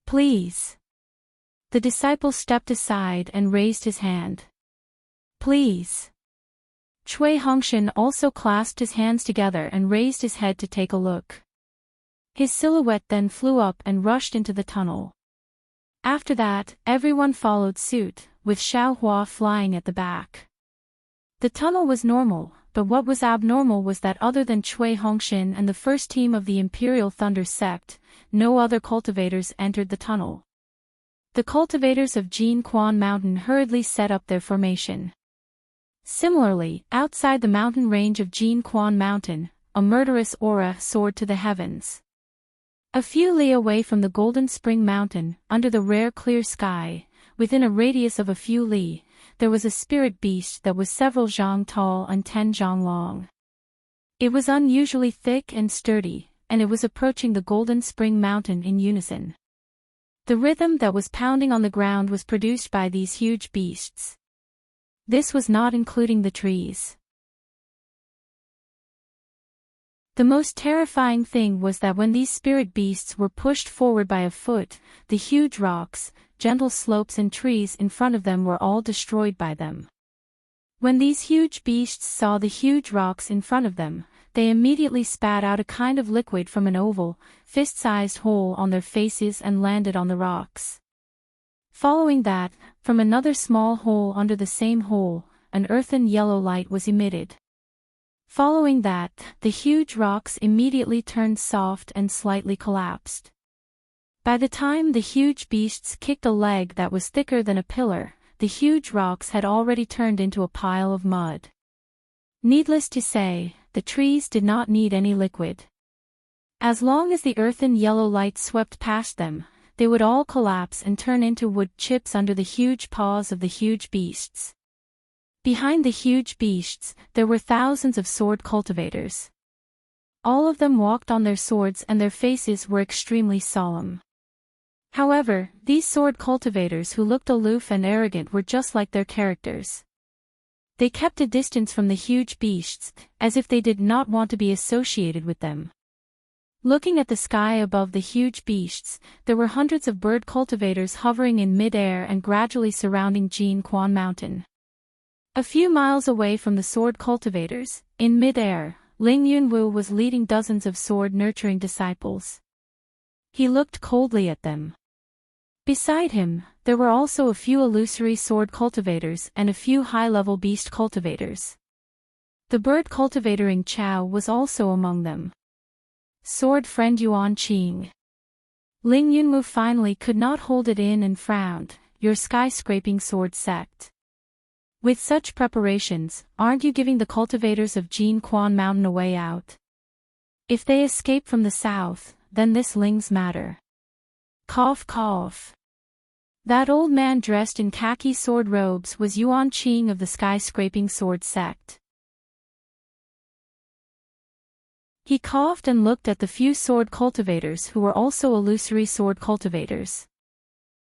"Please." The disciple stepped aside and raised his hand. "Please." Cui Hongshen also clasped his hands together and raised his head to take a look. His silhouette then flew up and rushed into the tunnel. After that, everyone followed suit, with Xiao Hua flying at the back. The tunnel was normal, but what was abnormal was that other than Cui Hongshen and the first team of the Imperial Thunder sect, no other cultivators entered the tunnel. The cultivators of Jin Quan Mountain hurriedly set up their formation. Similarly, outside the mountain range of Jin Quan Mountain, a murderous aura soared to the heavens. A few li away from the Golden Spring Mountain, under the rare clear sky, within a radius of a few li, there was a spirit beast that was several zhang tall and 10 zhang long. It was unusually thick and sturdy, and it was approaching the Golden Spring Mountain in unison. The rhythm that was pounding on the ground was produced by these huge beasts. This was not including the trees. The most terrifying thing was that when these spirit beasts were pushed forward by a foot, the huge rocks, gentle slopes and trees in front of them were all destroyed by them. When these huge beasts saw the huge rocks in front of them, they immediately spat out a kind of liquid from an oval, fist-sized hole on their faces and landed on the rocks. Following that, from another small hole under the same hole, an earthen yellow light was emitted. Following that, the huge rocks immediately turned soft and slightly collapsed. By the time the huge beasts kicked a leg that was thicker than a pillar, the huge rocks had already turned into a pile of mud. Needless to say, the trees did not need any liquid. As long as the earthen yellow light swept past them, they would all collapse and turn into wood chips under the huge paws of the huge beasts. Behind the huge beasts, there were thousands of sword cultivators. All of them walked on their swords and their faces were extremely solemn. However, these sword cultivators who looked aloof and arrogant were just like their characters. They kept a distance from the huge beasts, as if they did not want to be associated with them. Looking at the sky above the huge beasts, there were hundreds of bird cultivators hovering in mid-air and gradually surrounding Jin Quan Mountain. A few miles away from the sword cultivators, in mid-air, Ling Yunwu was leading dozens of sword-nurturing disciples. He looked coldly at them. Beside him, there were also a few illusory sword cultivators and a few high-level beast cultivators. The bird cultivator Ing Chao was also among them. Sword friend Yuan Qing. Ling Yunwu finally could not hold it in and frowned. Your skyscraping sword sect. With such preparations, aren't you giving the cultivators of Jin Quan Mountain a way out? If they escape from the south, then this Ling's matter. Cough cough. That old man dressed in khaki sword robes was Yuan Qing of the skyscraping sword sect. He coughed and looked at the few sword cultivators who were also illusory sword cultivators.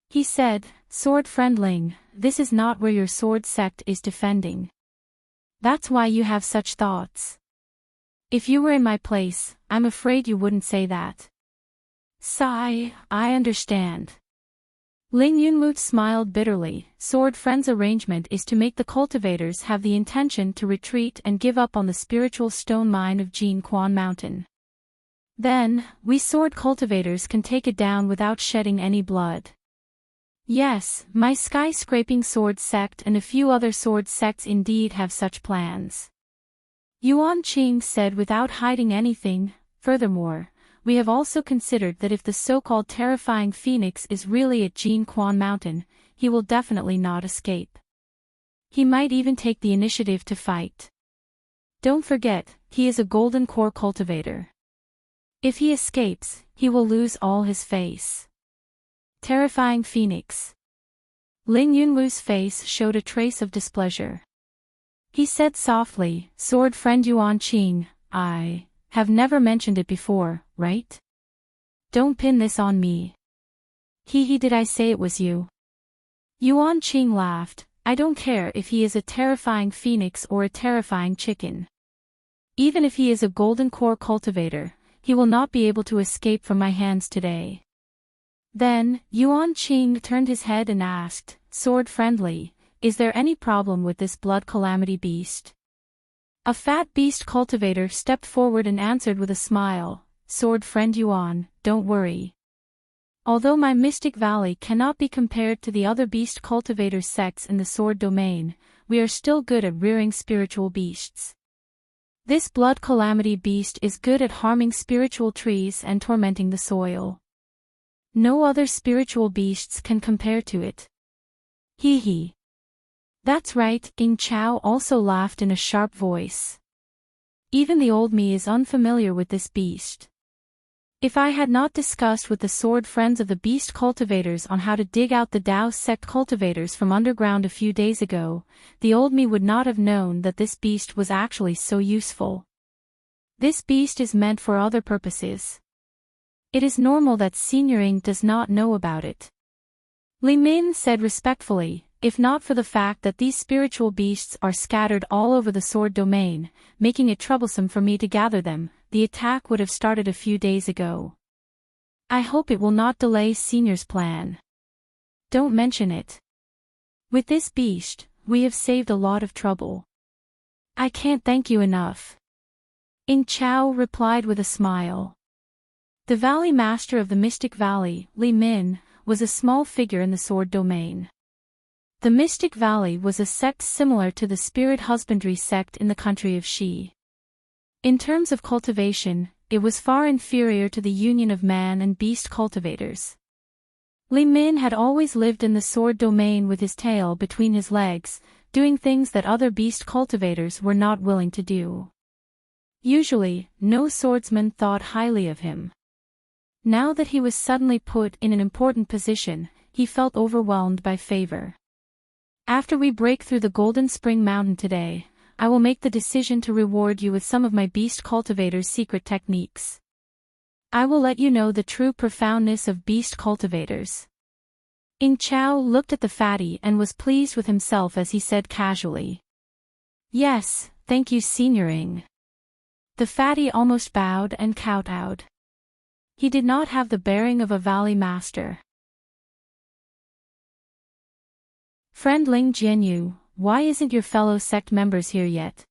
He said, Sword friend Ling, this is not where your sword sect is defending. That's why you have such thoughts. If you were in my place, I'm afraid you wouldn't say that. Sigh, I understand. Ling Yunwu smiled bitterly. Sword friend's arrangement is to make the cultivators have the intention to retreat and give up on the spiritual stone mine of Jin Quan Mountain. Then, we sword cultivators can take it down without shedding any blood. Yes, my skyscraping sword sect and a few other sword sects indeed have such plans. Yuan Qing said without hiding anything. Furthermore, we have also considered that if the so-called terrifying phoenix is really at Jin Quan Mountain, he will definitely not escape. He might even take the initiative to fight. Don't forget, he is a golden core cultivator. If he escapes, he will lose all his face. Terrifying phoenix. Ling Yunwu's face showed a trace of displeasure. He said softly, Sword friend Yuan Qing, I have never mentioned it before, right? Don't pin this on me. Did I say it was you? Yuan Qing laughed. I don't care if he is a terrifying phoenix or a terrifying chicken. Even if he is a golden core cultivator, he will not be able to escape from my hands today. Then, Yuan Qing turned his head and asked, Sword friendly, is there any problem with this blood calamity beast? A fat beast cultivator stepped forward and answered with a smile, Sword friend Yuan, don't worry. Although my Mystic Valley cannot be compared to the other beast cultivator sects in the sword domain, we are still good at rearing spiritual beasts. This blood calamity beast is good at harming spiritual trees and tormenting the soil. No other spiritual beasts can compare to it. Hee hee. That's right, Ing Chao also laughed in a sharp voice. Even the old me is unfamiliar with this beast. If I had not discussed with the sword friends of the beast cultivators on how to dig out the Dao sect cultivators from underground a few days ago, the old me would not have known that this beast was actually so useful. This beast is meant for other purposes. It is normal that Senior Ing does not know about it. Li Min said respectfully, if not for the fact that these spiritual beasts are scattered all over the sword domain, making it troublesome for me to gather them, the attack would have started a few days ago. I hope it will not delay Senior's plan. Don't mention it. With this beast, we have saved a lot of trouble. I can't thank you enough. Ing Chao replied with a smile. The Valley Master of the Mystic Valley, Li Min, was a small figure in the sword domain. The Mystic Valley was a sect similar to the Spirit Husbandry sect in the country of Shi. In terms of cultivation, it was far inferior to the union of man and beast cultivators. Li Min had always lived in the sword domain with his tail between his legs, doing things that other beast cultivators were not willing to do. Usually, no swordsman thought highly of him. Now that he was suddenly put in an important position, he felt overwhelmed by favor. After we break through the Golden Spring Mountain today, I will make the decision to reward you with some of my beast cultivator's secret techniques. I will let you know the true profoundness of beast cultivators. Ing Chao looked at the fatty and was pleased with himself as he said casually. Yes, thank you, Senior Ing. The fatty almost bowed and kowtowed. He did not have the bearing of a valley master. Friend Ling Jianyu, why isn't your fellow sect members here yet?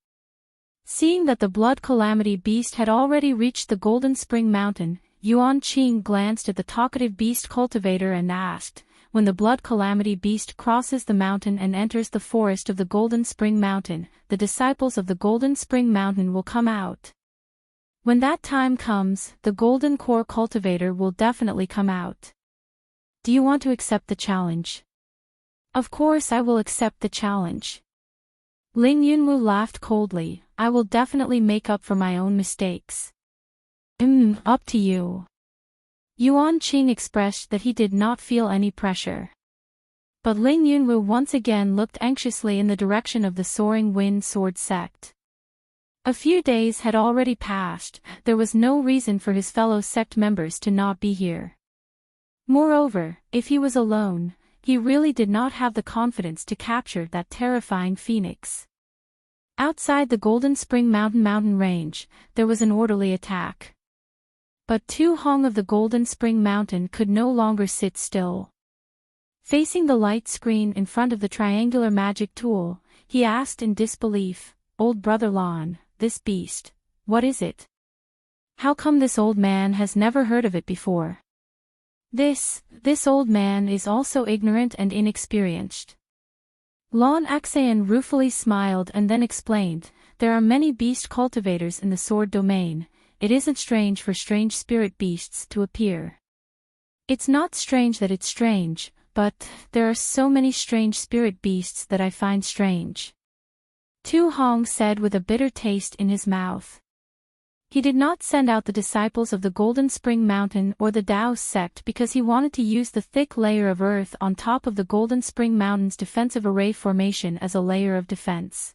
Seeing that the Blood Calamity Beast had already reached the Golden Spring Mountain, Yuan Qing glanced at the talkative beast cultivator and asked, when the Blood Calamity Beast crosses the mountain and enters the forest of the Golden Spring Mountain, the disciples of the Golden Spring Mountain will come out. When that time comes, the Golden Core Cultivator will definitely come out. Do you want to accept the challenge? Of course I will accept the challenge. Ling Yunwu laughed coldly. I will definitely make up for my own mistakes. Up to you. Yuan Qing expressed that he did not feel any pressure. But Ling Yunwu once again looked anxiously in the direction of the Soaring Wind Sword sect. A few days had already passed, there was no reason for his fellow sect members to not be here. Moreover, if he was alone, he really did not have the confidence to capture that terrifying phoenix. Outside the Golden Spring mountain range, there was an orderly attack. But Tu Hong of the Golden Spring Mountain could no longer sit still. Facing the light screen in front of the triangular magic tool, he asked in disbelief, Old Brother Lon, this beast, what is it? How come this old man has never heard of it before? This old man is also ignorant and inexperienced. Lon Axayan ruefully smiled and then explained, there are many beast cultivators in the sword domain, it isn't strange for strange spirit beasts to appear. It's not strange that it's strange, but there are so many strange spirit beasts that I find strange. Tu Hong said with a bitter taste in his mouth. He did not send out the disciples of the Golden Spring Mountain or the Dao sect because he wanted to use the thick layer of earth on top of the Golden Spring Mountain's defensive array formation as a layer of defense.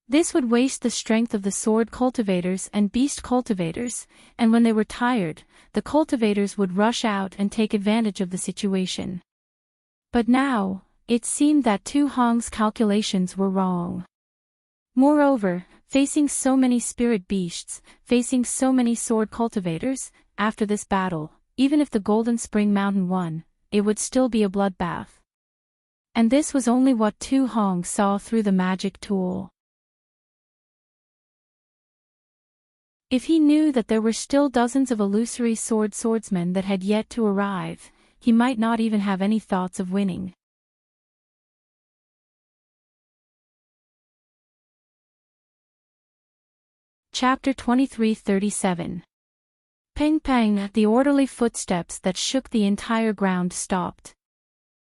This would waste the strength of the sword cultivators and beast cultivators, and when they were tired, the cultivators would rush out and take advantage of the situation. But now, it seemed that Tu Hong's calculations were wrong. Moreover, facing so many spirit beasts, facing so many sword cultivators, after this battle, even if the Golden Spring Mountain won, it would still be a bloodbath. And this was only what Tu Hong saw through the magic tool. If he knew that there were still dozens of illusory swordsmen that had yet to arrive, he might not even have any thoughts of winning. Chapter 23:37. Ping pang, the orderly footsteps that shook the entire ground stopped.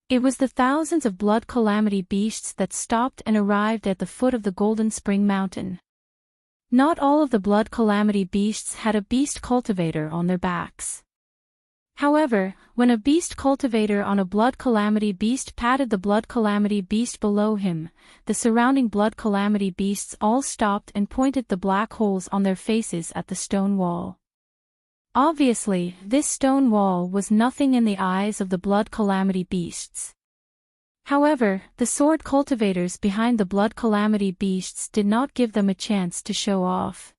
It was the thousands of blood calamity beasts that stopped and arrived at the foot of the Golden Spring Mountain. Not all of the blood calamity beasts had a beast cultivator on their backs. However, when a beast cultivator on a blood calamity beast patted the blood calamity beast below him, the surrounding blood calamity beasts all stopped and pointed the black holes on their faces at the stone wall. Obviously, this stone wall was nothing in the eyes of the blood calamity beasts. However, the sword cultivators behind the blood calamity beasts did not give them a chance to show off.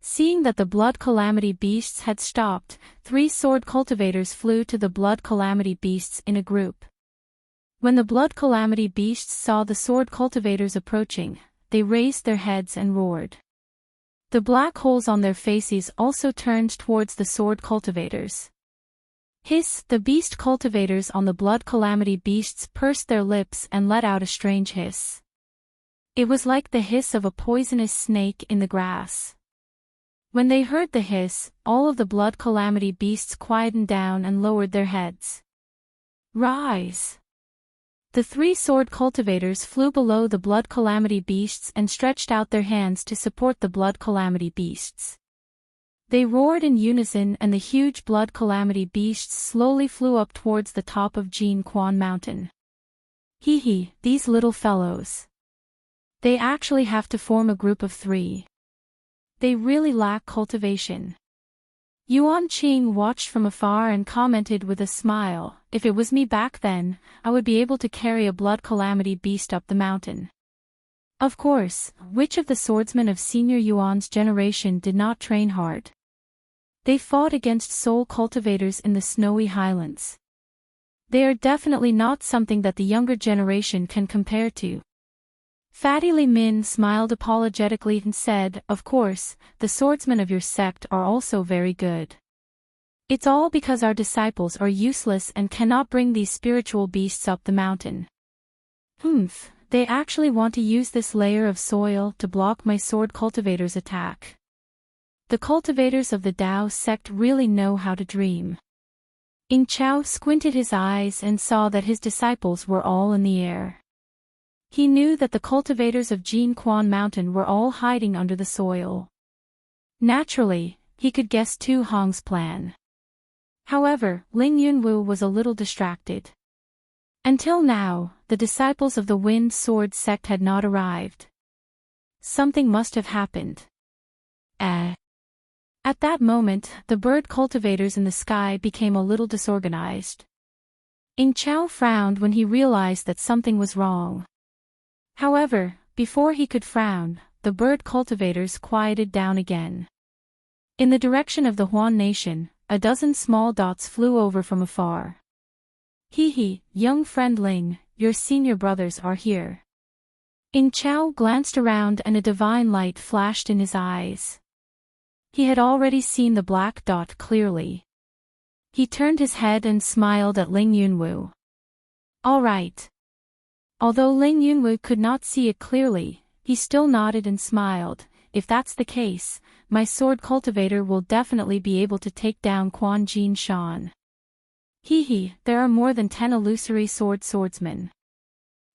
Seeing that the blood calamity beasts had stopped, 3 sword cultivators flew to the blood calamity beasts in a group. When the blood calamity beasts saw the sword cultivators approaching, they raised their heads and roared. The black holes on their faces also turned towards the sword cultivators. Hiss! The beast cultivators on the blood calamity beasts pursed their lips and let out a strange hiss. It was like the hiss of a poisonous snake in the grass. When they heard the hiss, all of the blood calamity beasts quietened down and lowered their heads. Rise! The three sword cultivators flew below the blood calamity beasts and stretched out their hands to support the blood calamity beasts. They roared in unison and the huge blood calamity beasts slowly flew up towards the top of Jean Quan Mountain. Hee hee, these little fellows. They actually have to form a group of three. They really lack cultivation. Yuan Qing watched from afar and commented with a smile, if it was me back then, I would be able to carry a blood calamity beast up the mountain. Of course, which of the swordsmen of Senior Yuan's generation did not train hard? They fought against soul cultivators in the snowy highlands. They are definitely not something that the younger generation can compare to. Fatty Li Min smiled apologetically and said, of course, the swordsmen of your sect are also very good. It's all because our disciples are useless and cannot bring these spiritual beasts up the mountain. They actually want to use this layer of soil to block my sword cultivator's attack. The cultivators of the Dao sect really know how to dream. Ing Chao squinted his eyes and saw that his disciples were all in the air. He knew that the cultivators of Jean Quan Mountain were all hiding under the soil. Naturally, he could guess Tu Hong's plan. However, Ling Yunwu was a little distracted. Until now, the disciples of the Wind Sword sect had not arrived. Something must have happened. At that moment, the bird cultivators in the sky became a little disorganized. Ing Chao frowned when he realized that something was wrong. However, before he could frown, the bird cultivators quieted down again. In the direction of the Huan nation, a dozen small dots flew over from afar. Hee hee, young friend Ling, your senior brothers are here. Ing Chao glanced around and a divine light flashed in his eyes. He had already seen the black dot clearly. He turned his head and smiled at Ling Yunwu. All right. Although Ling Yunwu could not see it clearly, he still nodded and smiled. If that's the case, my sword cultivator will definitely be able to take down Quan Jin Shan. Hee hee, there are more than 10 illusory swordsmen.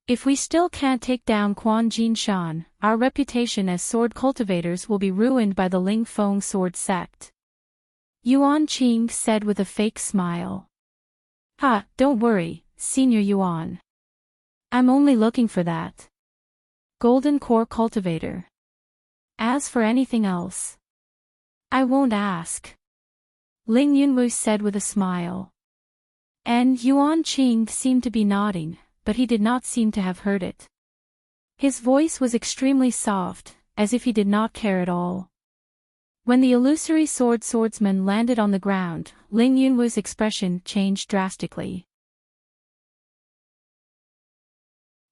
If we still can't take down Quan Jin Shan, our reputation as sword cultivators will be ruined by the Ling Feng sword sect. Yuan Qing said with a fake smile. Ha, don't worry, Senior Yuan. I'm only looking for that golden core cultivator. As for anything else, I won't ask. Ling Yunwu said with a smile. And Yuan Qing seemed to be nodding, but he did not seem to have heard it. His voice was extremely soft, as if he did not care at all. When the illusory swordsman landed on the ground, Ling Yunwu's expression changed drastically.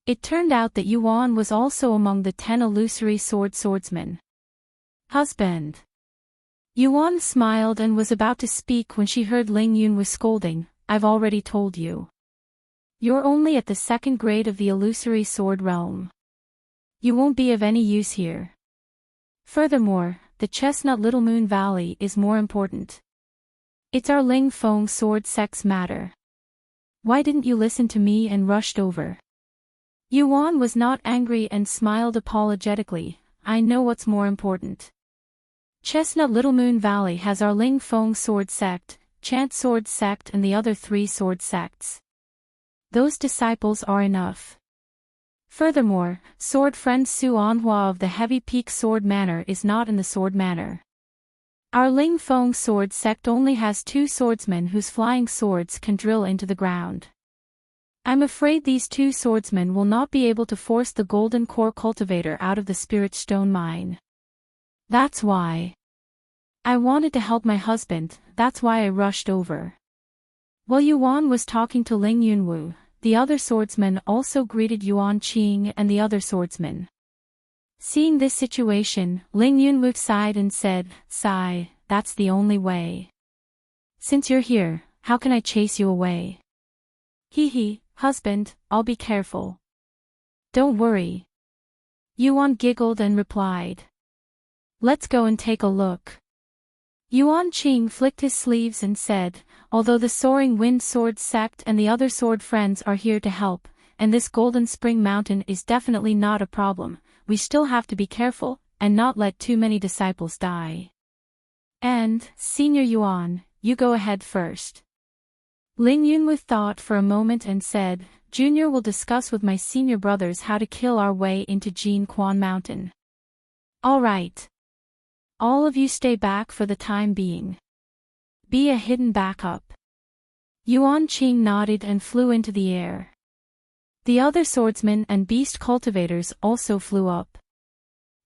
It turned out that Yuan was also among the 10 illusory swordsmen. Husband. Yuan smiled and was about to speak when she heard Ling Yunwu scolding, I've already told you. You're only at the 2nd grade of the illusory sword realm. You won't be of any use here. Furthermore, the Chestnut Little Moon Valley is more important. It's our Ling Feng sword sect's matter. Why didn't you listen to me and rushed over? Yuan was not angry and smiled apologetically, I know what's more important. Chestnut Little Moon Valley has our Ling Feng sword sect, Chant sword sect and the other 3 sword sects. Those disciples are enough. Furthermore, sword friend Su Anhua of the Heavy Peak Sword Manor is not in the Sword Manor. Our Ling Feng sword sect only has 2 swordsmen whose flying swords can drill into the ground. I'm afraid these 2 swordsmen will not be able to force the golden core cultivator out of the spirit stone mine. That's why. I wanted to help my husband, that's why I rushed over. While Yuan was talking to Ling Yunwu, the other swordsman also greeted Yuan Qing and the other swordsman. Seeing this situation, Ling Yunwu sighed and said, Sigh, that's the only way. Since you're here, how can I chase you away? Hee hee, husband, I'll be careful. Don't worry. Yuan giggled and replied. Let's go and take a look. Yuan Qing flicked his sleeves and said, although the Soaring Wind Sword sect and the other sword friends are here to help, and this Golden Spring Mountain is definitely not a problem, we still have to be careful, and not let too many disciples die. And, Senior Yuan, you go ahead first. Ling Yunwu thought for a moment and said, Junior will discuss with my senior brothers how to kill our way into Jin Quan Mountain. All right. All of you stay back for the time being. Be a hidden backup. Yuan Qing nodded and flew into the air. The other swordsmen and beast cultivators also flew up.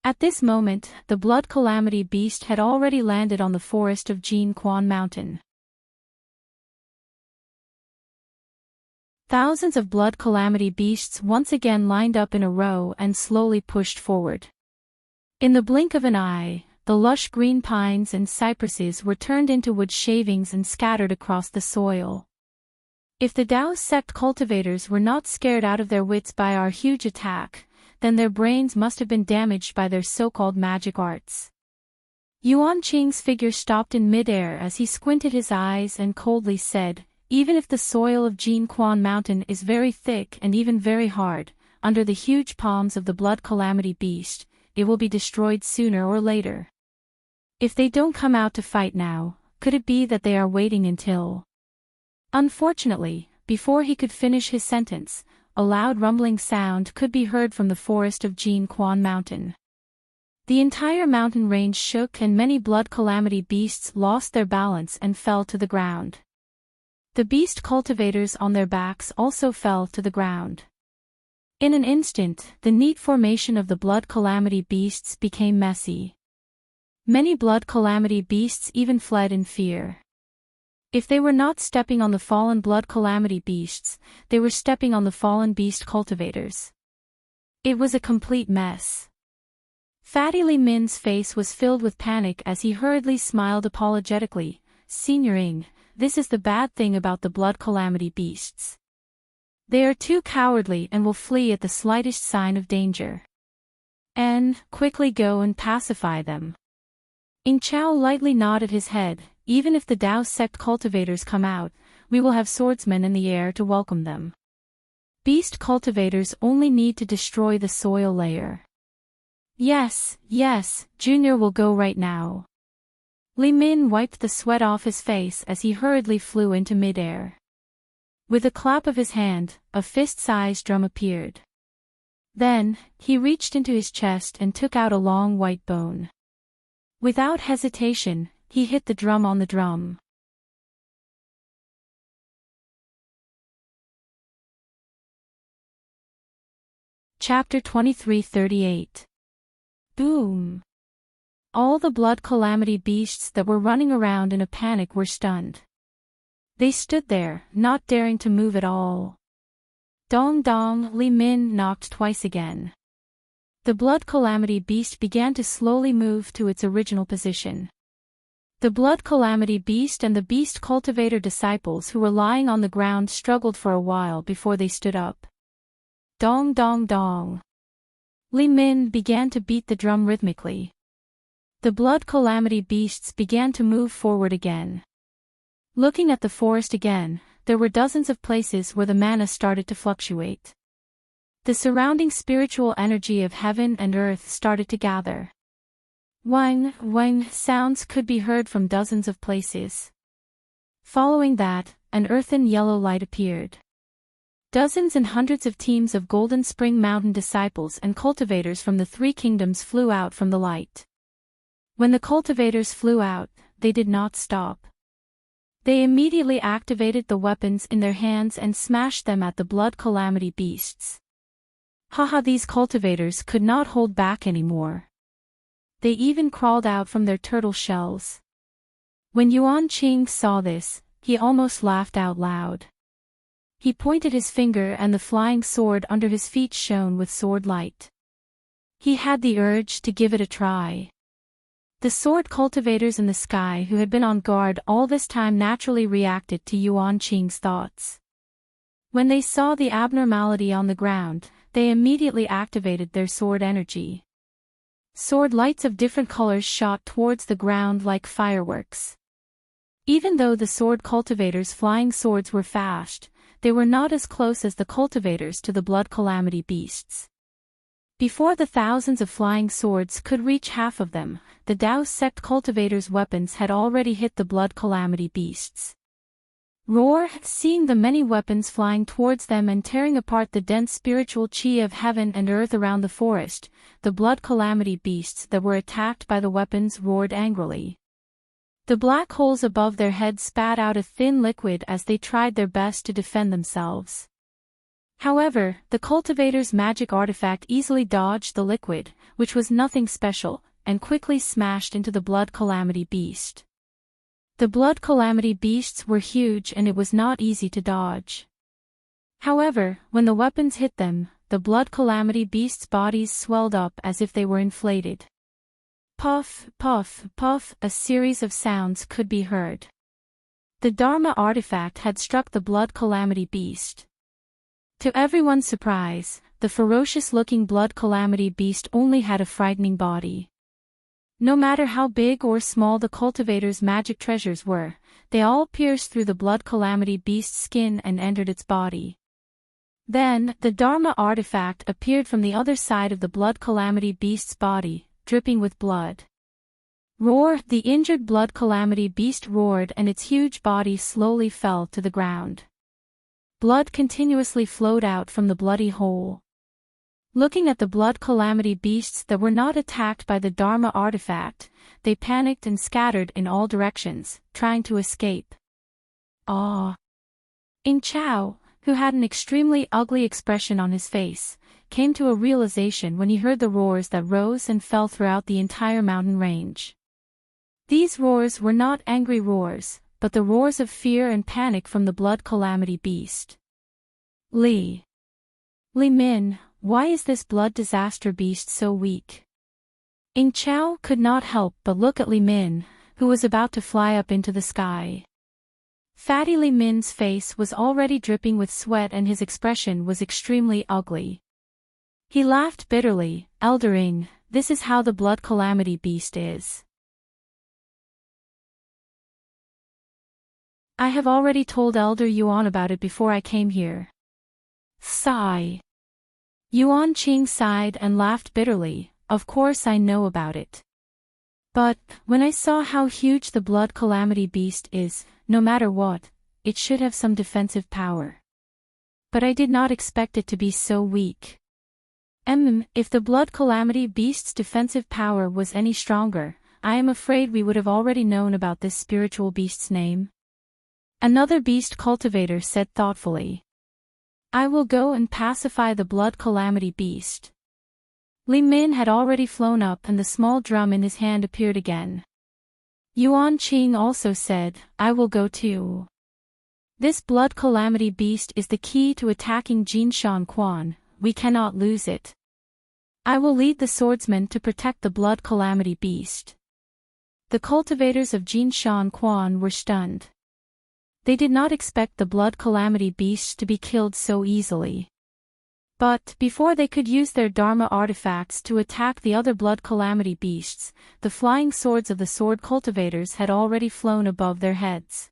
At this moment, the Blood Calamity beast had already landed on the forest of Jin Quan Mountain. Thousands of Blood Calamity beasts once again lined up in a row and slowly pushed forward. In the blink of an eye, the lush green pines and cypresses were turned into wood shavings and scattered across the soil. If the Dao sect cultivators were not scared out of their wits by our huge attack, then their brains must have been damaged by their so-called magic arts. Yuan Qing's figure stopped in midair as he squinted his eyes and coldly said, even if the soil of Jin Quan Mountain is very thick and even very hard, under the huge palms of the Blood Calamity beast, it will be destroyed sooner or later. If they don't come out to fight now, could it be that they are waiting until... Unfortunately, before he could finish his sentence, a loud rumbling sound could be heard from the forest of Jin Quan Mountain. The entire mountain range shook and many Blood Calamity beasts lost their balance and fell to the ground. The beast cultivators on their backs also fell to the ground. In an instant, the neat formation of the Blood Calamity beasts became messy. Many Blood Calamity beasts even fled in fear. If they were not stepping on the fallen Blood Calamity beasts, they were stepping on the fallen beast cultivators. It was a complete mess. Fatty Li Min's face was filled with panic as he hurriedly smiled apologetically, Senior Ing, this is the bad thing about the Blood Calamity beasts. They are too cowardly and will flee at the slightest sign of danger. And, quickly go and pacify them. Ing Chao lightly nodded his head, even if the Dao sect cultivators come out, we will have swordsmen in the air to welcome them. Beast cultivators only need to destroy the soil layer. Yes, Junior will go right now. Li Min wiped the sweat off his face as he hurriedly flew into midair. With a clap of his hand, a fist-sized drum appeared. Then, he reached into his chest and took out a long white bone. Without hesitation, he hit the drum on the drum. Chapter 23:38. Boom! All the Blood Calamity beasts that were running around in a panic were stunned. They stood there, not daring to move at all. Dong dong, Li Min knocked twice again. The Blood Calamity beast began to slowly move to its original position. The Blood Calamity beast and the beast cultivator disciples who were lying on the ground struggled for a while before they stood up. Dong dong dong. Li Min began to beat the drum rhythmically. The Blood Calamity beasts began to move forward again. Looking at the forest again, there were dozens of places where the mana started to fluctuate. The surrounding spiritual energy of heaven and earth started to gather. Wang, wang sounds could be heard from dozens of places. Following that, an earthen yellow light appeared. Dozens and hundreds of teams of Golden Spring Mountain disciples and cultivators from the three kingdoms flew out from the light. When the cultivators flew out, they did not stop. They immediately activated the weapons in their hands and smashed them at the Blood Calamity beasts. Haha, these cultivators could not hold back anymore. They even crawled out from their turtle shells. When Yuan Qing saw this, he almost laughed out loud. He pointed his finger and the flying sword under his feet shone with sword light. He had the urge to give it a try. The sword cultivators in the sky who had been on guard all this time naturally reacted to Yuan Qing's thoughts. When they saw the abnormality on the ground, they immediately activated their sword energy. Sword lights of different colors shot towards the ground like fireworks. Even though the sword cultivators' flying swords were fast, they were not as close as the cultivators to the blood calamity beasts. Before the thousands of flying swords could reach half of them, the Dao sect cultivators' weapons had already hit the blood calamity beasts. Roar, seeing the many weapons flying towards them and tearing apart the dense spiritual chi of heaven and earth around the forest, the blood calamity beasts that were attacked by the weapons roared angrily. The black holes above their heads spat out a thin liquid as they tried their best to defend themselves. However, the cultivator's magic artifact easily dodged the liquid, which was nothing special, and quickly smashed into the blood calamity beast. The blood calamity beasts were huge and it was not easy to dodge. However, when the weapons hit them, the blood calamity beasts' bodies swelled up as if they were inflated. Puff, puff, puff, a series of sounds could be heard. The Dharma artifact had struck the blood calamity beast. To everyone's surprise, the ferocious-looking blood calamity beast only had a frightening body. No matter how big or small the cultivator's magic treasures were, they all pierced through the blood calamity beast's skin and entered its body. Then, the Dharma artifact appeared from the other side of the blood calamity beast's body, dripping with blood. Roar, the injured blood calamity beast roared and its huge body slowly fell to the ground. Blood continuously flowed out from the bloody hole. Looking at the blood calamity beasts that were not attacked by the Dharma artifact, they panicked and scattered in all directions, trying to escape. Ah! Chow, who had an extremely ugly expression on his face, came to a realization when he heard the roars that rose and fell throughout the entire mountain range. These roars were not angry roars, but the roars of fear and panic from the blood calamity beast. Li Min, why is this blood disaster beast so weak? Chow could not help but look at Li Min, who was about to fly up into the sky. Fatty Li Min's face was already dripping with sweat and his expression was extremely ugly. He laughed bitterly. Eldering, this is how the blood calamity beast is. I have already told Elder Yuan about it before I came here. Sigh. Yuan Qing sighed and laughed bitterly. Of course I know about it. But, when I saw how huge the blood calamity beast is, no matter what, it should have some defensive power. But I did not expect it to be so weak. If the blood calamity beast's defensive power was any stronger, I am afraid we would have already known about this spiritual beast's name. Another beast cultivator said thoughtfully. I will go and pacify the blood calamity beast. Li Min had already flown up and the small drum in his hand appeared again. Yuan Qing also said, I will go too. This blood calamity beast is the key to attacking Jinshan Quan, we cannot lose it. I will lead the swordsmen to protect the blood calamity beast. The cultivators of Jinshan Quan were stunned. They did not expect the blood calamity beast to be killed so easily. But, before they could use their Dharma artifacts to attack the other blood calamity beasts, the flying swords of the sword cultivators had already flown above their heads.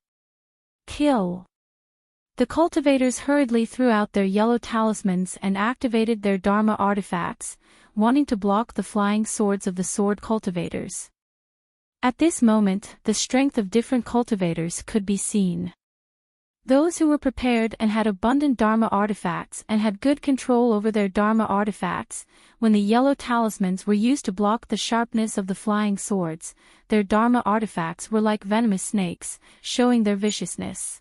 Kill! The cultivators hurriedly threw out their yellow talismans and activated their Dharma artifacts, wanting to block the flying swords of the sword cultivators. At this moment, the strength of different cultivators could be seen. Those who were prepared and had abundant Dharma artifacts and had good control over their Dharma artifacts, when the yellow talismans were used to block the sharpness of the flying swords, their Dharma artifacts were like venomous snakes, showing their viciousness.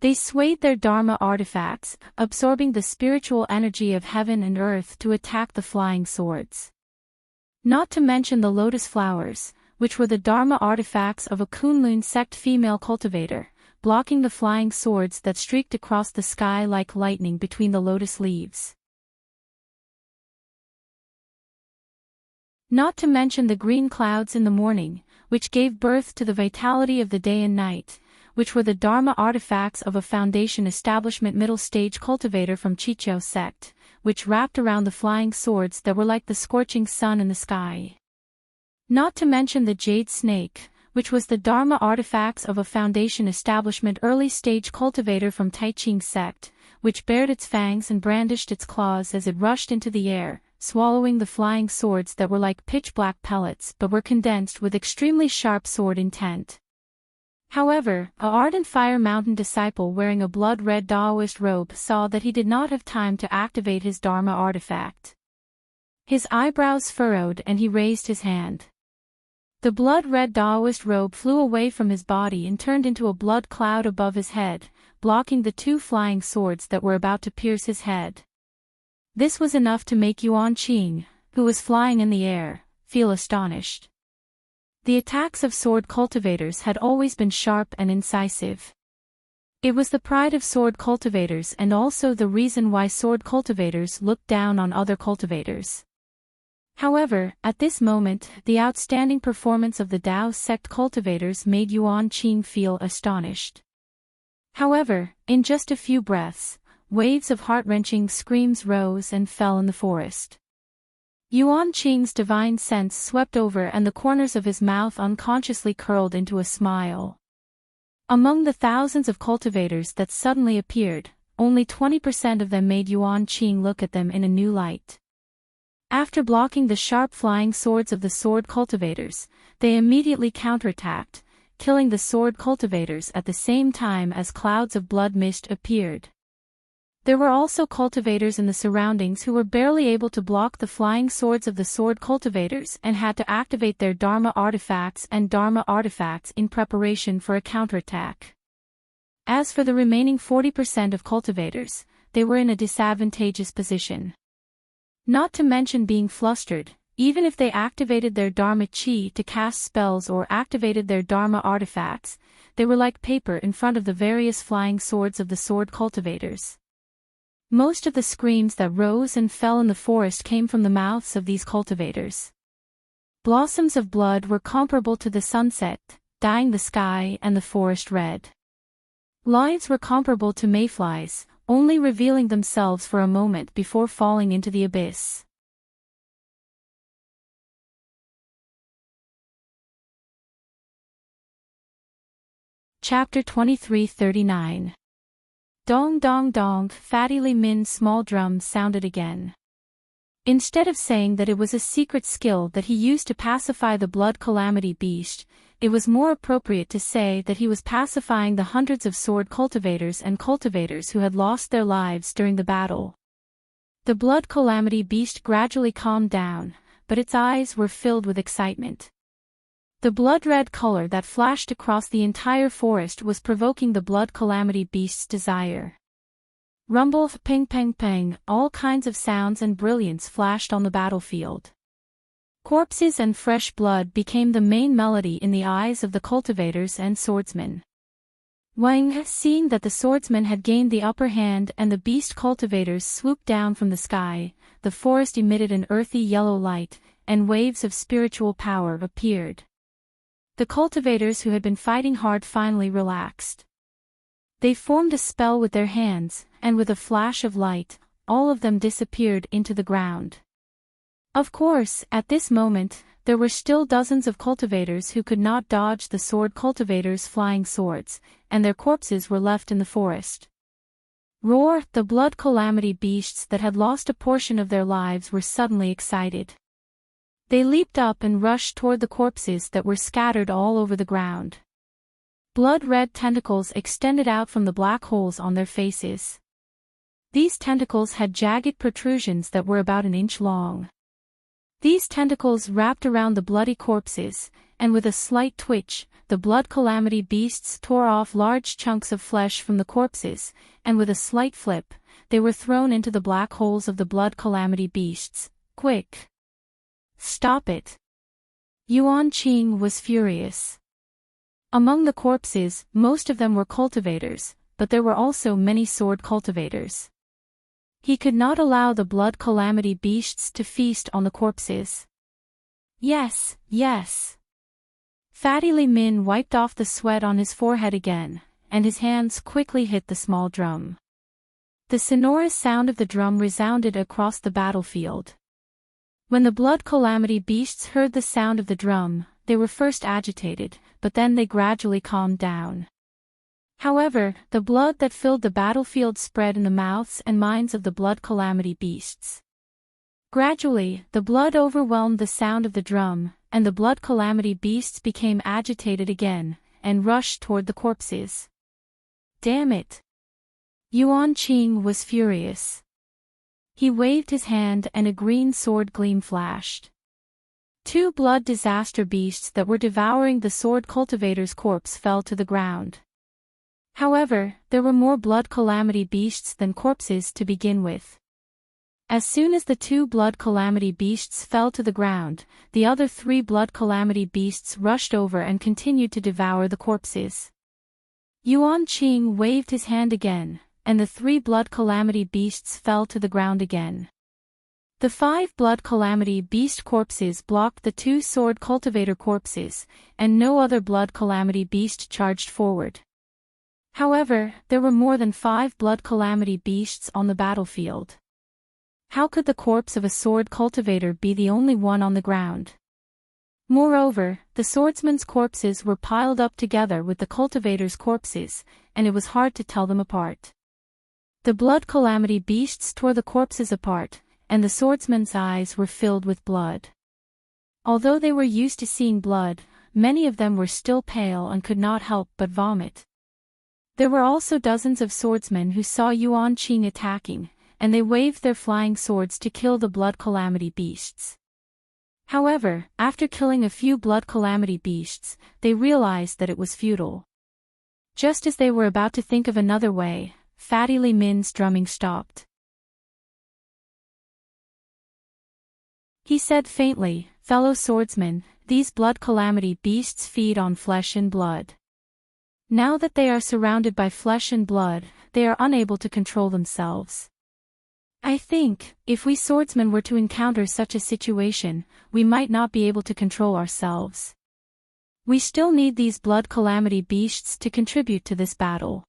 They swayed their Dharma artifacts, absorbing the spiritual energy of heaven and earth to attack the flying swords. Not to mention the lotus flowers, which were the Dharma artifacts of a Kunlun sect female cultivator, blocking the flying swords that streaked across the sky like lightning between the lotus leaves. Not to mention the green clouds in the morning, which gave birth to the vitality of the day and night, which were the Dharma artifacts of a Foundation Establishment middle stage cultivator from Chichou sect, which wrapped around the flying swords that were like the scorching sun in the sky. Not to mention the jade snake, which was the Dharma artifacts of a Foundation establishment early-stage cultivator from Taiching sect, which bared its fangs and brandished its claws as it rushed into the air, swallowing the flying swords that were like pitch-black pellets but were condensed with extremely sharp sword intent. However, a ardent Fire Mountain disciple wearing a blood-red Taoist robe saw that he did not have time to activate his Dharma artifact. His eyebrows furrowed and he raised his hand. The blood-red Taoist robe flew away from his body and turned into a blood cloud above his head, blocking the two flying swords that were about to pierce his head. This was enough to make Yuan Qing, who was flying in the air, feel astonished. The attacks of sword cultivators had always been sharp and incisive. It was the pride of sword cultivators and also the reason why sword cultivators looked down on other cultivators. However, at this moment, the outstanding performance of the Dao sect cultivators made Yuan Qing feel astonished. However, in just a few breaths, waves of heart-wrenching screams rose and fell in the forest. Yuan Qing's divine sense swept over and the corners of his mouth unconsciously curled into a smile. Among the thousands of cultivators that suddenly appeared, only 20% of them made Yuan Qing look at them in a new light. After blocking the sharp flying swords of the sword cultivators, they immediately counterattacked, killing the sword cultivators at the same time as clouds of blood mist appeared. There were also cultivators in the surroundings who were barely able to block the flying swords of the sword cultivators and had to activate their Dharma artifacts and Dharma artifacts in preparation for a counterattack. As for the remaining 40% of cultivators, they were in a disadvantageous position. Not to mention being flustered, even if they activated their Dharma chi to cast spells or activated their Dharma artifacts, they were like paper in front of the various flying swords of the sword cultivators. Most of the screams that rose and fell in the forest came from the mouths of these cultivators. Blossoms of blood were comparable to the sunset, dyeing the sky and the forest red. Lives were comparable to mayflies, only revealing themselves for a moment before falling into the abyss. Chapter 2339. Dong dong dong, Fatty Li Min's small drum sounded again. Instead of saying that it was a secret skill that he used to pacify the blood calamity beast, it was more appropriate to say that he was pacifying the hundreds of sword cultivators and cultivators who had lost their lives during the battle. The blood calamity beast gradually calmed down, but its eyes were filled with excitement. The blood-red color that flashed across the entire forest was provoking the blood calamity beast's desire. Rumble, ping ping ping, all kinds of sounds and brilliance flashed on the battlefield. Corpses and fresh blood became the main melody in the eyes of the cultivators and swordsmen. Wang, seeing that the swordsmen had gained the upper hand and the beast cultivators swooped down from the sky, the forest emitted an earthy yellow light, and waves of spiritual power appeared. The cultivators who had been fighting hard finally relaxed. They formed a spell with their hands, and with a flash of light, all of them disappeared into the ground. Of course, at this moment, there were still dozens of cultivators who could not dodge the sword cultivators' flying swords, and their corpses were left in the forest. Roar! The blood calamity beasts that had lost a portion of their lives were suddenly excited. They leaped up and rushed toward the corpses that were scattered all over the ground. Blood-red tentacles extended out from the black holes on their faces. These tentacles had jagged protrusions that were about an inch long. These tentacles wrapped around the bloody corpses, and with a slight twitch, the blood calamity beasts tore off large chunks of flesh from the corpses, and with a slight flip, they were thrown into the black holes of the blood calamity beasts. Quick! Stop it! Yuan Qing was furious. Among the corpses, most of them were cultivators, but there were also many sword cultivators. He could not allow the blood calamity beasts to feast on the corpses. Yes, yes. Fatty Li Min wiped off the sweat on his forehead again, and his hands quickly hit the small drum. The sonorous sound of the drum resounded across the battlefield. When the blood calamity beasts heard the sound of the drum, they were first agitated, but then they gradually calmed down. However, the blood that filled the battlefield spread in the mouths and minds of the blood calamity beasts. Gradually, the blood overwhelmed the sound of the drum, and the blood calamity beasts became agitated again, and rushed toward the corpses. Damn it! Yuan Qing was furious. He waved his hand and a green sword gleam flashed. Two blood disaster beasts that were devouring the sword cultivator's corpse fell to the ground. However, there were more blood calamity beasts than corpses to begin with. As soon as the two blood calamity beasts fell to the ground, the other three blood calamity beasts rushed over and continued to devour the corpses. Yuan Qing waved his hand again, and the three blood calamity beasts fell to the ground again. The five blood calamity beast corpses blocked the two sword cultivator corpses, and no other blood calamity beast charged forward. However, there were more than 5 blood calamity beasts on the battlefield. How could the corpse of a sword cultivator be the only one on the ground? Moreover, the swordsmen's corpses were piled up together with the cultivators' corpses, and it was hard to tell them apart. The blood calamity beasts tore the corpses apart, and the swordsmen's eyes were filled with blood. Although they were used to seeing blood, many of them were still pale and could not help but vomit. There were also dozens of swordsmen who saw Yuan Qing attacking, and they waved their flying swords to kill the blood calamity beasts. However, after killing a few blood calamity beasts, they realized that it was futile. Just as they were about to think of another way, Fatty Li Min's drumming stopped. He said faintly, "Fellow swordsmen, these blood calamity beasts feed on flesh and blood. Now that they are surrounded by flesh and blood, they are unable to control themselves. I think, if we swordsmen were to encounter such a situation, we might not be able to control ourselves. We still need these blood calamity beasts to contribute to this battle.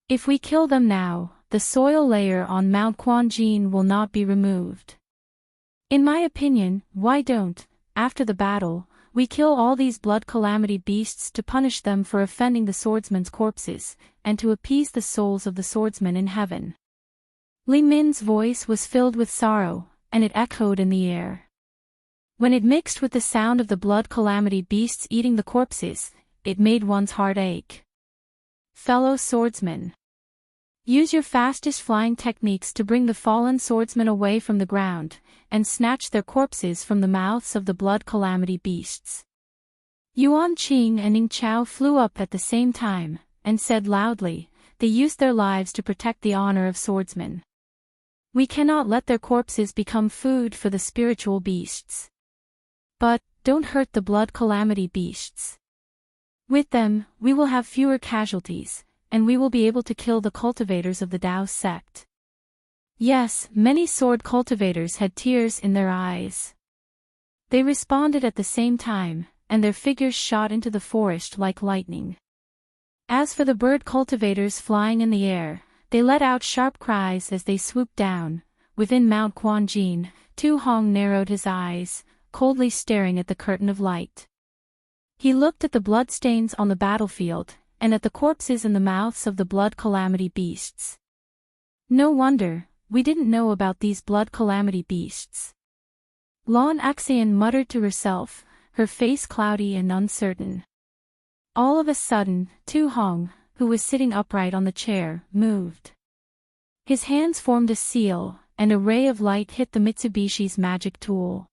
If we kill them now, the soil layer on Mount Quanjin will not be removed. In my opinion, why don't, after the battle, we kill all these blood calamity beasts to punish them for offending the swordsmen's corpses, and to appease the souls of the swordsmen in heaven." Li Min's voice was filled with sorrow, and it echoed in the air. When it mixed with the sound of the blood calamity beasts eating the corpses, it made one's heart ache. Fellow swordsmen, use your fastest flying techniques to bring the fallen swordsmen away from the ground, and snatch their corpses from the mouths of the blood calamity beasts. Yuan Qing and Ning Chao flew up at the same time, and said loudly, "They used their lives to protect the honor of swordsmen. We cannot let their corpses become food for the spiritual beasts. But, don't hurt the blood calamity beasts. With them, we will have fewer casualties, and we will be able to kill the cultivators of the Dao sect." Yes, many sword cultivators had tears in their eyes. They responded at the same time, and their figures shot into the forest like lightning. As for the bird cultivators flying in the air, they let out sharp cries as they swooped down. Within Mount Quanjin, Tu Hong narrowed his eyes, coldly staring at the curtain of light. He looked at the bloodstains on the battlefield, and at the corpses in the mouths of the blood calamity beasts. No wonder, we didn't know about these blood calamity beasts. Lan Axian muttered to herself, her face cloudy and uncertain. All of a sudden, Tu Hong, who was sitting upright on the chair, moved. His hands formed a seal, and a ray of light hit the Mitsubishi's magic tool.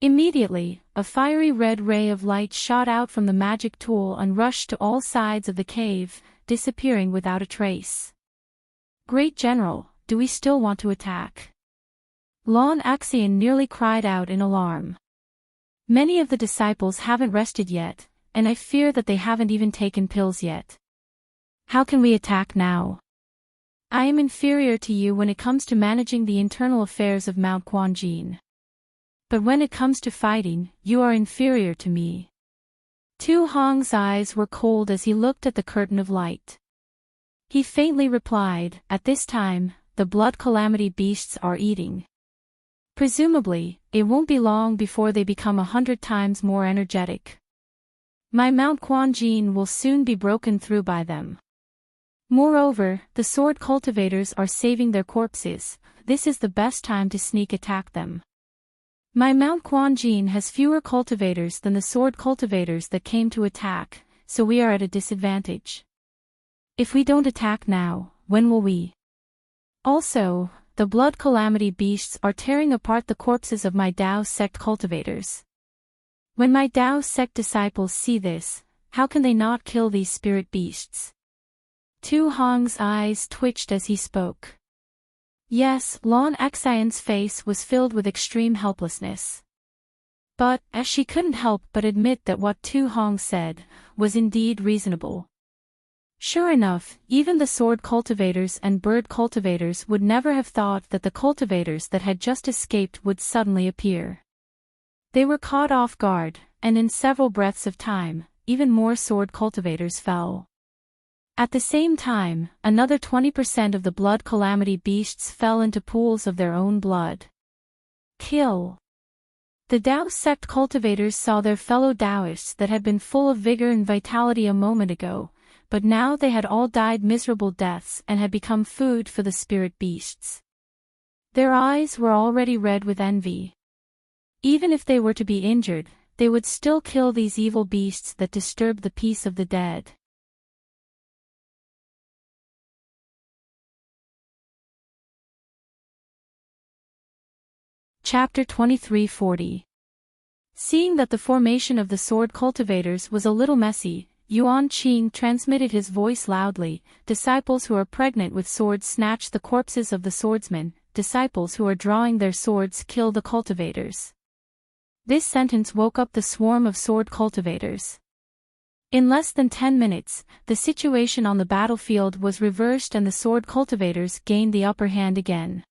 Immediately, a fiery red ray of light shot out from the magic tool and rushed to all sides of the cave, disappearing without a trace. "Great General, do we still want to attack?" Lan Axian nearly cried out in alarm. "Many of the disciples haven't rested yet, and I fear that they haven't even taken pills yet. How can we attack now? I am inferior to you when it comes to managing the internal affairs of Mount Quanjin. But when it comes to fighting, you are inferior to me." Tu Hong's eyes were cold as he looked at the curtain of light. He faintly replied, "At this time, the blood calamity beasts are eating." Presumably, it won't be long before they become 100 times more energetic. My Mount Quanjin will soon be broken through by them. Moreover, the sword cultivators are saving their corpses. This is the best time to sneak attack them. My Mount Quanjin has fewer cultivators than the sword cultivators that came to attack, so we are at a disadvantage. If we don't attack now, when will we? Also, the blood calamity beasts are tearing apart the corpses of my Dao sect cultivators. When my Dao sect disciples see this, how can they not kill these spirit beasts? Tu Hong's eyes twitched as he spoke. Yes, Lon Xian's face was filled with extreme helplessness. But, as she couldn't help but admit that what Tu Hong said was indeed reasonable. Sure enough, even the sword cultivators and bird cultivators would never have thought that the cultivators that had just escaped would suddenly appear. They were caught off guard, and in several breaths of time, even more sword cultivators fell. At the same time, another 20% of the blood calamity beasts fell into pools of their own blood. Kill. The Dao sect cultivators saw their fellow Daoists that had been full of vigor and vitality a moment ago, but now they had all died miserable deaths and had become food for the spirit beasts. Their eyes were already red with envy. Even if they were to be injured, they would still kill these evil beasts that disturb the peace of the dead. Chapter 2340. Seeing that the formation of the sword cultivators was a little messy, Yuan Qing transmitted his voice loudly. Disciples who are pregnant with swords snatch the corpses of the swordsmen, disciples who are drawing their swords kill the cultivators. This sentence woke up the swarm of sword cultivators. In less than 10 minutes, the situation on the battlefield was reversed and the sword cultivators gained the upper hand again.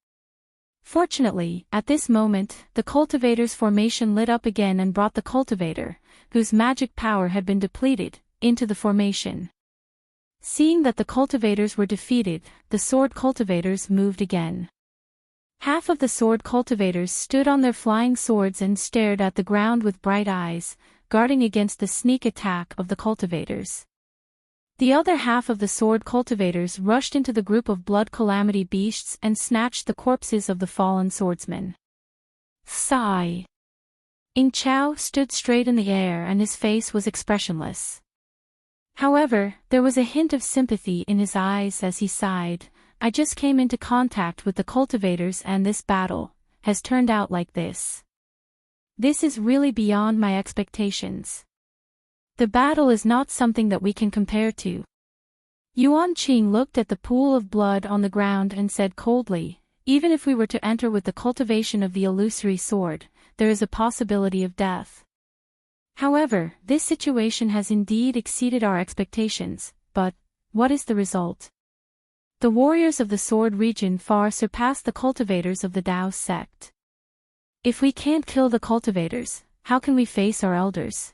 Fortunately, at this moment, the cultivator's formation lit up again and brought the cultivator, whose magic power had been depleted, into the formation. Seeing that the cultivators were defeated, the sword cultivators moved again. Half of the sword cultivators stood on their flying swords and stared at the ground with bright eyes, guarding against the sneak attack of the cultivators. The other half of the sword cultivators rushed into the group of blood calamity beasts and snatched the corpses of the fallen swordsmen. Sigh. Ing Chao stood straight in the air and his face was expressionless. However, there was a hint of sympathy in his eyes as he sighed. I just came into contact with the cultivators and this battle has turned out like this. This is really beyond my expectations. The battle is not something that we can compare to. Yuan Qing looked at the pool of blood on the ground and said coldly, even if we were to enter with the cultivation of the illusory sword, there is a possibility of death. However, this situation has indeed exceeded our expectations, but what is the result? The warriors of the sword region far surpass the cultivators of the Dao sect. If we can't kill the cultivators, how can we face our elders?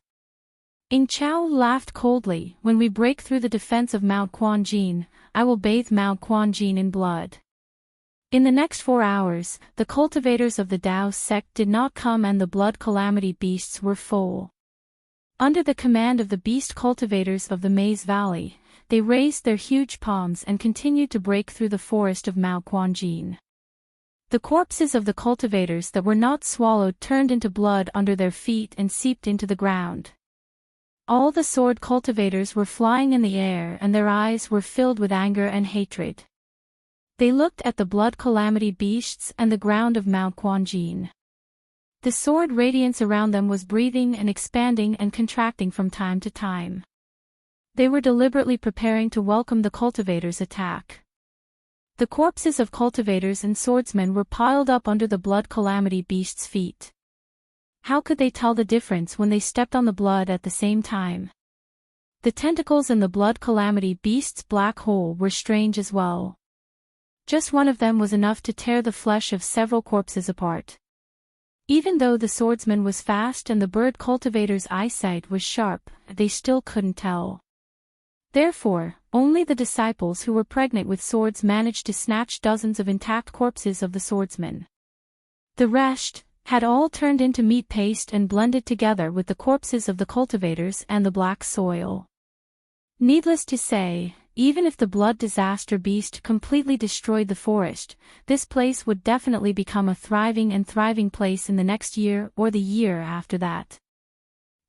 Ing Chao laughed coldly. When we break through the defense of Mount Quanjin, I will bathe Mount Quanjin in blood. In the next 4 hours, the cultivators of the Dao sect did not come and the blood calamity beasts were full. Under the command of the beast cultivators of the Maze Valley, they raised their huge palms and continued to break through the forest of Mount Quanjin. The corpses of the cultivators that were not swallowed turned into blood under their feet and seeped into the ground. All the sword cultivators were flying in the air and their eyes were filled with anger and hatred. They looked at the blood calamity beasts and the ground of Mount Quanjin. The sword radiance around them was breathing and expanding and contracting from time to time. They were deliberately preparing to welcome the cultivators' attack. The corpses of cultivators and swordsmen were piled up under the blood calamity beasts' feet. How could they tell the difference when they stepped on the blood at the same time? The tentacles in the blood calamity beast's black hole were strange as well. Just one of them was enough to tear the flesh of several corpses apart. Even though the swordsman was fast and the bird cultivator's eyesight was sharp, they still couldn't tell. Therefore, only the disciples who were pregnant with swords managed to snatch dozens of intact corpses of the swordsmen. The rest had all turned into meat paste and blended together with the corpses of the cultivators and the black soil. Needless to say, even if the blood disaster beast completely destroyed the forest, this place would definitely become a thriving place in the next year or the year after that.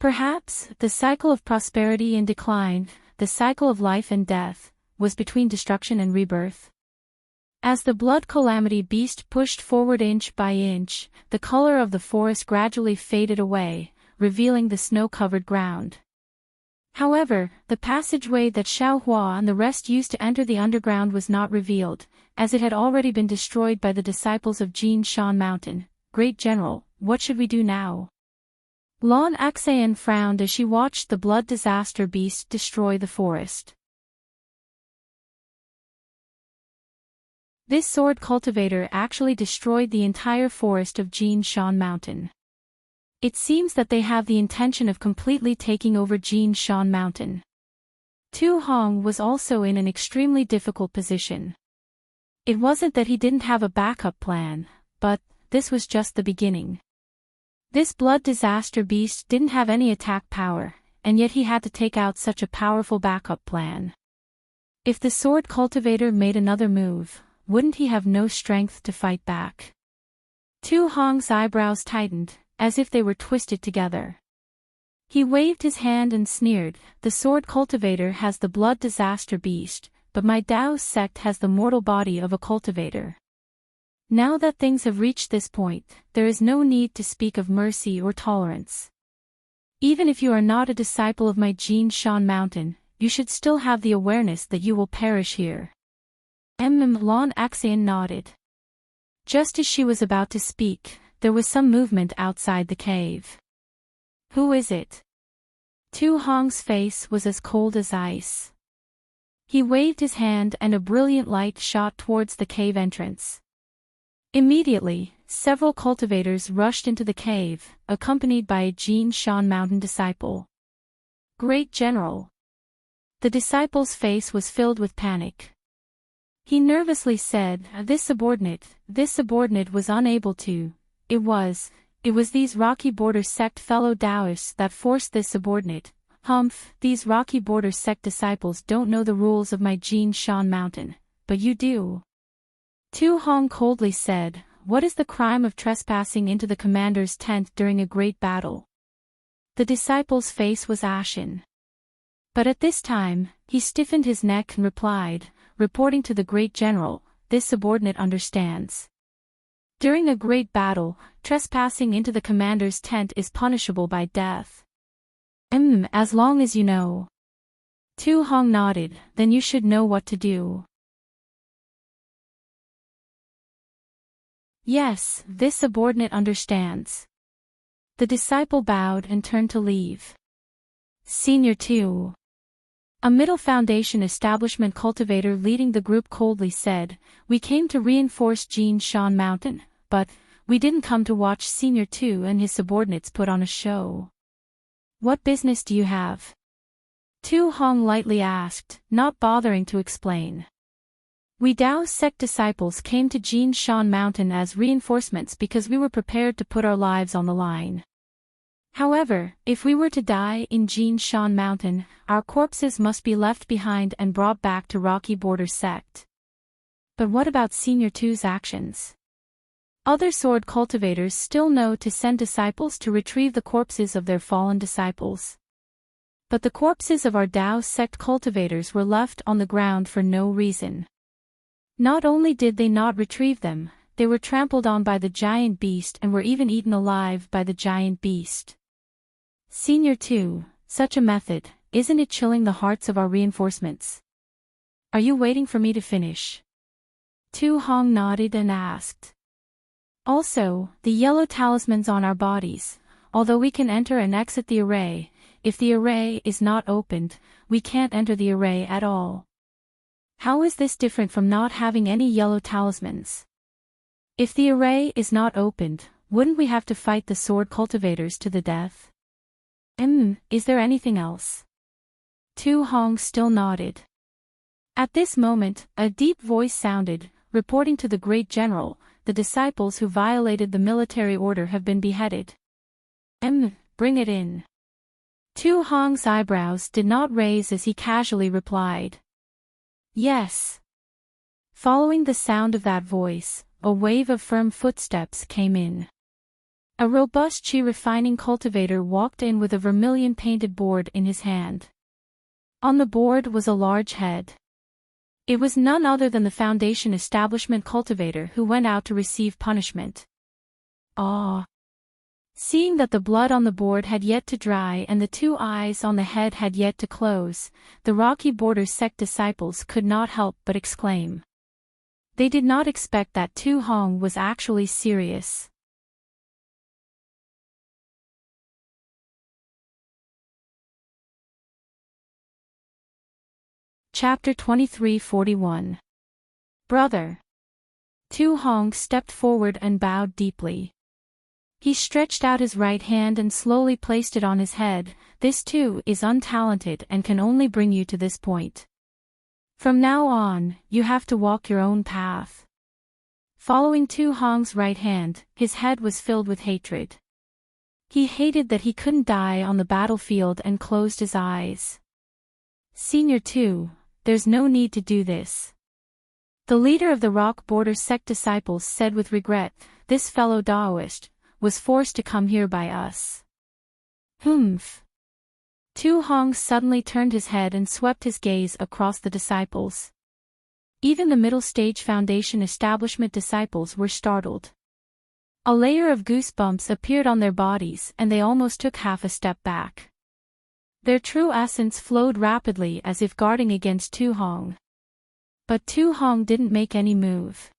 Perhaps, the cycle of prosperity and decline, the cycle of life and death, was between destruction and rebirth. As the blood calamity beast pushed forward inch by inch, the color of the forest gradually faded away, revealing the snow-covered ground. However, the passageway that Xiaohua and the rest used to enter the underground was not revealed, as it had already been destroyed by the disciples of Jin Shan Mountain. Great General, what should we do now? Lan Axayan frowned as she watched the blood disaster beast destroy the forest. This sword cultivator actually destroyed the entire forest of Jin Shan Mountain. It seems that they have the intention of completely taking over Jin Shan Mountain. Tu Hong was also in an extremely difficult position. It wasn't that he didn't have a backup plan, but this was just the beginning. This blood disaster beast didn't have any attack power, and yet he had to take out such a powerful backup plan. If the sword cultivator made another move, wouldn't he have no strength to fight back? Tu Hong's eyebrows tightened, as if they were twisted together. He waved his hand and sneered, "The sword cultivator has the blood disaster beast, but my Dao sect has the mortal body of a cultivator. Now that things have reached this point, there is no need to speak of mercy or tolerance. Even if you are not a disciple of my Jin Shan Mountain, you should still have the awareness that you will perish here." Lan Axayan nodded. Just as she was about to speak, there was some movement outside the cave. "Who is it?" Tu Hong's face was as cold as ice. He waved his hand and a brilliant light shot towards the cave entrance. Immediately, several cultivators rushed into the cave, accompanied by a Jin Shan Mountain disciple. "Great General." The disciple's face was filled with panic. He nervously said, This subordinate was unable to. It was these Rocky Border sect fellow Taoists that forced this subordinate. Humph, these Rocky Border sect disciples don't know the rules of my Jin Shan Mountain, but you do." Tu Hong coldly said, "What is the crime of trespassing into the commander's tent during a great battle?" The disciple's face was ashen. But at this time, he stiffened his neck and replied, "Reporting to the Great General, this subordinate understands. During a great battle, trespassing into the commander's tent is punishable by death." As long as you know." Tu Hong nodded, "Then you should know what to do." "Yes, this subordinate understands." The disciple bowed and turned to leave. Senior 2. A Middle Foundation establishment cultivator leading the group coldly said, "We came to reinforce Jin Shan Mountain, but we didn't come to watch Senior 2 and his subordinates put on a show." "What business do you have?" Tu Hong lightly asked, not bothering to explain. "We Dao sect disciples came to Jin Shan Mountain as reinforcements because we were prepared to put our lives on the line. However, if we were to die in Jin Shan Mountain, our corpses must be left behind and brought back to Rocky Border sect." "But what about Senior 2's actions?" "Other sword cultivators still know to send disciples to retrieve the corpses of their fallen disciples. But the corpses of our Dao sect cultivators were left on the ground for no reason. Not only did they not retrieve them, they were trampled on by the giant beast and were even eaten alive by the giant beast. Senior 2, such a method, isn't it chilling the hearts of our reinforcements? Are you waiting for me to finish?" Tu Hong nodded and asked. "Also, the yellow talismans on our bodies, although we can enter and exit the array, if the array is not opened, we can't enter the array at all. How is this different from not having any yellow talismans? If the array is not opened, wouldn't we have to fight the sword cultivators to the death? Is there anything else?" Tu Hong still nodded. At this moment, a deep voice sounded, reporting to the Great General, the disciples who violated the military order have been beheaded. Bring it in. Tu Hong's eyebrows did not raise as he casually replied. Yes. Following the sound of that voice, a wave of firm footsteps came in. A robust chi refining cultivator walked in with a vermilion-painted board in his hand. On the board was a large head. It was none other than the Foundation establishment cultivator who went out to receive punishment. Ah! Seeing that the blood on the board had yet to dry and the two eyes on the head had yet to close, the Rocky Border sect disciples could not help but exclaim. They did not expect that Tu Hong was actually serious. Chapter 23:41. Brother. Tu Hong stepped forward and bowed deeply. He stretched out his right hand and slowly placed it on his head. This too is untalented and can only bring you to this point. From now on, you have to walk your own path. Following Tu Hong's right hand, his head was filled with hatred. He hated that he couldn't die on the battlefield and closed his eyes. Senior Tu, there's no need to do this. The leader of the Rock Border sect disciples said with regret, this fellow Taoist was forced to come here by us. Humph. Tu Hong suddenly turned his head and swept his gaze across the disciples. Even the middle stage Foundation establishment disciples were startled. A layer of goosebumps appeared on their bodies and they almost took half a step back. Their true essence flowed rapidly as if guarding against Tu Hong. But Tu Hong didn't make any move.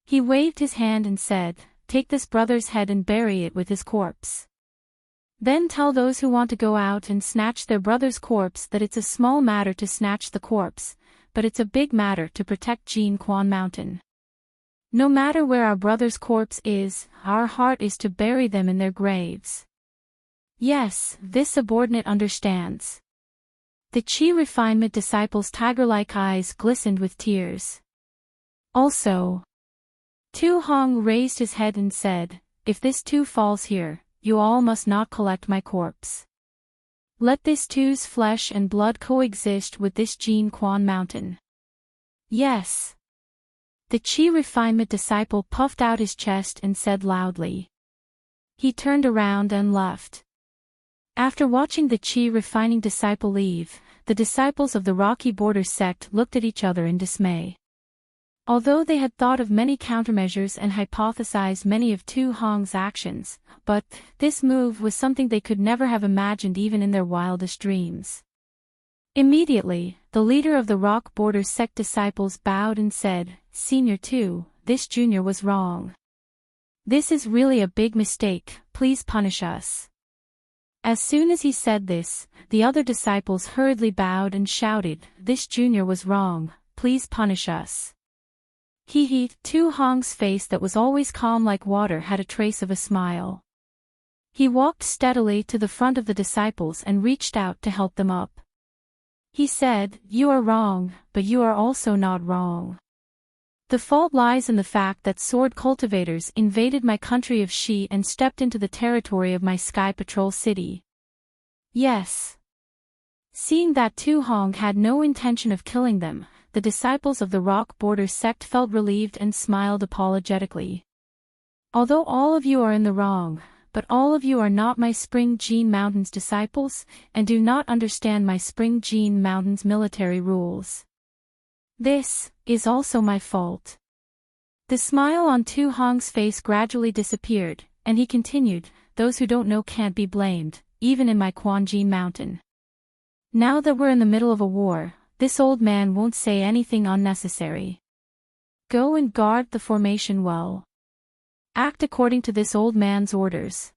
He waved his hand and said, take this brother's head and bury it with his corpse. Then tell those who want to go out and snatch their brother's corpse that it's a small matter to snatch the corpse, but it's a big matter to protect Jin Quan Mountain. No matter where our brother's corpse is, our heart is to bury them in their graves. Yes, this subordinate understands. The Chi refinement disciples' tiger-like eyes glistened with tears. Also, Tu Hong raised his head and said, if this Tu falls here, you all must not collect my corpse. Let this Tu's flesh and blood coexist with this Jin Quan Mountain. Yes. The Chi refinement disciple puffed out his chest and said loudly. He turned around and left. After watching the Chi refining disciple leave, the disciples of the Rocky Border sect looked at each other in dismay. Although they had thought of many countermeasures and hypothesized many of Tu Hong's actions, but this move was something they could never have imagined even in their wildest dreams. Immediately, the leader of the Rock Border sect disciples bowed and said, Senior Tu, this junior was wrong. This is really a big mistake, please punish us. As soon as he said this, the other disciples hurriedly bowed and shouted, this junior was wrong, please punish us. Tu Hong's face that was always calm like water had a trace of a smile. He walked steadily to the front of the disciples and reached out to help them up. He said, you are wrong, but you are also not wrong. The fault lies in the fact that sword cultivators invaded my country of Shi and stepped into the territory of my Sky Patrol city. Yes. Seeing that Tu Hong had no intention of killing them, the disciples of the Rock Border sect felt relieved and smiled apologetically. Although all of you are in the wrong, but all of you are not my Spring Jin Mountain's disciples, and do not understand my Spring Jin Mountain's military rules. This is also my fault. The smile on Tu Hong's face gradually disappeared, and he continued, those who don't know can't be blamed, even in my Quan Jin Mountain. Now that we're in the middle of a war, this old man won't say anything unnecessary. Go and guard the formation well. Act according to this old man's orders.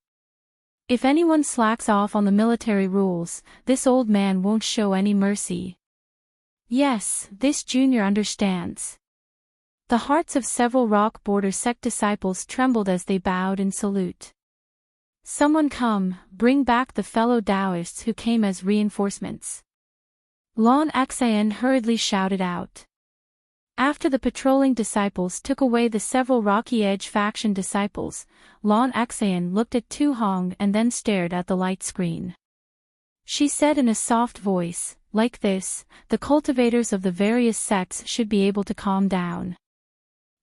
If anyone slacks off on the military rules, this old man won't show any mercy. Yes, this junior understands. The hearts of several Rock Border sect disciples trembled as they bowed in salute. Someone come, bring back the fellow Taoists who came as reinforcements. Lon Xan hurriedly shouted out. After the patrolling disciples took away the several Rocky Edge faction disciples, Lon Axian looked at Tu Hong and then stared at the light screen. She said in a soft voice, "Like this, the cultivators of the various sects should be able to calm down.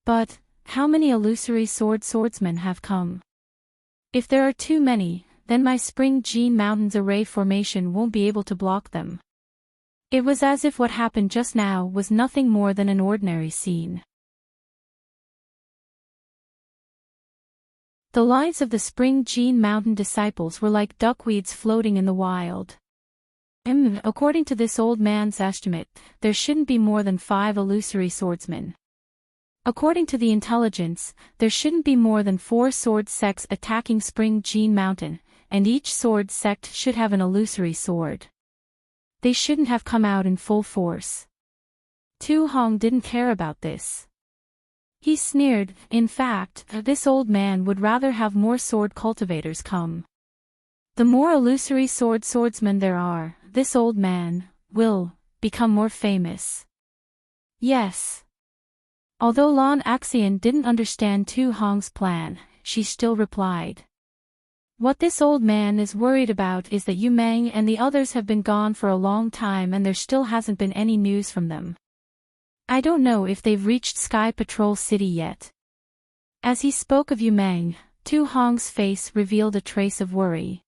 But, how many illusory swordsmen have come? If there are too many, then my Spring Gene Mountains array formation won't be able to block them." It was as if what happened just now was nothing more than an ordinary scene. The lives of the Spring Gene Mountain disciples were like duckweeds floating in the wild. According to this old man's estimate, there shouldn't be more than 5 illusory swordsmen. According to the intelligence, there shouldn't be more than 4 sword sects attacking Spring Gene Mountain, and each sword sect should have an illusory sword. They shouldn't have come out in full force. Tu Hong didn't care about this. He sneered. In fact, this old man would rather have more sword cultivators come. The more illusory swordsmen there are, this old man will become more famous. Yes. Although Lon Axian didn't understand Tu Hong's plan, she still replied. What this old man is worried about is that Yu Meng and the others have been gone for a long time and there still hasn't been any news from them. I don't know if they've reached Sky Patrol City yet. As he spoke of Yu Meng, Tu Hong's face revealed a trace of worry.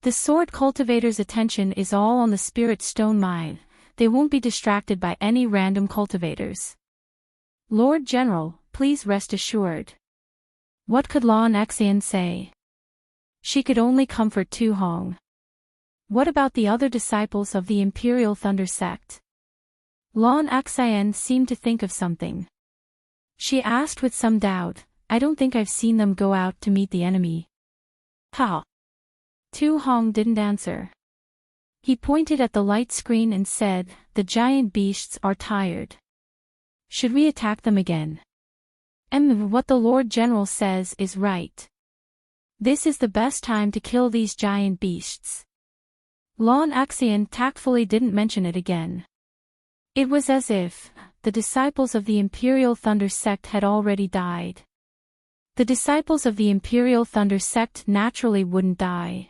The sword cultivator's attention is all on the Spirit Stone Mine. They won't be distracted by any random cultivators. Lord General, please rest assured. What could Lon Axian say? She could only comfort Tu Hong. What about the other disciples of the Imperial Thunder sect? Lon Axian seemed to think of something. She asked with some doubt, I don't think I've seen them go out to meet the enemy. Ha! Tu Hong didn't answer. He pointed at the light screen and said, the giant beasts are tired. Should we attack them again? What the Lord General says is right. This is the best time to kill these giant beasts. Lon Axian tactfully didn't mention it again. It was as if the disciples of the Imperial Thunder sect had already died. The disciples of the Imperial Thunder sect naturally wouldn't die.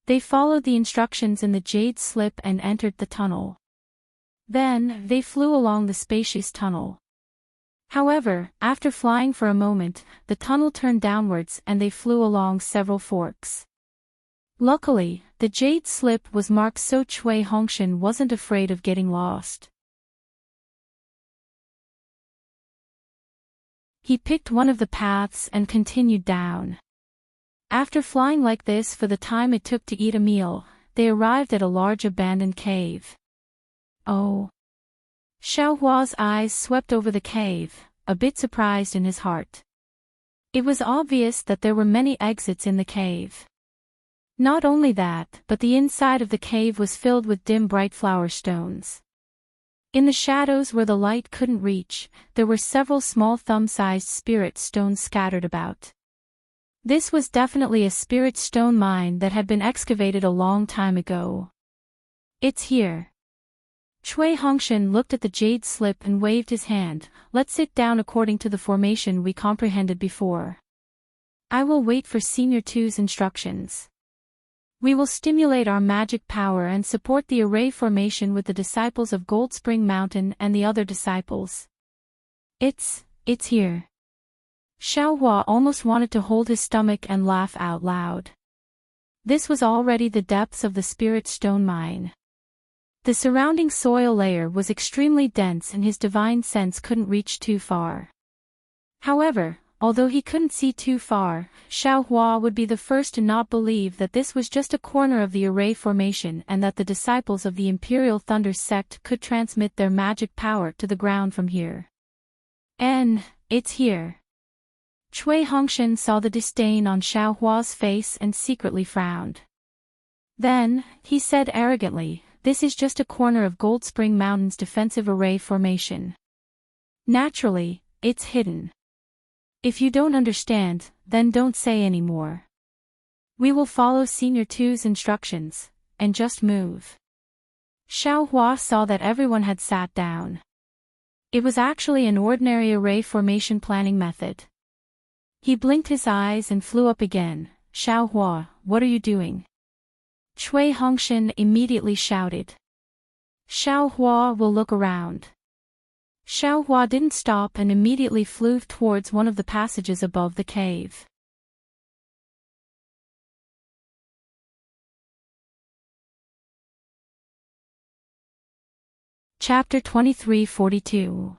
They followed the instructions in the Jade Slip and entered the tunnel. Then, they flew along the spacious tunnel. However, after flying for a moment, the tunnel turned downwards and they flew along several forks. Luckily, the Jade Slip was marked so Cui Hongshan wasn't afraid of getting lost. He picked one of the paths and continued down. After flying like this for the time it took to eat a meal, they arrived at a large abandoned cave. Oh! Xiaohua's eyes swept over the cave, a bit surprised in his heart. It was obvious that there were many exits in the cave. Not only that, but the inside of the cave was filled with dim bright flower stones. In the shadows where the light couldn't reach, there were several small thumb-sized spirit stones scattered about. This was definitely a spirit stone mine that had been excavated a long time ago. It's here. Cui Hongshan looked at the Jade Slip and waved his hand. Let's sit down according to the formation we comprehended before. I will wait for Senior 2's instructions. We will stimulate our magic power and support the array formation with the disciples of Gold Spring Mountain and the other disciples. It's here. Xiaohua almost wanted to hold his stomach and laugh out loud. This was already the depths of the Spirit Stone Mine. The surrounding soil layer was extremely dense and his divine sense couldn't reach too far. However, although he couldn't see too far, Xiaohua would be the first to not believe that this was just a corner of the array formation and that the disciples of the Imperial Thunder sect could transmit their magic power to the ground from here. It's here. Cui Hongshan saw the disdain on Xiaohua's face and secretly frowned. Then, he said arrogantly, this is just a corner of Gold Spring Mountain's defensive array formation. Naturally, it's hidden. If you don't understand, then don't say any more. We will follow Senior 2's instructions, and just move. Xiaohua saw that everyone had sat down. It was actually an ordinary array formation planning method. He blinked his eyes and flew up again. Xiaohua, what are you doing? Cui Hongshan immediately shouted. Xiaohua will look around. Xiaohua didn't stop and immediately flew towards one of the passages above the cave. Chapter 23:42.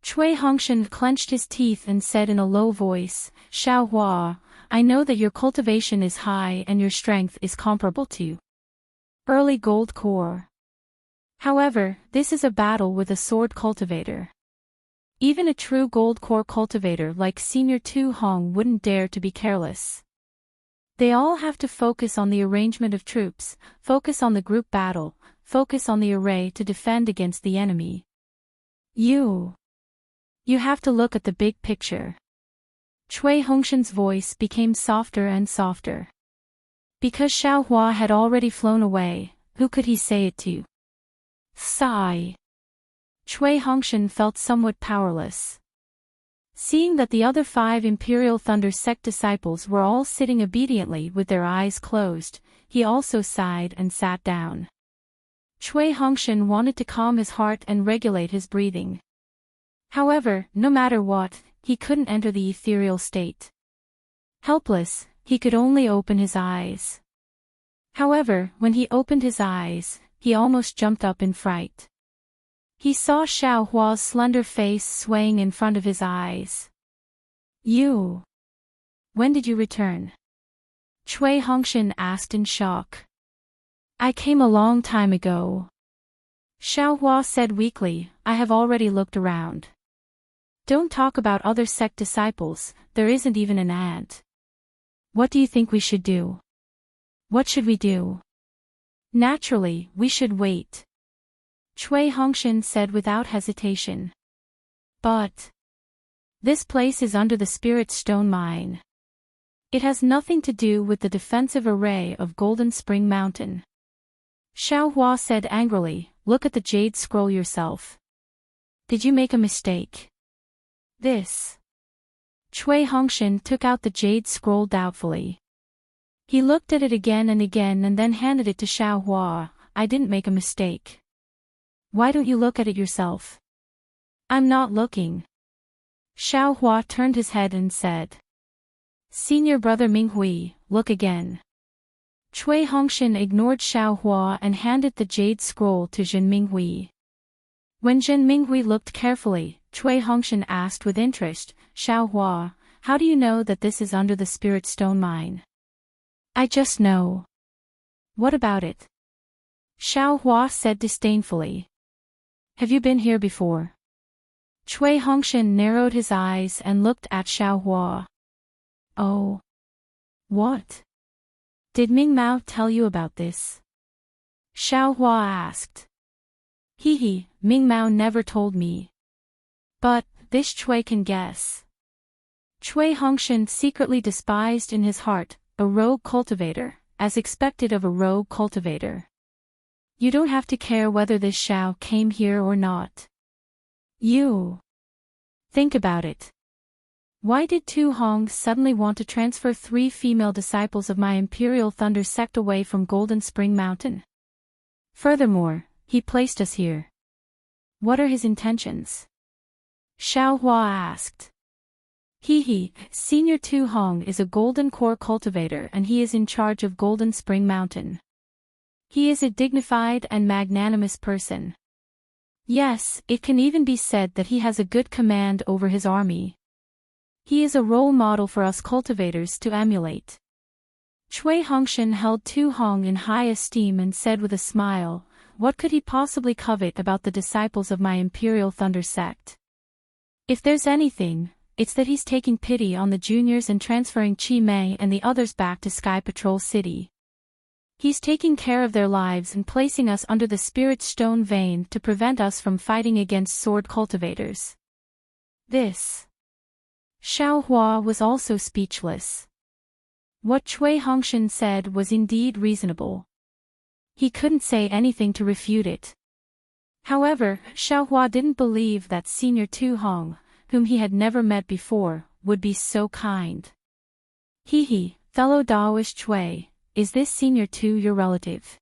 Cui Hongshan clenched his teeth and said in a low voice, Xiaohua, I know that your cultivation is high and your strength is comparable to early gold core. However, this is a battle with a sword cultivator. Even a true gold core cultivator like Senior Tu Hong wouldn't dare to be careless. They all have to focus on the arrangement of troops, focus on the group battle, focus on the array to defend against the enemy. You have to look at the big picture. Cui Hongshan's voice became softer and softer. Because Xiaohua had already flown away, who could he say it to? Sigh. Cui Hongshan felt somewhat powerless. Seeing that the other 5 Imperial Thunder Sect disciples were all sitting obediently with their eyes closed, he also sighed and sat down. Cui Hongshan wanted to calm his heart and regulate his breathing. However, no matter what, he couldn't enter the ethereal state. Helpless, he could only open his eyes. However, when he opened his eyes, he almost jumped up in fright. He saw Xiaohua's slender face swaying in front of his eyes. When did you return? Cui Hongshan asked in shock. I came a long time ago. Xiaohua said weakly, I have already looked around. Don't talk about other sect disciples, there isn't even an ant. What do you think we should do? What should we do? Naturally, we should wait. Cui Hongshan said without hesitation. But this place is under the Spirit Stone Mine. It has nothing to do with the defensive array of Golden Spring Mountain. Xiaohua said angrily, look at the Jade Scroll yourself. Did you make a mistake? This. Cui Hongshan took out the Jade Scroll doubtfully. He looked at it again and then handed it to Xiaohua. I didn't make a mistake. Why don't you look at it yourself? I'm not looking. Xiaohua turned his head and said. Senior brother Minghui, look again. Cui Hongshan ignored Xiaohua and handed the Jade Scroll to Zhen Minghui. When Zhen Minghui looked carefully, Cui Hongshan asked with interest, Xiaohua, how do you know that this is under the Spirit Stone Mine? I just know. What about it? Xiaohua said disdainfully. Have you been here before? Cui Hongshan narrowed his eyes and looked at Xiaohua. Oh. What? Did Ming Mao tell you about this? Xiaohua asked. Ming Mao never told me. But, this Cui can guess. Cui Hongshan secretly despised in his heart, a rogue cultivator, as expected of a rogue cultivator. You don't have to care whether this Xiao came here or not. You. Think about it. Why did Tu Hong suddenly want to transfer 3 female disciples of my Imperial Thunder Sect away from Golden Spring Mountain? Furthermore, he placed us here. What are his intentions? Xiaohua asked. Senior Tu Hong is a golden core cultivator and he is in charge of Golden Spring Mountain. He is a dignified and magnanimous person. Yes, it can even be said that he has a good command over his army. He is a role model for us cultivators to emulate. Cui Hongshan held Tu Hong in high esteem and said with a smile, what could he possibly covet about the disciples of my Imperial Thunder Sect? If there's anything, it's that he's taking pity on the juniors and transferring Chi Mei and the others back to Sky Patrol City. He's taking care of their lives and placing us under the Spirit Stone Vein to prevent us from fighting against sword cultivators. This. Xiaohua was also speechless. What Cui Hongshan said was indeed reasonable. He couldn't say anything to refute it. However, Xiaohua didn't believe that Senior Tu Hong, whom he had never met before, would be so kind. He, fellow Daoist Chui, is this Senior Tu your relative?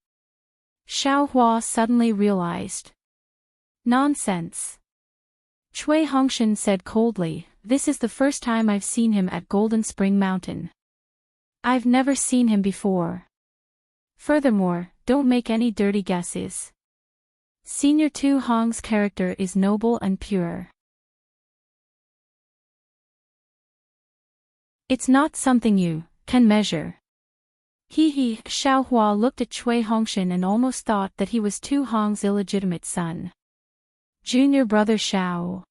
Xiaohua suddenly realized. Nonsense. Chui Hongshan said coldly, this is the first time I've seen him at Golden Spring Mountain. I've never seen him before. Furthermore, don't make any dirty guesses. Senior Tu Hong's character is noble and pure. It's not something you can measure. Xiaohua looked at Chui Hongshan and almost thought that he was Tu Hong's illegitimate son. Junior brother Xiao.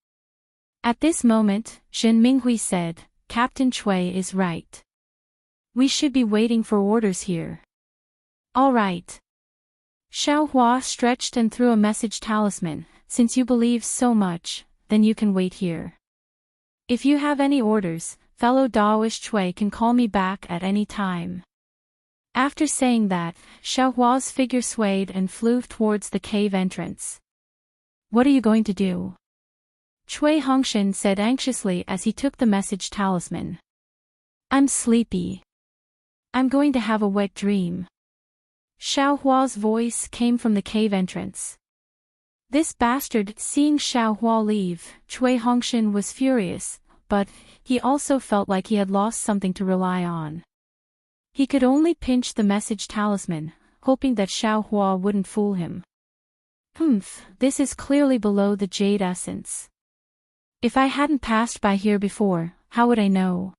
At this moment, Zhen Minghui said, Captain Chui is right. We should be waiting for orders here. All right. Xiaohua stretched and threw a message talisman, since you believe so much, then you can wait here. If you have any orders, fellow Daoist Chui can call me back at any time. After saying that, Xiaohua's figure swayed and flew towards the cave entrance. What are you going to do? Chui Hongshan said anxiously as he took the message talisman. I'm sleepy. I'm going to have a wet dream. Xiaohua's voice came from the cave entrance. This bastard, seeing Xiaohua leave, Chui Hongshan was furious, but he also felt like he had lost something to rely on. He could only pinch the message talisman, hoping that Xiaohua wouldn't fool him. This is clearly below the jade essence. If I hadn't passed by here before, how would I know?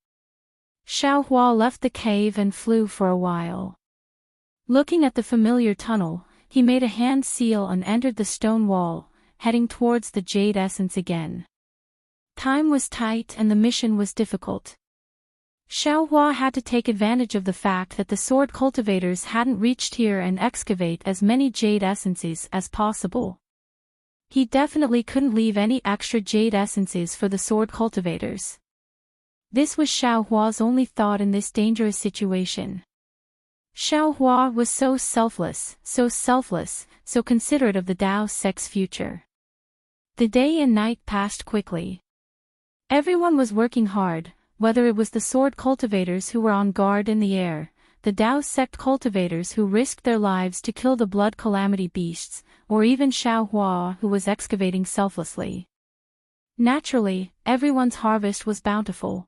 Xiaohua left the cave and flew for a while. Looking at the familiar tunnel, he made a hand seal and entered the stone wall, heading towards the jade essence again. Time was tight and the mission was difficult. Xiaohua had to take advantage of the fact that the sword cultivators hadn't reached here and excavate as many jade essences as possible. He definitely couldn't leave any extra jade essences for the sword cultivators. This was Xiaohua's only thought in this dangerous situation. Xiaohua was so selfless, so considerate of the Dao sect's future. The day and night passed quickly. Everyone was working hard, whether it was the sword cultivators who were on guard in the air, the Dao sect cultivators who risked their lives to kill the blood calamity beasts, or even Xiaohua who was excavating selflessly. Naturally, everyone's harvest was bountiful.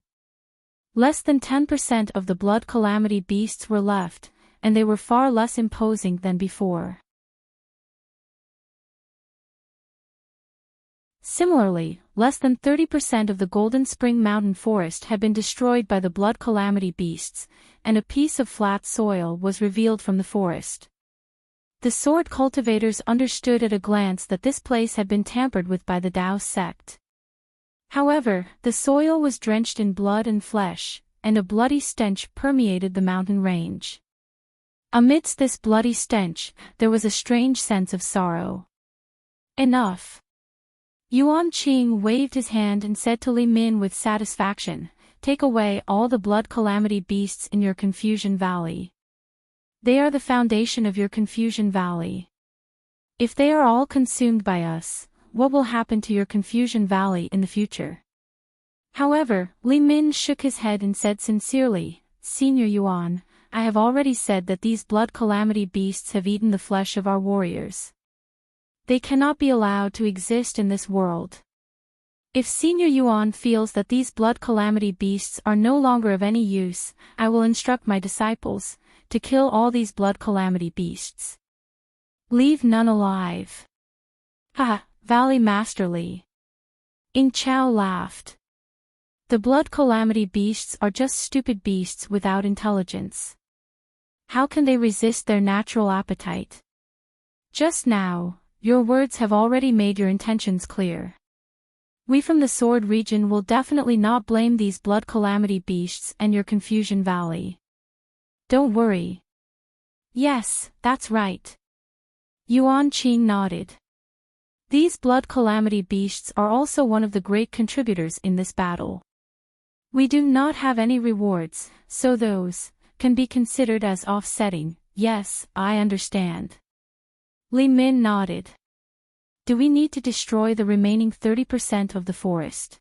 Less than 10% of the blood calamity beasts were left, and they were far less imposing than before. Similarly, less than 30% of the Golden Spring Mountain forest had been destroyed by the blood calamity beasts, and a piece of flat soil was revealed from the forest. The sword cultivators understood at a glance that this place had been tampered with by the Dao sect. However, the soil was drenched in blood and flesh, and a bloody stench permeated the mountain range. Amidst this bloody stench, there was a strange sense of sorrow. Enough. Yuan Qing waved his hand and said to Li Min with satisfaction, take away all the blood calamity beasts in your Confusion Valley. They are the foundation of your Confusion Valley. If they are all consumed by us, what will happen to your Confusion Valley in the future? However, Li Min shook his head and said sincerely, Senior Yuan, I have already said that these blood calamity beasts have eaten the flesh of our warriors. They cannot be allowed to exist in this world. If Senior Yuan feels that these blood calamity beasts are no longer of any use, I will instruct my disciples to kill all these blood calamity beasts. Leave none alive. Valley Master Li. Ing Chao laughed. The blood calamity beasts are just stupid beasts without intelligence. How can they resist their natural appetite? Just now, your words have already made your intentions clear. We from the Sword region will definitely not blame these blood calamity beasts and your Confusion Valley. Don't worry. Yes, that's right. Yuan Qing nodded. These blood calamity beasts are also one of the great contributors in this battle. We do not have any rewards, so those can be considered as offsetting. Yes, I understand. Li Min nodded. Do we need to destroy the remaining 30% of the forest?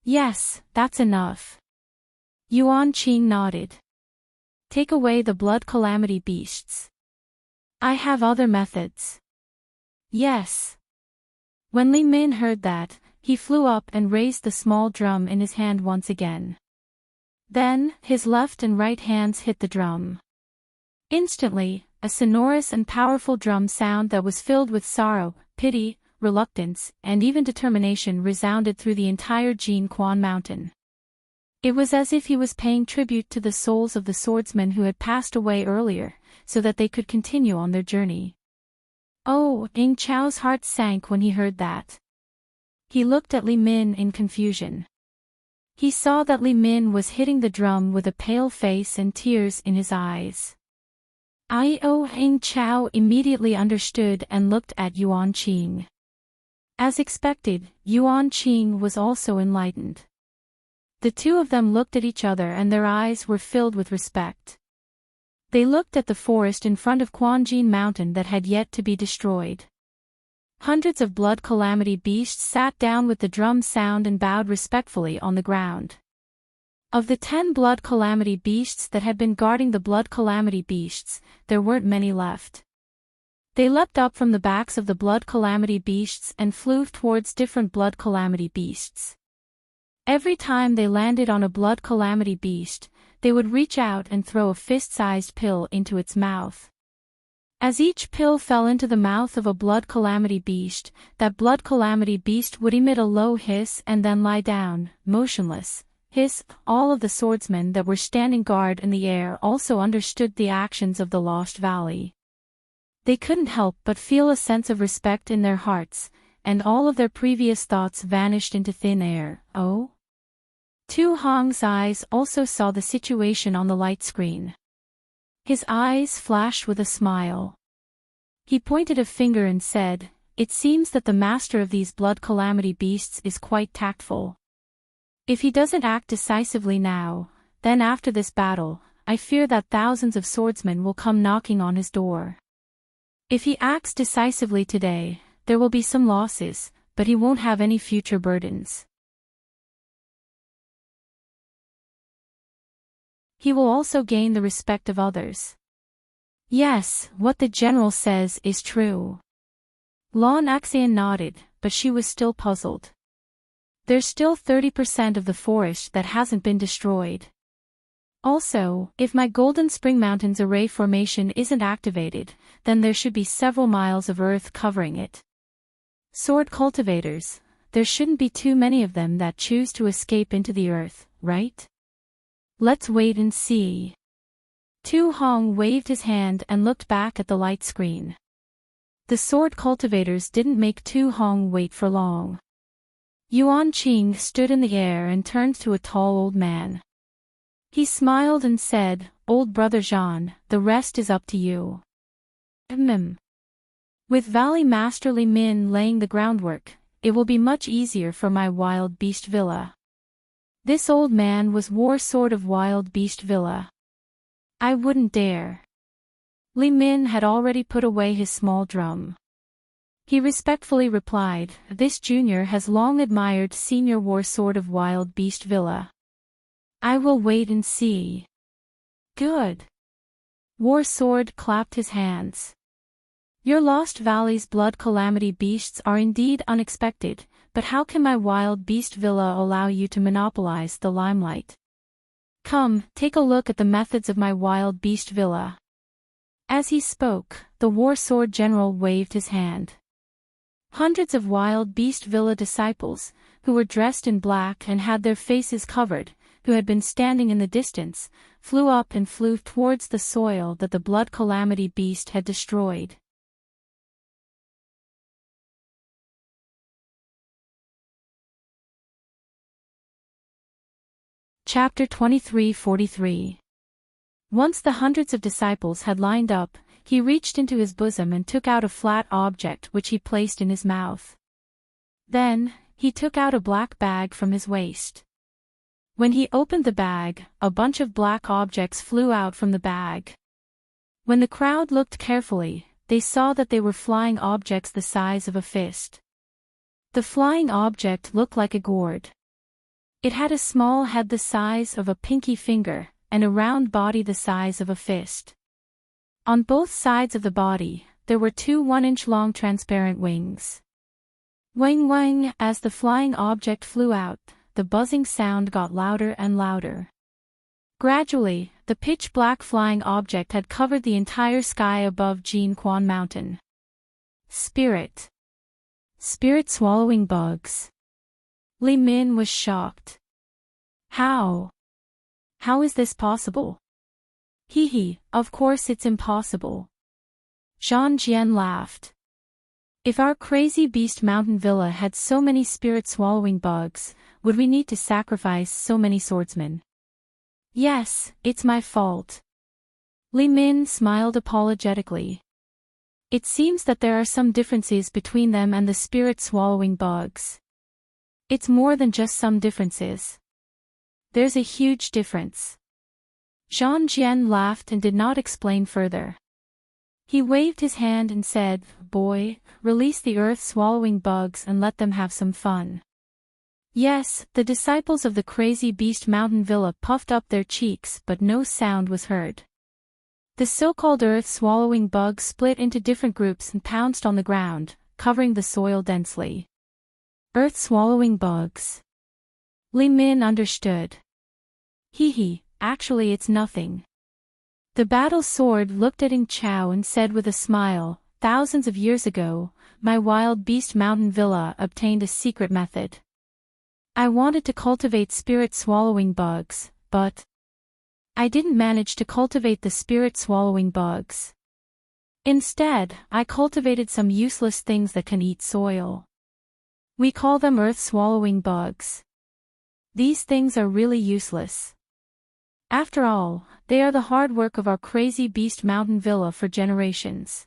Yes, that's enough. Yuan Qing nodded. Take away the blood calamity beasts. I have other methods. Yes. When Li Min heard that, he flew up and raised the small drum in his hand once again. Then, his left and right hands hit the drum. Instantly, a sonorous and powerful drum sound that was filled with sorrow, pity, reluctance, and even determination resounded through the entire Jin Quan mountain. It was as if he was paying tribute to the souls of the swordsmen who had passed away earlier, so that they could continue on their journey. Oh, Ying Chao's heart sank when he heard that. He looked at Li Min in confusion. He saw that Li Min was hitting the drum with a pale face and tears in his eyes. Ying Chao immediately understood and looked at Yuan Qing. As expected, Yuan Qing was also enlightened. The two of them looked at each other and their eyes were filled with respect. They looked at the forest in front of Quanjin Mountain that had yet to be destroyed. Hundreds of blood calamity beasts sat down with the drum sound and bowed respectfully on the ground. Of the 10 blood calamity beasts that had been guarding the blood calamity beasts, there weren't many left. They leapt up from the backs of the blood calamity beasts and flew towards different blood calamity beasts. Every time they landed on a blood calamity beast, they would reach out and throw a fist-sized pill into its mouth. As each pill fell into the mouth of a blood calamity beast, that blood calamity beast would emit a low hiss and then lie down, motionless. Hiss. All of the swordsmen that were standing guard in the air also understood the actions of the Lost Valley. They couldn't help but feel a sense of respect in their hearts, and all of their previous thoughts vanished into thin air. Oh? Tu Hong's eyes also saw the situation on the light screen. His eyes flashed with a smile. He pointed a finger and said, "It seems that the master of these blood calamity beasts is quite tactful. If he doesn't act decisively now, then after this battle, I fear that thousands of swordsmen will come knocking on his door. If he acts decisively today, there will be some losses, but he won't have any future burdens. He will also gain the respect of others." Yes, what the general says is true. Lon Axian nodded, but she was still puzzled. There's still 30% of the forest that hasn't been destroyed. Also, if my Golden Spring Mountains array formation isn't activated, then there should be several miles of earth covering it. Sword cultivators, there shouldn't be too many of them that choose to escape into the earth, right? Let's wait and see. Tu Hong waved his hand and looked back at the light screen. The sword cultivators didn't make Tu Hong wait for long. Yuan Qing stood in the air and turned to a tall old man. He smiled and said, "Old brother Jean, the rest is up to you." With Valley Master Li Min laying the groundwork, it will be much easier for my Wild Beast Villa. This old man was War Sword of Wild Beast Villa. I wouldn't dare. Li Min had already put away his small drum. He respectfully replied, "This junior has long admired Senior War Sword of Wild Beast Villa. I will wait and see." Good. War Sword clapped his hands. Your Lost Valley's blood calamity beasts are indeed unexpected, but how can my Wild Beast Villa allow you to monopolize the limelight? Come, take a look at the methods of my Wild Beast Villa. As he spoke, the War Sword General waved his hand. Hundreds of Wild Beast Villa disciples, who were dressed in black and had their faces covered, who had been standing in the distance, flew up and flew towards the soil that the blood calamity beast had destroyed. Chapter 23:43. Once the hundreds of disciples had lined up, he reached into his bosom and took out a flat object which he placed in his mouth. Then, he took out a black bag from his waist. When he opened the bag, a bunch of black objects flew out from the bag. When the crowd looked carefully, they saw that they were flying objects the size of a fist. The flying object looked like a gourd. It had a small head the size of a pinky finger, and a round body the size of a fist. On both sides of the body, there were two 1-inch long transparent wings. Wang wang, as the flying object flew out, the buzzing sound got louder and louder. Gradually, the pitch-black flying object had covered the entire sky above Jinquan Mountain. Spirit swallowing bugs. Li Min was shocked. How is this possible? Hee, of course it's impossible. Zhang Jian laughed. If our crazy beast mountain villa had so many spirit-swallowing bugs, would we need to sacrifice so many swordsmen? Yes, it's my fault. Li Min smiled apologetically. It seems that there are some differences between them and the spirit-swallowing bugs. It's more than just some differences. There's a huge difference. Zhang Jian laughed and did not explain further. He waved his hand and said, "Boy, release the earth-swallowing bugs and let them have some fun." Yes, the disciples of the crazy beast mountain villa puffed up their cheeks, but no sound was heard. The so-called earth-swallowing bugs split into different groups and pounced on the ground, covering the soil densely. Earth-swallowing bugs. Li Min understood. Hee, actually it's nothing. The battle sword looked at Ing Chao and said with a smile, "Thousands of years ago, my wild beast mountain villa obtained a secret method. I wanted to cultivate spirit-swallowing bugs, but I didn't manage to cultivate the spirit-swallowing bugs. Instead, I cultivated some useless things that can eat soil. We call them earth-swallowing bugs. These things are really useless. After all, they are the hard work of our crazy beast mountain villa for generations.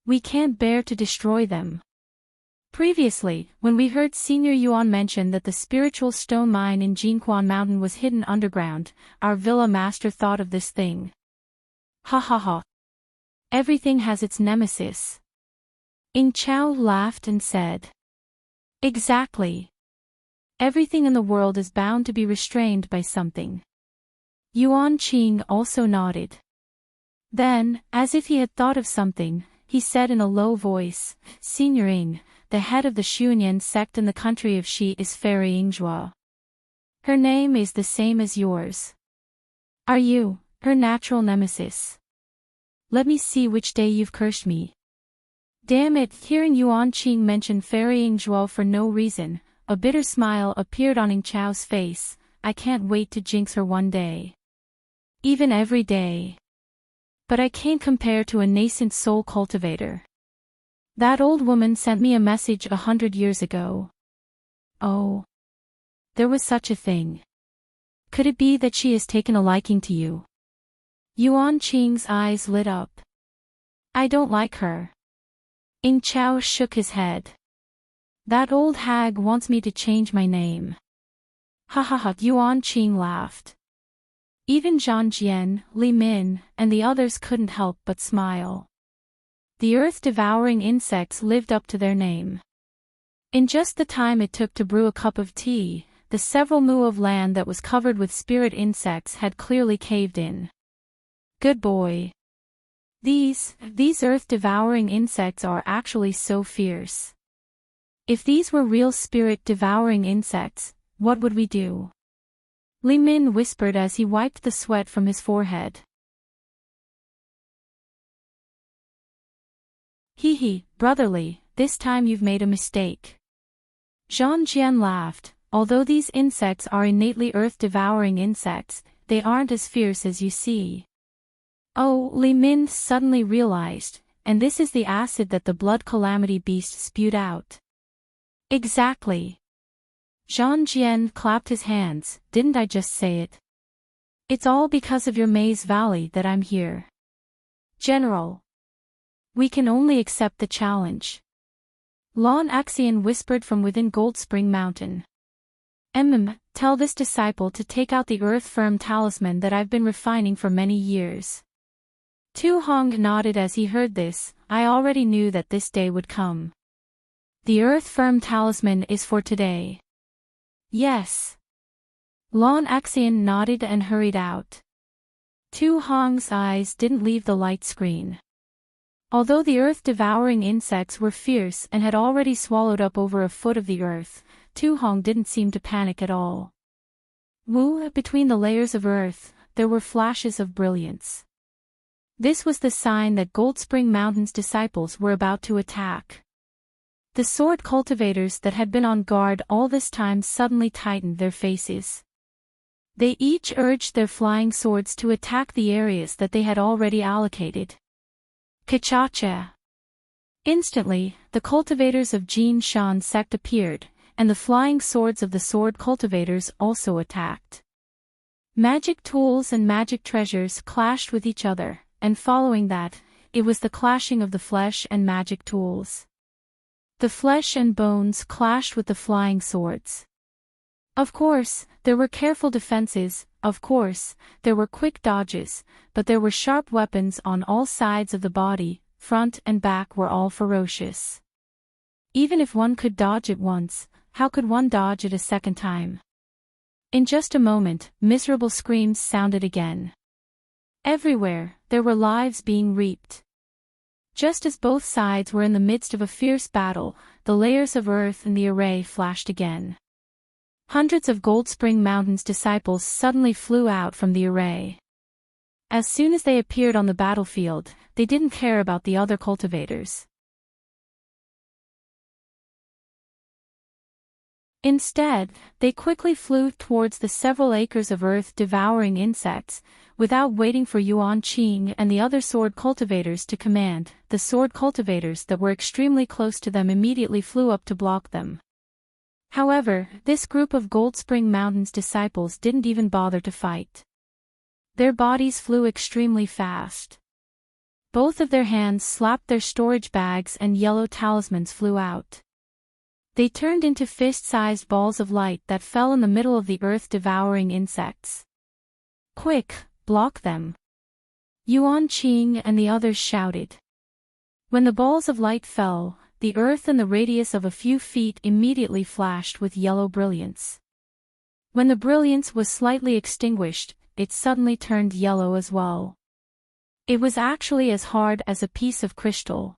We can't bear to destroy them." Previously, when we heard Senior Yuan mention that the spiritual stone mine in Jinquan Mountain was hidden underground, our villa master thought of this thing. Ha. Everything has its nemesis. Ing Chao laughed and said. Exactly. Everything in the world is bound to be restrained by something. Yuan Qing also nodded. Then, as if he had thought of something, he said in a low voice, "Senior Ing, the head of the Xunyan sect in the country of Xi is Fairy Yingjua. Her name is the same as yours. Are you her natural nemesis? Let me see which day you've cursed me." Damn it, hearing Yuan Qing mention Fairy Yingjua for no reason, a bitter smile appeared on Ing Chao's face. "I can't wait to jinx her one day. Even every day. But I can't compare to a nascent soul cultivator. That old woman sent me a message 100 years ago. Oh. There was such a thing. Could it be that she has taken a liking to you?" Yuan Qing's eyes lit up. "I don't like her." Ing Chao shook his head. "That old hag wants me to change my name." Ha, Yuan Qing laughed. Even Zhang Jian, Li Min, and the others couldn't help but smile. The earth-devouring insects lived up to their name. In just the time it took to brew a cup of tea, the several mu of land that was covered with spirit insects had clearly caved in. Good boy. These earth-devouring insects are actually so fierce. If these were real spirit-devouring insects, what would we do? Li Min whispered as he wiped the sweat from his forehead. Hee, brotherly, this time you've made a mistake. Zhang Jian laughed. Although these insects are innately earth-devouring insects, they aren't as fierce as you see. Oh, Li Min suddenly realized, and this is the acid that the blood calamity beast spewed out. Exactly. Zhang Jian clapped his hands. Didn't I just say it? It's all because of your Maze Valley that I'm here. General. We can only accept the challenge. Lon Axion whispered from within Gold Spring Mountain. Tell this disciple to take out the earth-firm talisman that I've been refining for many years. Tu Hong nodded as he heard this. I already knew that this day would come. The Earth-firm talisman is for today. Yes. Lon Axion nodded and hurried out. Tu Hong's eyes didn't leave the light screen. Although the earth-devouring insects were fierce and had already swallowed up over a foot of the earth, Tu Hong didn't seem to panic at all. Between the layers of earth, there were flashes of brilliance. This was the sign that Gold Spring Mountain's disciples were about to attack. The sword cultivators that had been on guard all this time suddenly tightened their faces. They each urged their flying swords to attack the areas that they had already allocated. Ka-cha-cha! Instantly, the cultivators of Jin Shan sect appeared, and the flying swords of the sword cultivators also attacked. Magic tools and magic treasures clashed with each other, and following that, it was the clashing of the flesh and magic tools. The flesh and bones clashed with the flying swords. Of course, there were careful defenses, of course, there were quick dodges, but there were sharp weapons on all sides of the body, front and back were all ferocious. Even if one could dodge it once, how could one dodge it a second time? In just a moment, miserable screams sounded again. Everywhere, there were lives being reaped. Just as both sides were in the midst of a fierce battle, the layers of earth in the array flashed again. Hundreds of Gold Spring Mountain's disciples suddenly flew out from the array. As soon as they appeared on the battlefield, they didn't care about the other cultivators. Instead, they quickly flew towards the several acres of earth-devouring insects, without waiting for Yuan Qing and the other sword cultivators to command. The sword cultivators that were extremely close to them immediately flew up to block them. However, this group of Gold Spring Mountain's disciples didn't even bother to fight. Their bodies flew extremely fast. Both of their hands slapped their storage bags and yellow talismans flew out. They turned into fist-sized balls of light that fell in the middle of the earth-devouring insects. Quick, block them! Yuan Qing and the others shouted. When the balls of light fell, the earth in the radius of a few feet immediately flashed with yellow brilliance. When the brilliance was slightly extinguished, it suddenly turned yellow as well. It was actually as hard as a piece of crystal.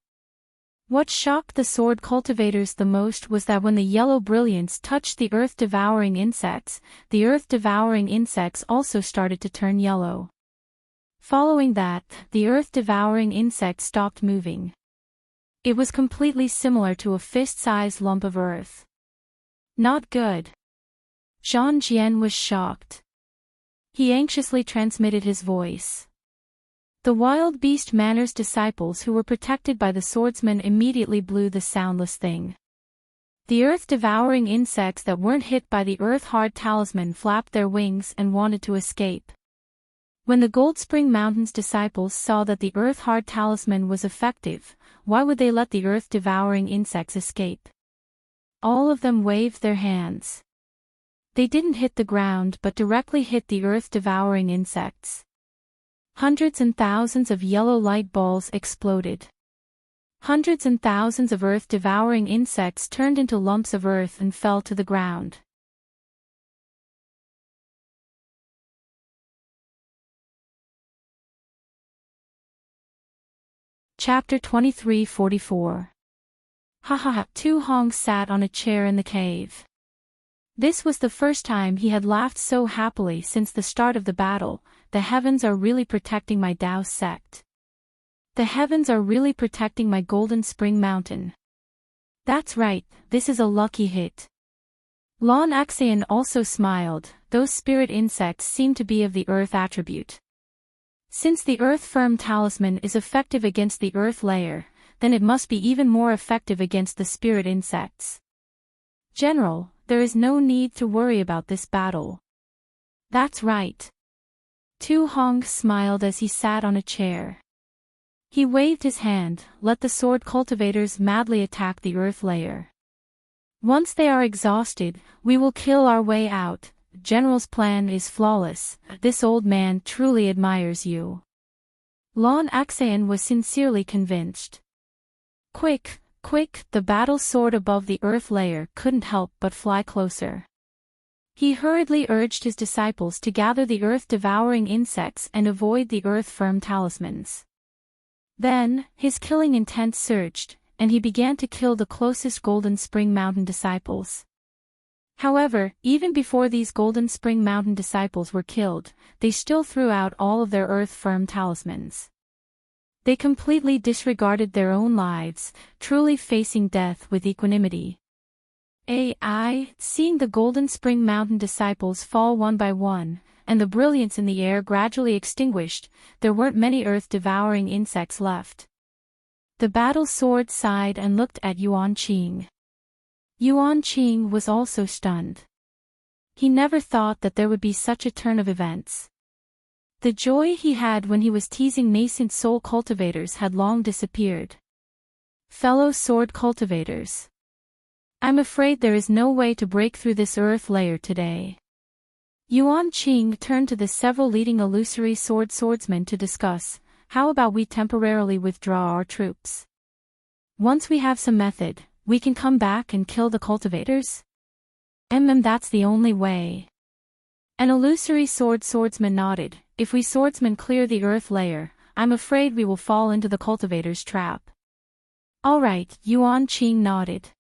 What shocked the sword cultivators the most was that when the yellow brilliance touched the earth-devouring insects also started to turn yellow. Following that, the earth-devouring insect stopped moving. It was completely similar to a fist-sized lump of earth. Not good. Zhang Jian was shocked. He anxiously transmitted his voice. The wild beast Manor's disciples who were protected by the swordsman immediately blew the soundless thing. The earth-devouring insects that weren't hit by the earth-hard talisman flapped their wings and wanted to escape. When the Gold Spring Mountain's disciples saw that the earth-hard talisman was effective, why would they let the earth-devouring insects escape? All of them waved their hands. They didn't hit the ground but directly hit the earth-devouring insects. Hundreds and thousands of yellow light balls exploded. Hundreds and thousands of earth-devouring insects turned into lumps of earth and fell to the ground. Chapter 23:44. Tu Hong sat on a chair in the cave. This was the first time he had laughed so happily since the start of the battle. The heavens are really protecting my Dao sect. The heavens are really protecting my Golden Spring Mountain. That's right, this is a lucky hit. Lon Axion also smiled. Those spirit insects seem to be of the earth attribute. Since the earth-firm talisman is effective against the earth layer, then it must be even more effective against the spirit insects. General, there is no need to worry about this battle. That's right. Tu Hong smiled as he sat on a chair. He waved his hand, let the sword cultivators madly attack the earth layer. Once they are exhausted, we will kill our way out. General's plan is flawless. This old man truly admires you. Lon Axion was sincerely convinced. Quick, quick, the battle soared above the earth layer couldn't help but fly closer. He hurriedly urged his disciples to gather the earth-devouring insects and avoid the earth-firm talismans. Then, his killing intent surged, and he began to kill the closest Golden Spring Mountain disciples. However, even before these Golden Spring Mountain disciples were killed, they still threw out all of their earth-firm talismans. They completely disregarded their own lives, truly facing death with equanimity. Seeing the Golden Spring Mountain disciples fall one by one, and the brilliance in the air gradually extinguished, there weren't many earth-devouring insects left. The battle sword sighed and looked at Yuan Qing. Yuan Qing was also stunned. He never thought that there would be such a turn of events. The joy he had when he was teasing nascent soul cultivators had long disappeared. Fellow sword cultivators, I'm afraid there is no way to break through this earth layer today. Yuan Qing turned to the several leading illusory swordsmen to discuss, how about we temporarily withdraw our troops? Once we have some method, we can come back and kill the cultivators? That's the only way. An illusory swordsman nodded. If we swordsmen clear the earth layer, I'm afraid we will fall into the cultivators' trap. All right, Yuan Qing nodded.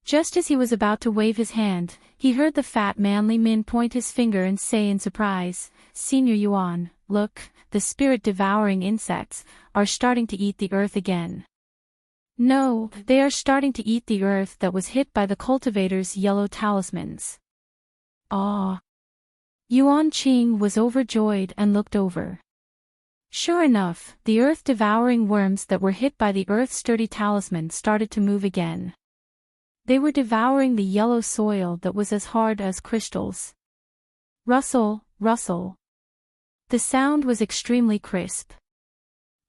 Just as he was about to wave his hand, he heard the fat manly Min point his finger and say in surprise, Senior Yuan, look, the spirit-devouring insects are starting to eat the earth again. No, they are starting to eat the earth that was hit by the cultivators' yellow talismans. Ah! Yuan Qing was overjoyed and looked over. Sure enough, the earth-devouring worms that were hit by the earth-sturdy talisman started to move again. They were devouring the yellow soil that was as hard as crystals. Rustle, rustle. The sound was extremely crisp.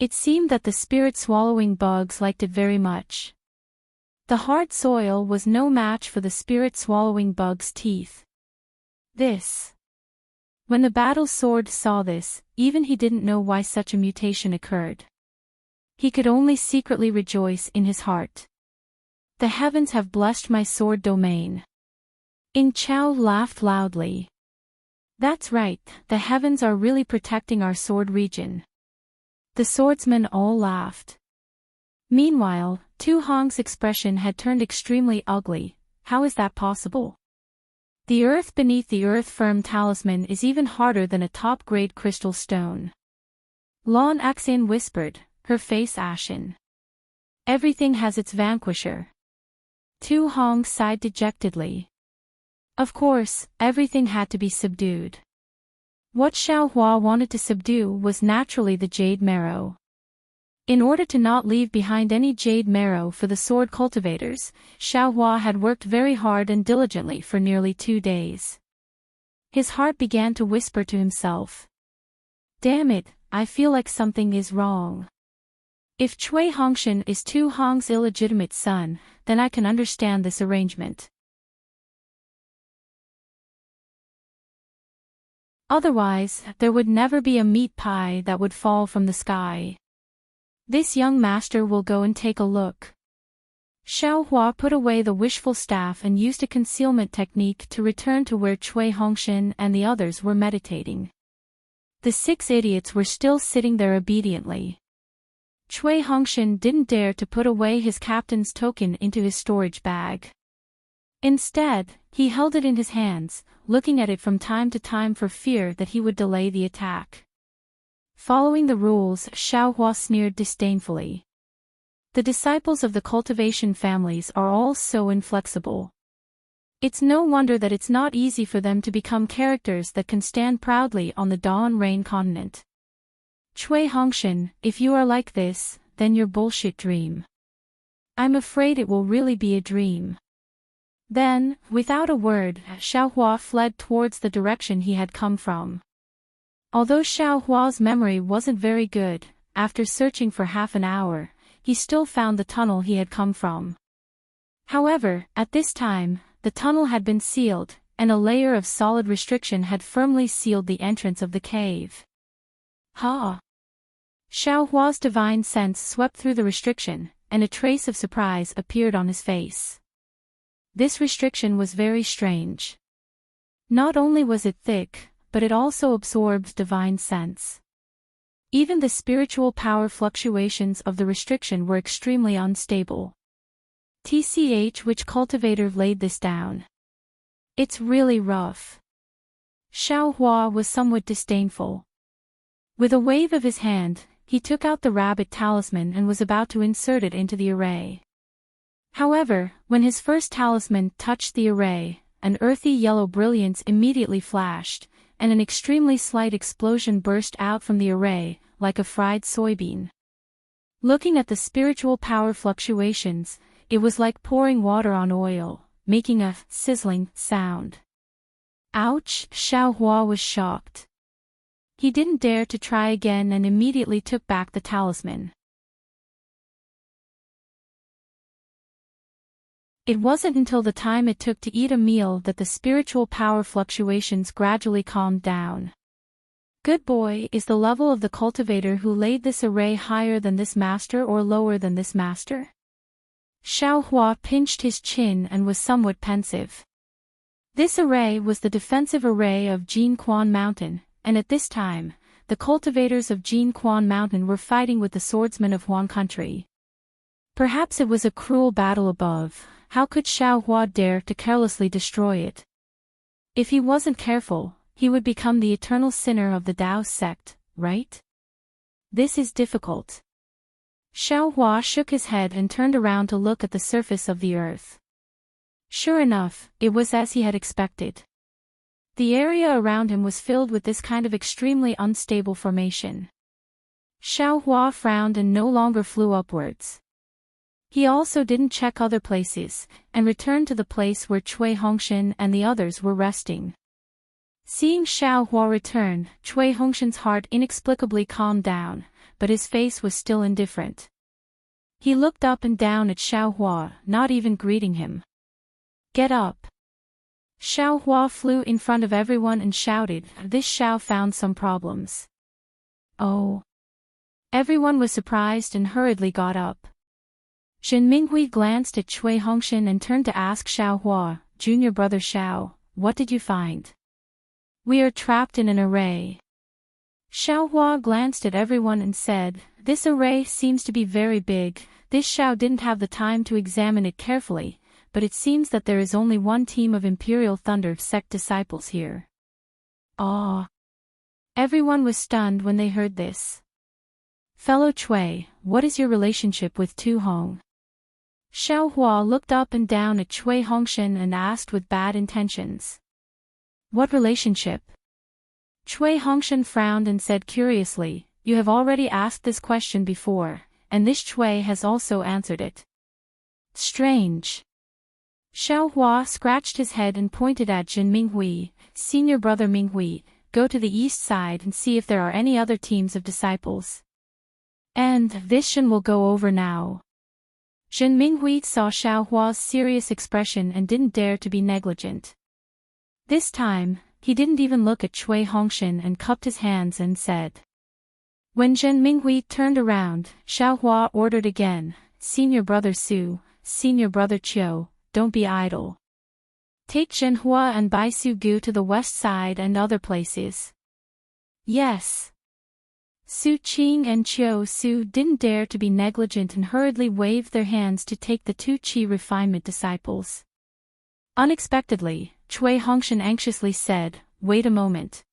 It seemed that the spirit-swallowing bugs liked it very much. The hard soil was no match for the spirit-swallowing bug's teeth. When the battle sword saw this, even he didn't know why such a mutation occurred. He could only secretly rejoice in his heart. The heavens have blessed my sword domain. Ing Chao laughed loudly. That's right, the heavens are really protecting our sword region. The swordsmen all laughed. Meanwhile, Tu Hong's expression had turned extremely ugly. How is that possible? The earth beneath the earth-firm talisman is even harder than a top-grade crystal stone. Lan Axin whispered, her face ashen. Everything has its vanquisher. Tu Hong sighed dejectedly. Of course, everything had to be subdued. What Xiaohua wanted to subdue was naturally the jade marrow. In order to not leave behind any jade marrow for the sword cultivators, Xiaohua had worked very hard and diligently for nearly 2 days. His heart began to whisper to himself. Damn it, I feel like something is wrong. If Cui Hongshan is Tu Hong's illegitimate son, then I can understand this arrangement. Otherwise, there would never be a meat pie that would fall from the sky. This young master will go and take a look. Xiaohua put away the wishful staff and used a concealment technique to return to where Cui Hongshan and the others were meditating. The 6 idiots were still sitting there obediently. Cui Hongshan didn't dare to put away his captain's token into his storage bag. Instead, he held it in his hands, looking at it from time to time for fear that he would delay the attack. Following the rules, Xiaohua sneered disdainfully. The disciples of the cultivation families are all so inflexible. It's no wonder that it's not easy for them to become characters that can stand proudly on the Dawn Rain continent. Cui Hongshan, if you are like this, then your bullshit dream. I'm afraid it will really be a dream. Then, without a word, Xiaohua fled towards the direction he had come from. Although Xiaohua's memory wasn't very good, after searching for half an hour, he still found the tunnel he had come from. However, at this time, the tunnel had been sealed, and a layer of solid restriction had firmly sealed the entrance of the cave. Ha! Xiaohua's divine sense swept through the restriction, and a trace of surprise appeared on his face. This restriction was very strange. Not only was it thick, but it also absorbed divine sense. Even the spiritual power fluctuations of the restriction were extremely unstable. Which cultivator laid this down? It's really rough. Xiao Hua was somewhat disdainful. With a wave of his hand, he took out the rabbit talisman and was about to insert it into the array. However, when his first talisman touched the array, an earthy yellow brilliance immediately flashed, and an extremely slight explosion burst out from the array, like a fried soybean. Looking at the spiritual power fluctuations, it was like pouring water on oil, making a sizzling sound. Ouch! Xiao Hua was shocked. He didn't dare to try again and immediately took back the talisman. It wasn't until the time it took to eat a meal that the spiritual power fluctuations gradually calmed down. Good boy, is the level of the cultivator who laid this array higher than this master or lower than this master? Xiao Hua pinched his chin and was somewhat pensive. This array was the defensive array of Jin Quan Mountain, and at this time, the cultivators of Jin Quan Mountain were fighting with the swordsmen of Huang Country. Perhaps it was a cruel battle above. How could Xiao Hua dare to carelessly destroy it? If he wasn't careful, he would become the eternal sinner of the Dao sect, right? This is difficult. Xiao Hua shook his head and turned around to look at the surface of the earth. Sure enough, it was as he had expected. The area around him was filled with this kind of extremely unstable formation. Xiao Hua frowned and no longer flew upwards. He also didn't check other places, and returned to the place where Cui Hongshan and the others were resting. Seeing Xiao Hua return, Cui Hongshan's heart inexplicably calmed down, but his face was still indifferent. He looked up and down at Xiao Hua, not even greeting him. Get up. Xiao Hua flew in front of everyone and shouted, this Xiao found some problems. Oh. Everyone was surprised and hurriedly got up. Shen Minghui glanced at Cui Hongshan and turned to ask Xiao Hua, Junior brother Xiao, what did you find? We are trapped in an array. Xiao Hua glanced at everyone and said, this array seems to be very big. This Xiao didn't have the time to examine it carefully, but it seems that there is only one team of Imperial Thunder sect disciples here. Ah! Everyone was stunned when they heard this. Fellow Cui, what is your relationship with Tu Hong? Xiao Hua looked up and down at Cui Hongshan and asked with bad intentions. What relationship? Cui Hongshan frowned and said curiously, you have already asked this question before, and this Cui has also answered it. Strange. Xiao Hua scratched his head and pointed at Jin Minghui, senior brother Minghui, go to the east side and see if there are any other teams of disciples. And this Shen will go over now. Jin Minghui saw Xiao Hua's serious expression and didn't dare to be negligent. This time, he didn't even look at Cui Hongshan and cupped his hands and said. When Jin Minghui turned around, Xiao Hua ordered again, Senior brother Su, Senior brother Qiu, don't be idle. Take Zhenhua and Bai Su Gu to the west side and other places. Yes. Su Qing and Qiu Su didn't dare to be negligent and hurriedly waved their hands to take the two Qi refinement disciples. Unexpectedly, Cui Hongshan anxiously said, wait a moment.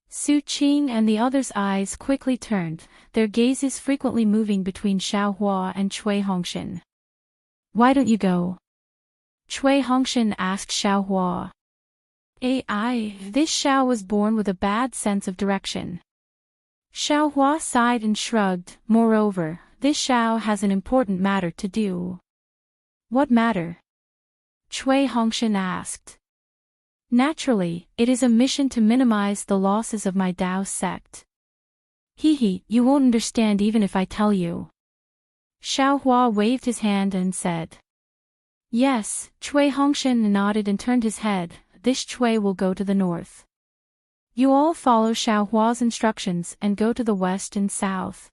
Su Qing and the others' eyes quickly turned, their gazes frequently moving between Xiao Hua and Cui Hongshan. Why don't you go? Cui Hongshan asked Xiao Hua. This Xiao was born with a bad sense of direction. Xiao Hua sighed and shrugged, moreover, this Xiao has an important matter to do. What matter? Cui Hongshan asked. Naturally, it is a mission to minimize the losses of my Dao sect. You won't understand even if I tell you. Xiao Hua waved his hand and said. Yes, Cui Hongshan nodded and turned his head, this Cui will go to the north. You all follow Xiao Hua's instructions and go to the west and south.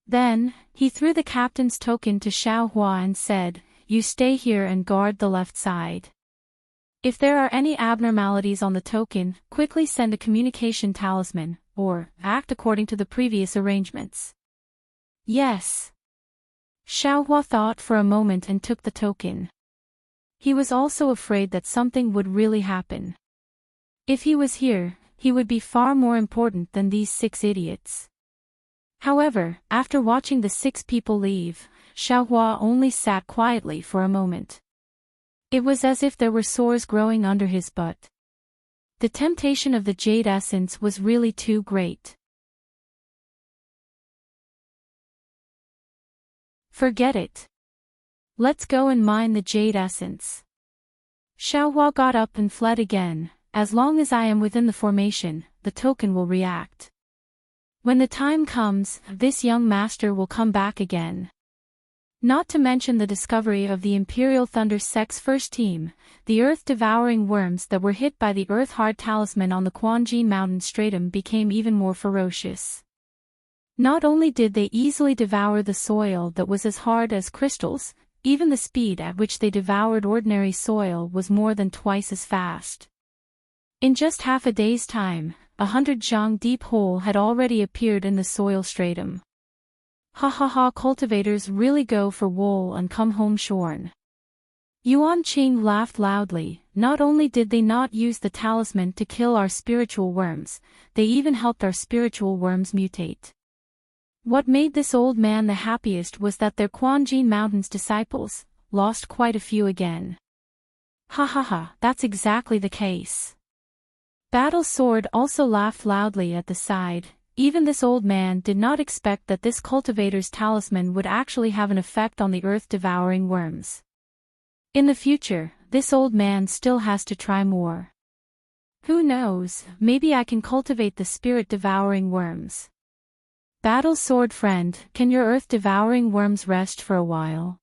Then, he threw the captain's token to Xiao Hua and said, "You stay here and guard the left side. If there are any abnormalities on the token, quickly send a communication talisman, or act according to the previous arrangements." "Yes." Xiao Hua thought for a moment and took the token. He was also afraid that something would really happen. If he was here, he would be far more important than these 6 idiots. However, after watching the 6 people leave, Xiao Hua only sat quietly for a moment. It was as if there were sores growing under his butt. The temptation of the jade essence was really too great. Forget it. Let's go and mine the jade essence. Xiao Hua got up and fled again. As long as I am within the formation, the token will react. When the time comes, this young master will come back again. Not to mention the discovery of the Imperial Thunder Sect's first team, the earth-devouring worms that were hit by the Earth-Hard Talisman on the Quanjin Mountain Stratum became even more ferocious. Not only did they easily devour the soil that was as hard as crystals, even the speed at which they devoured ordinary soil was more than twice as fast. In just half a day's time, 100 zhang deep hole had already appeared in the soil stratum. Ha ha ha, cultivators really go for wool and come home shorn. Yuan Qing laughed loudly. Not only did they not use the talisman to kill our spiritual worms, they even helped our spiritual worms mutate. What made this old man the happiest was that their Quanjin Mountains disciples lost quite a few again. Ha ha ha, that's exactly the case. Battle Sword also laughed loudly at the side. Even this old man did not expect that this cultivator's talisman would actually have an effect on the earth-devouring worms. In the future, this old man still has to try more. Who knows, maybe I can cultivate the spirit-devouring worms. Battle Sword friend, can your earth-devouring worms rest for a while?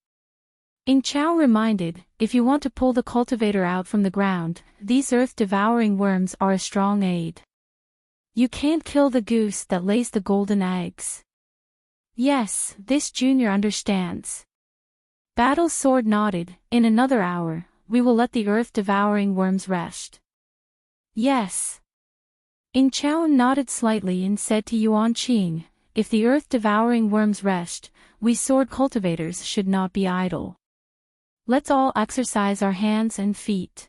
Ing Chao reminded, if you want to pull the cultivator out from the ground, these earth-devouring worms are a strong aid. You can't kill the goose that lays the golden eggs. Yes, this junior understands. Battle Sword nodded. In another hour, we will let the earth-devouring worms rest. Yes. Ing Chao nodded slightly and said to Yuan Qing, if the earth-devouring worms rest, we sword cultivators should not be idle. Let's all exercise our hands and feet.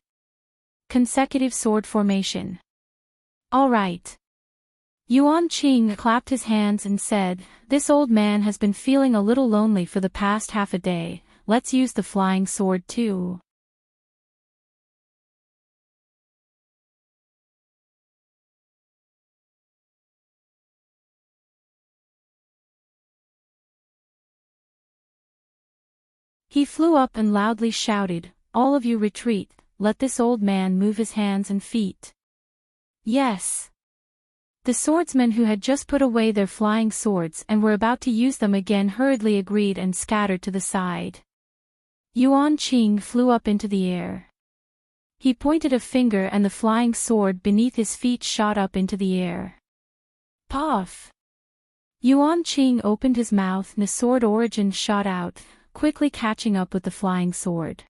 Consecutive sword formation. All right. Yuan Qing clapped his hands and said, this old man has been feeling a little lonely for the past half a day, let's use the flying sword too. He flew up and loudly shouted, all of you retreat, let this old man move his hands and feet. Yes. The swordsmen who had just put away their flying swords and were about to use them again hurriedly agreed and scattered to the side. Yuan Qing flew up into the air. He pointed a finger and the flying sword beneath his feet shot up into the air. Puff! Yuan Qing opened his mouth and the sword origin shot out, quickly catching up with the flying sword.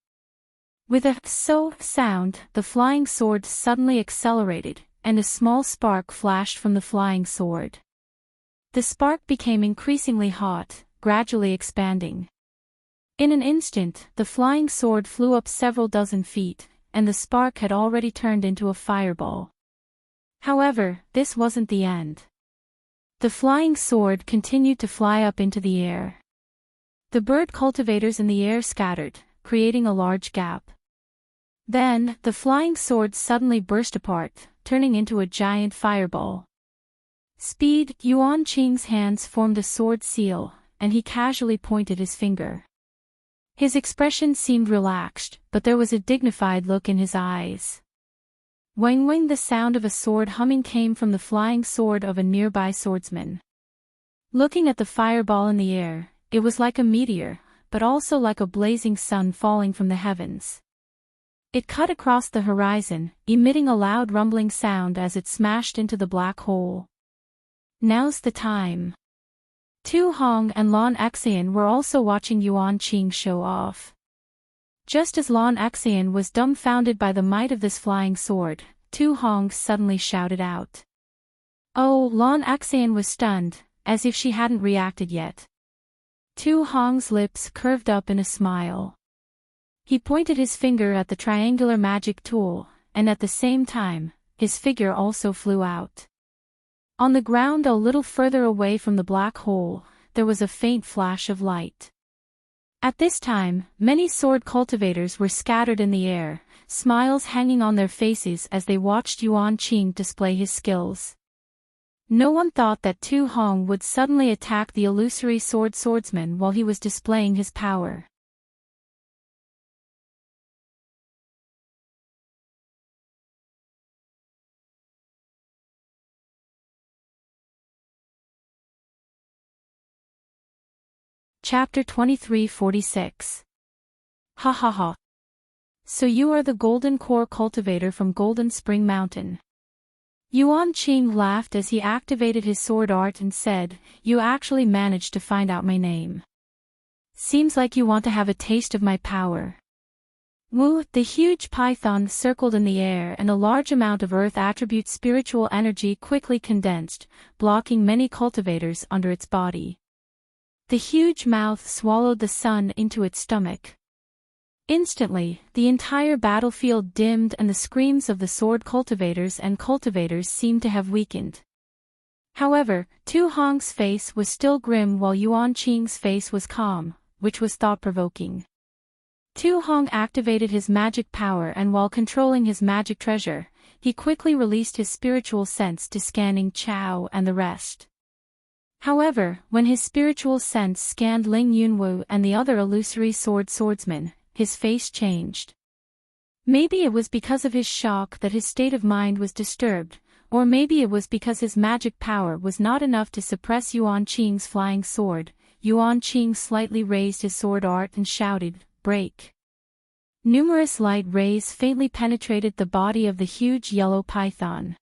With a so sound, the flying sword suddenly accelerated, and a small spark flashed from the flying sword. The spark became increasingly hot, gradually expanding. In an instant, the flying sword flew up several dozen feet, and the spark had already turned into a fireball. However, this wasn't the end. The flying sword continued to fly up into the air. The bird cultivators in the air scattered, creating a large gap. Then, the flying sword suddenly burst apart, turning into a giant fireball. Speed! Yuan Qing's hands formed a sword seal, and he casually pointed his finger. His expression seemed relaxed, but there was a dignified look in his eyes. Wang wang, the sound of a sword humming came from the flying sword of a nearby swordsman. Looking at the fireball in the air, it was like a meteor, but also like a blazing sun falling from the heavens. It cut across the horizon, emitting a loud rumbling sound as it smashed into the black hole. Now's the time. Tu Hong and Lon Xian were also watching Yuan Qing show off. Just as Lon Xian was dumbfounded by the might of this flying sword, Tu Hong suddenly shouted out. Oh, Lon Xian was stunned, as if she hadn't reacted yet. Tu Hong's lips curved up in a smile. He pointed his finger at the triangular magic tool, and at the same time, his figure also flew out. On the ground a little further away from the black hole, there was a faint flash of light. At this time, many sword cultivators were scattered in the air, smiles hanging on their faces as they watched Yuan Qing display his skills. No one thought that Tu Hong would suddenly attack the illusory swordsman while he was displaying his power. Chapter 2346. Ha ha ha. So you are the Golden Core cultivator from Golden Spring Mountain. Yuan Qing laughed as he activated his sword art and said, You actually managed to find out my name. Seems like you want to have a taste of my power. Wu, the huge python circled in the air and a large amount of earth attribute spiritual energy quickly condensed, blocking many cultivators under its body. The huge mouth swallowed the sun into its stomach. Instantly, the entire battlefield dimmed and the screams of the sword cultivators seemed to have weakened. However, Tu Hong's face was still grim while Yuan Qing's face was calm, which was thought-provoking. Tu Hong activated his magic power and while controlling his magic treasure, he quickly released his spiritual sense to scanning Chao and the rest. However, when his spiritual sense scanned Ling Yunwu and the other illusory swordsman, his face changed. Maybe it was because of his shock that his state of mind was disturbed, or maybe it was because his magic power was not enough to suppress Yuan Qing's flying sword. Yuan Qing slightly raised his sword art and shouted, Break! Numerous light rays faintly penetrated the body of the huge yellow python.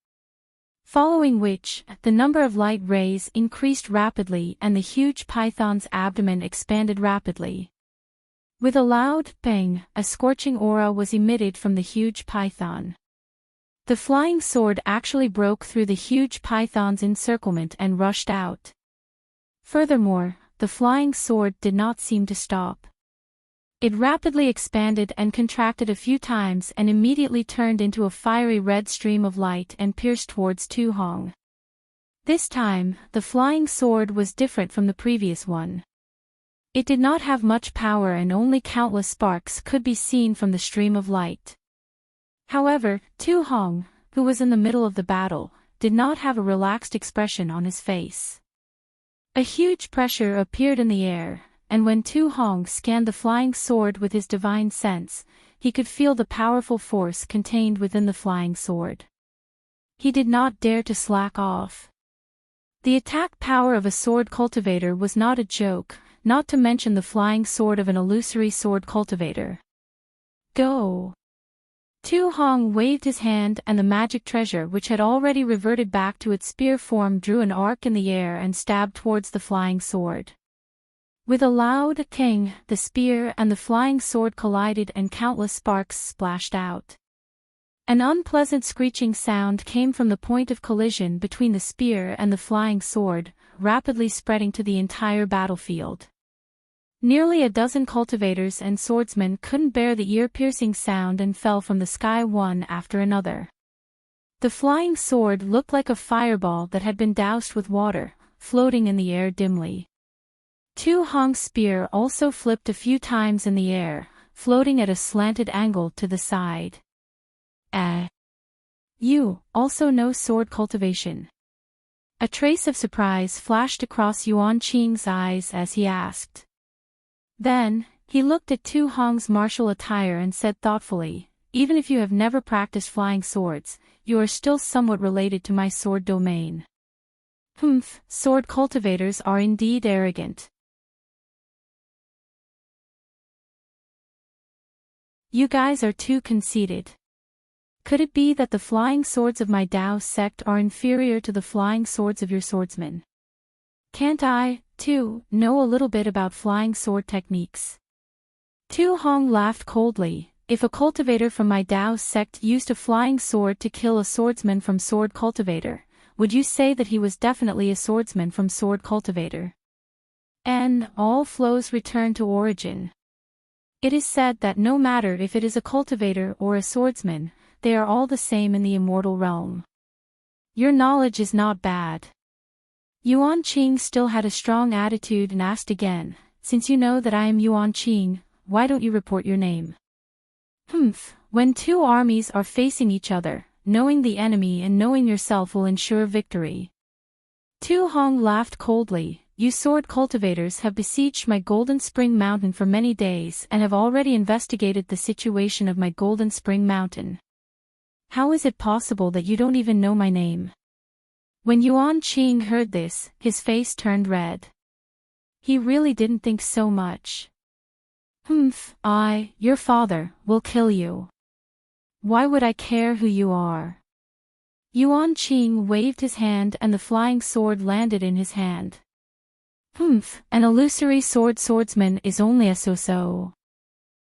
Following which, the number of light rays increased rapidly and the huge python's abdomen expanded rapidly. With a loud bang, a scorching aura was emitted from the huge python. The flying sword actually broke through the huge python's encirclement and rushed out. Furthermore, the flying sword did not seem to stop. It rapidly expanded and contracted a few times and immediately turned into a fiery red stream of light and pierced towards Tu Hong. This time, the flying sword was different from the previous one. It did not have much power and only countless sparks could be seen from the stream of light. However, Tu Hong, who was in the middle of the battle, did not have a relaxed expression on his face. A huge pressure appeared in the air, and when Tu Hong scanned the flying sword with his divine sense, he could feel the powerful force contained within the flying sword. He did not dare to slack off. The attack power of a sword cultivator was not a joke, not to mention the flying sword of an illusory sword cultivator. Go! Tu Hong waved his hand and the magic treasure which had already reverted back to its spear form drew an arc in the air and stabbed towards the flying sword. With a loud "king," the spear and the flying sword collided and countless sparks splashed out. An unpleasant screeching sound came from the point of collision between the spear and the flying sword, rapidly spreading to the entire battlefield. Nearly a dozen cultivators and swordsmen couldn't bear the ear-piercing sound and fell from the sky one after another. The flying sword looked like a fireball that had been doused with water, floating in the air dimly. Tu Hong's spear also flipped a few times in the air, floating at a slanted angle to the side. You also know sword cultivation? A trace of surprise flashed across Yuan Qing's eyes as he asked. Then, he looked at Tu Hong's martial attire and said thoughtfully, Even if you have never practiced flying swords, you are still somewhat related to my sword domain. Sword cultivators are indeed arrogant. You guys are too conceited. Could it be that the flying swords of my Dao sect are inferior to the flying swords of your swordsmen? Can't I, too, know a little bit about flying sword techniques. Tu Hong laughed coldly. If a cultivator from my Dao sect used a flying sword to kill a swordsman from Sword Cultivator, would you say that he was definitely a swordsman from Sword Cultivator? And all flows return to origin. It is said that no matter if it is a cultivator or a swordsman, they are all the same in the immortal realm. Your knowledge is not bad. Yuan Qing still had a strong attitude and asked again, since you know that I am Yuan Qing, why don't you report your name? When two armies are facing each other, knowing the enemy and knowing yourself will ensure victory. Tu Hong laughed coldly. You sword cultivators have besieged my Golden Spring Mountain for many days and have already investigated the situation of my Golden Spring Mountain. How is it possible that you don't even know my name? When Yuan Qing heard this, his face turned red. He really didn't think so much. Your father, will kill you. Why would I care who you are? Yuan Qing waved his hand and the flying sword landed in his hand. An illusory swordsman is only a so-so.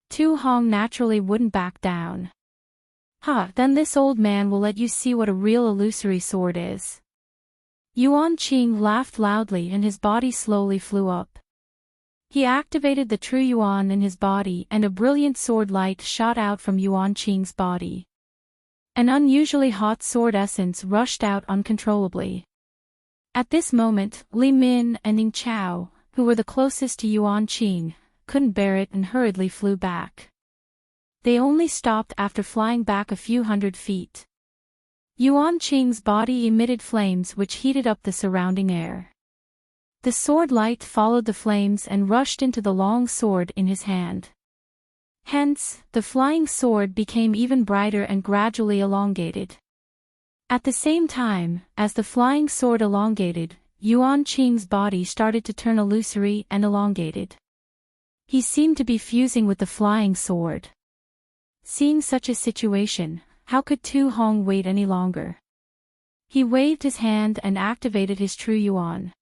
Tu Hong naturally wouldn't back down. Then this old man will let you see what a real illusory sword is. Yuan Qing laughed loudly and his body slowly flew up. He activated the true Yuan in his body and a brilliant sword light shot out from Yuan Qing's body. An unusually hot sword essence rushed out uncontrollably. At this moment, Li Min and Ning Chao, who were the closest to Yuan Qing, couldn't bear it and hurriedly flew back. They only stopped after flying back a few hundred feet. Yuan Qing's body emitted flames which heated up the surrounding air. The sword light followed the flames and rushed into the long sword in his hand. Hence, the flying sword became even brighter and gradually elongated. At the same time, as the flying sword elongated, Yuan Qing's body started to turn illusory and elongated. He seemed to be fusing with the flying sword. Seeing such a situation, how could Tu Hong wait any longer? He waved his hand and activated his true Yuan.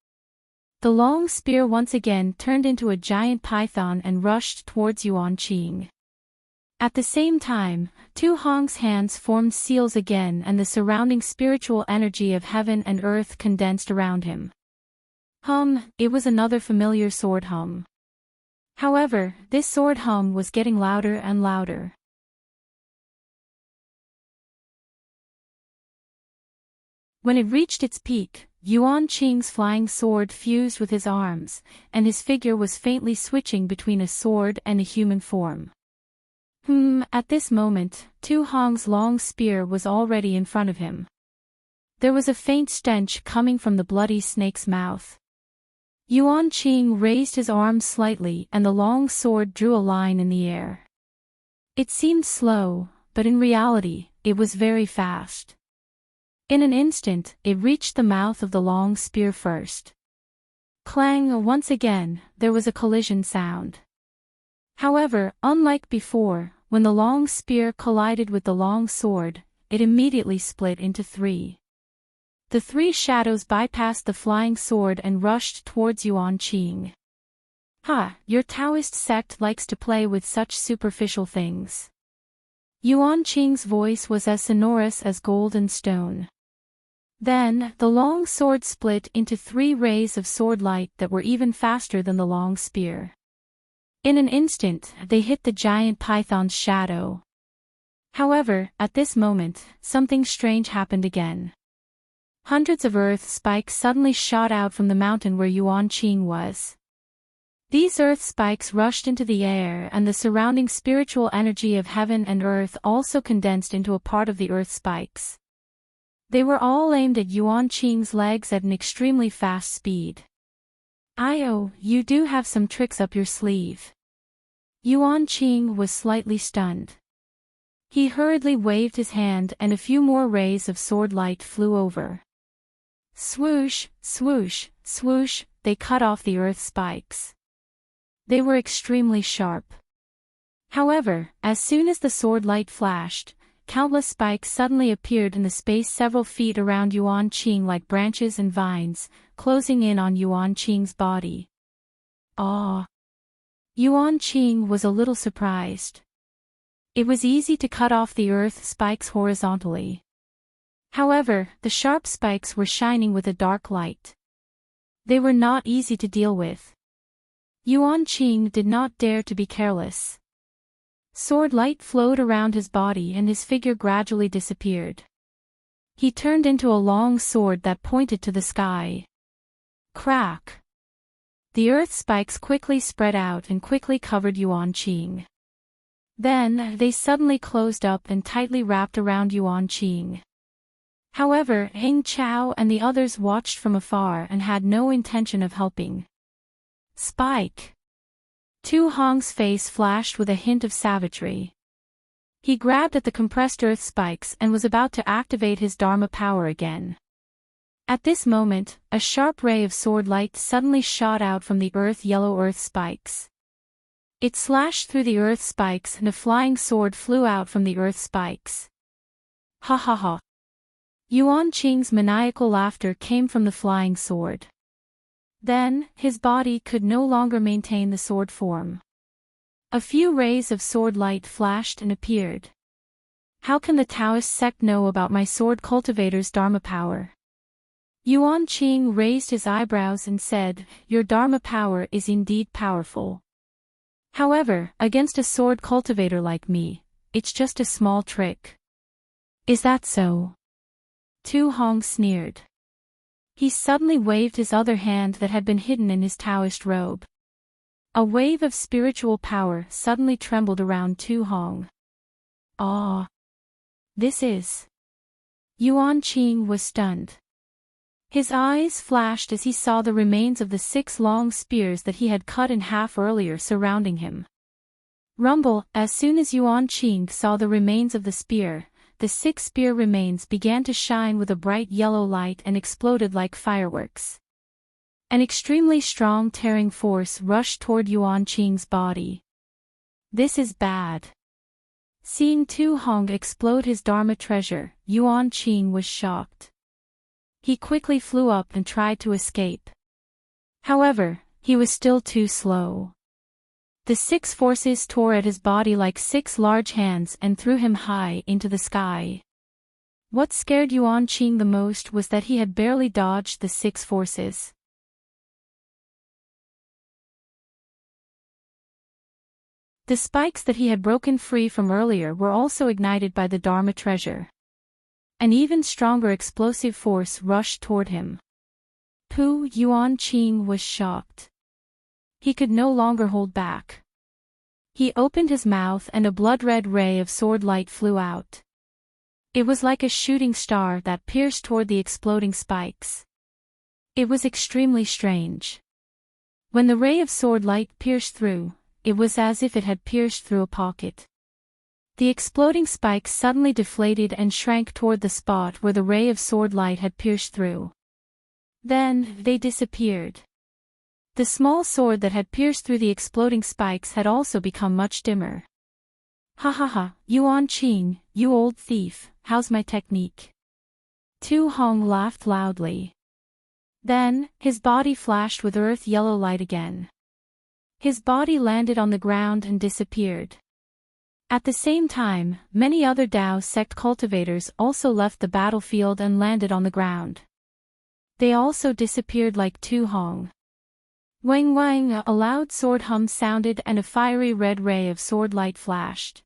The long spear once again turned into a giant python and rushed towards Yuan Qing. At the same time, Tu Hong's hands formed seals again and the surrounding spiritual energy of heaven and earth condensed around him. It was another familiar sword hum. However, this sword hum was getting louder and louder. When it reached its peak, Yuan Qing's flying sword fused with his arms, and his figure was faintly switching between a sword and a human form. At this moment, Tu Hong's long spear was already in front of him. There was a faint stench coming from the bloody snake's mouth. Yuan Qing raised his arms slightly and the long sword drew a line in the air. It seemed slow, but in reality, it was very fast. In an instant, it reached the mouth of the long spear first. Clang! Once again, there was a collision sound. However, unlike before, when the long spear collided with the long sword, it immediately split into three. The three shadows bypassed the flying sword and rushed towards Yuan Qing. Your Taoist sect likes to play with such superficial things. Yuan Qing's voice was as sonorous as gold and stone. Then, the long sword split into three rays of sword light that were even faster than the long spear. In an instant, they hit the giant python's shadow. However, at this moment, something strange happened again. Hundreds of earth spikes suddenly shot out from the mountain where Yuan Qing was. These earth spikes rushed into the air and the surrounding spiritual energy of heaven and earth also condensed into a part of the earth spikes. They were all aimed at Yuan Qing's legs at an extremely fast speed. You do have some tricks up your sleeve. Yuan Qing was slightly stunned. He hurriedly waved his hand and a few more rays of sword light flew over. Swoosh, swoosh, swoosh, they cut off the earth spikes. They were extremely sharp. However, as soon as the sword light flashed, countless spikes suddenly appeared in the space several feet around Yuan Qing like branches and vines, closing in on Yuan Qing's body. Ah! Yuan Qing was a little surprised. It was easy to cut off the earth spikes horizontally. However, the sharp spikes were shining with a dark light. They were not easy to deal with. Yuan Qing did not dare to be careless. Sword light flowed around his body and his figure gradually disappeared. He turned into a long sword that pointed to the sky. Crack! The earth spikes quickly spread out and quickly covered Yuan Qing. Then, they suddenly closed up and tightly wrapped around Yuan Qing. However, Heng Chao and the others watched from afar and had no intention of helping. Spike! Tu Hong's face flashed with a hint of savagery. He grabbed at the compressed earth spikes and was about to activate his Dharma power again. At this moment, a sharp ray of sword light suddenly shot out from the yellow earth spikes. It slashed through the earth spikes and a flying sword flew out from the earth spikes. Ha ha ha! Yuan Qing's maniacal laughter came from the flying sword. Then, his body could no longer maintain the sword form. A few rays of sword light flashed and appeared. How can the Taoist sect know about my sword cultivator's Dharma power? Yuan Qing raised his eyebrows and said, "Your Dharma power is indeed powerful. However, against a sword cultivator like me, it's just a small trick." "Is that so?" Tu Hong sneered. He suddenly waved his other hand that had been hidden in his Taoist robe. A wave of spiritual power suddenly trembled around Tu Hong. Ah! This is... Yuan Qing was stunned. His eyes flashed as he saw the remains of the 6 long spears that he had cut in half earlier surrounding him. Rumble! As soon as Yuan Qing saw the remains of the spear, the 6 spear remains began to shine with a bright yellow light and exploded like fireworks. An extremely strong tearing force rushed toward Yuan Qing's body. This is bad. Seeing Tu Hong explode his Dharma treasure, Yuan Qing was shocked. He quickly flew up and tried to escape. However, he was still too slow. The 6 forces tore at his body like 6 large hands and threw him high into the sky. What scared Yuan Qing the most was that he had barely dodged the 6 forces. The spikes that he had broken free from earlier were also ignited by the Dharma treasure. An even stronger explosive force rushed toward him. Yuan Qing was shocked. He could no longer hold back. He opened his mouth and a blood-red ray of sword light flew out. It was like a shooting star that pierced toward the exploding spikes. It was extremely strange. When the ray of sword light pierced through, it was as if it had pierced through a pocket. The exploding spikes suddenly deflated and shrank toward the spot where the ray of sword light had pierced through. Then, they disappeared. The small sword that had pierced through the exploding spikes had also become much dimmer. Ha ha ha, Yuan Qing, you old thief, how's my technique? Tu Hong laughed loudly. Then, his body flashed with yellow light again. His body landed on the ground and disappeared. At the same time, many other Dao sect cultivators also left the battlefield and landed on the ground. They also disappeared like Tu Hong. Wang Wang! A loud sword hum sounded and a fiery red ray of sword light flashed.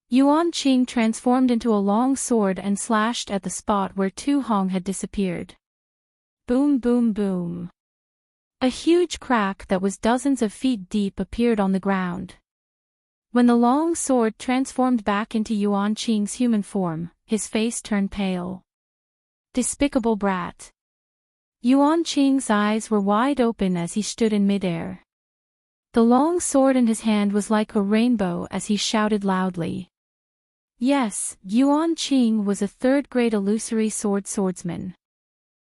Yuan Qing transformed into a long sword and slashed at the spot where Tu Hong had disappeared. Boom boom boom. A huge crack that was dozens of feet deep appeared on the ground. When the long sword transformed back into Yuan Qing's human form, his face turned pale. Despicable brat. Yuan Qing's eyes were wide open as he stood in midair. The long sword in his hand was like a rainbow as he shouted loudly. Yes, Yuan Qing was a third-grade illusory swordsman.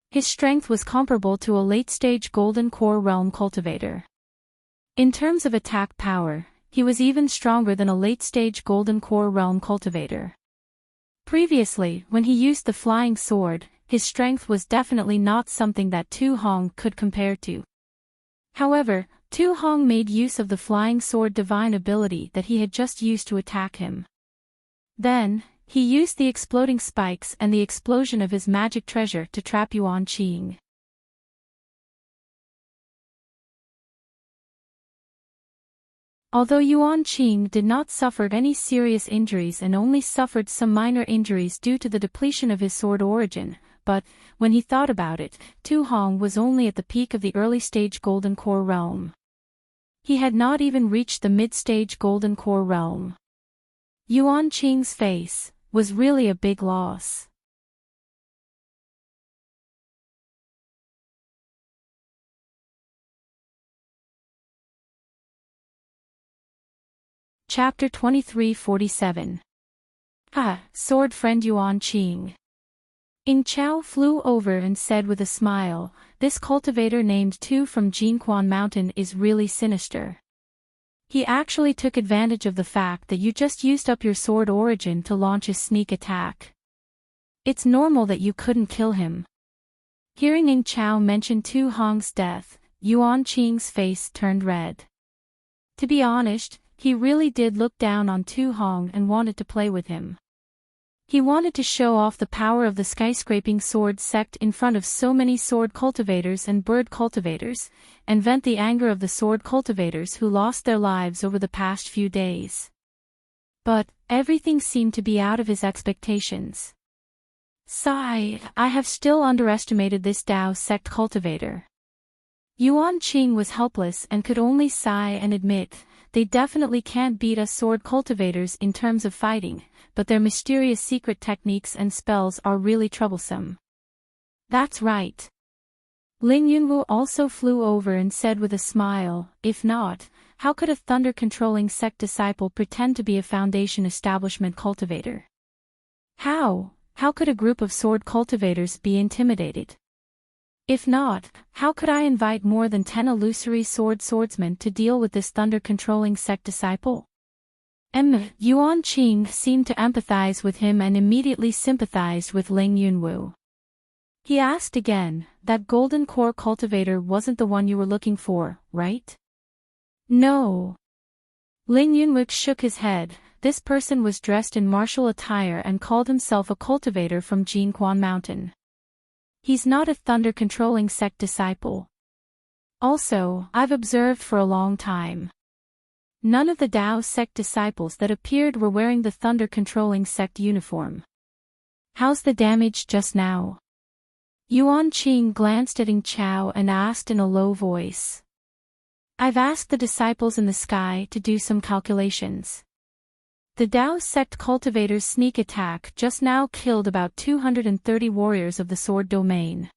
His strength was comparable to a late-stage Golden Core Realm cultivator. In terms of attack power, he was even stronger than a late-stage Golden Core Realm cultivator. Previously, when he used the flying sword, his strength was definitely not something that Tu Hong could compare to. However, Tu Hong made use of the flying sword divine ability that he had just used to attack him. Then, he used the exploding spikes and the explosion of his magic treasure to trap Yuan Qing. Although Yuan Qing did not suffer any serious injuries and only suffered some minor injuries due to the depletion of his sword origin, but, when he thought about it, Tu Hong was only at the peak of the early-stage Golden Core realm. He had not even reached the mid-stage Golden Core realm. Yuan Qing's face was really a big loss. Chapter 2347. Sword friend Yuan Qing. Ing Chao flew over and said with a smile, "This cultivator named Tu from Jinquan Mountain is really sinister. He actually took advantage of the fact that you just used up your sword origin to launch a sneak attack. It's normal that you couldn't kill him." Hearing Ing Chao mention Tu Hong's death, Yuan Qing's face turned red. To be honest, he really did look down on Tu Hong and wanted to play with him. He wanted to show off the power of the skyscraping sword sect in front of so many sword cultivators and bird cultivators, and vent the anger of the sword cultivators who lost their lives over the past few days. But, everything seemed to be out of his expectations. Sigh, I have still underestimated this Dao sect cultivator. Yuan Qing was helpless and could only sigh and admit, they definitely can't beat us sword cultivators in terms of fighting, but their mysterious secret techniques and spells are really troublesome. That's right. Ling Yunwu also flew over and said with a smile, if not, how could a thunder-controlling sect disciple pretend to be a foundation establishment cultivator? How could a group of sword cultivators be intimidated? If not, how could I invite more than 10 illusory swordsmen to deal with this thunder-controlling sect disciple? Yuan Qing seemed to empathize with him and immediately sympathized with Ling Yunwu. He asked again, that golden core cultivator wasn't the one you were looking for, right? No. Ling Yunwu shook his head. This person was dressed in martial attire and called himself a cultivator from Jinquan Mountain. He's not a thunder-controlling sect disciple. Also, I've observed for a long time. None of the Dao sect disciples that appeared were wearing the thunder-controlling sect uniform. How's the damage just now? Yuan Qing glanced at Ing Chao and asked in a low voice. I've asked the disciples in the sky to do some calculations. The Dao sect cultivator's sneak attack just now killed about 230 warriors of the sword domain.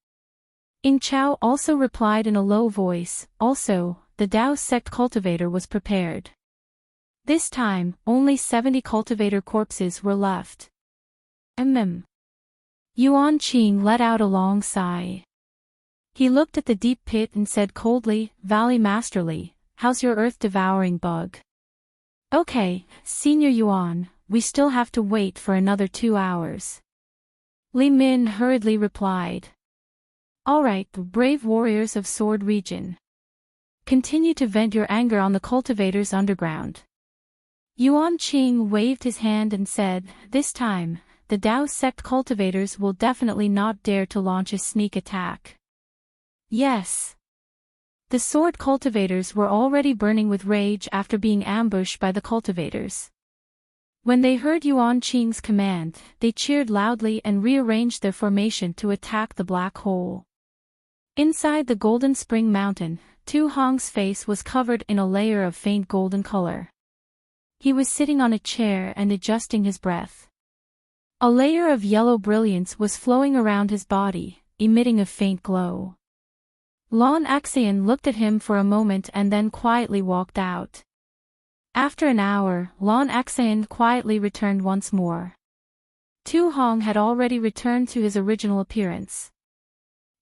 Ing Chao also replied in a low voice, also, the Dao sect cultivator was prepared. This time, only 70 cultivator corpses were left. Yuan Qing let out a long sigh. He looked at the deep pit and said coldly, Valley Masterly, how's your earth-devouring bug? Okay, Senior Yuan, we still have to wait for another 2 hours. Li Min hurriedly replied. Alright, brave warriors of Sword Region. Continue to vent your anger on the cultivators underground. Yuan Qing waved his hand and said, this time, the Dao sect cultivators will definitely not dare to launch a sneak attack. Yes. The sword cultivators were already burning with rage after being ambushed by the cultivators. When they heard Yuan Qing's command, they cheered loudly and rearranged their formation to attack the black hole. Inside the Golden Spring Mountain, Tu Hong's face was covered in a layer of faint golden color. He was sitting on a chair and adjusting his breath. A layer of yellow brilliance was flowing around his body, emitting a faint glow. Lon Axian looked at him for a moment and then quietly walked out. After an hour, Lon Axian quietly returned once more. Tu Hong had already returned to his original appearance.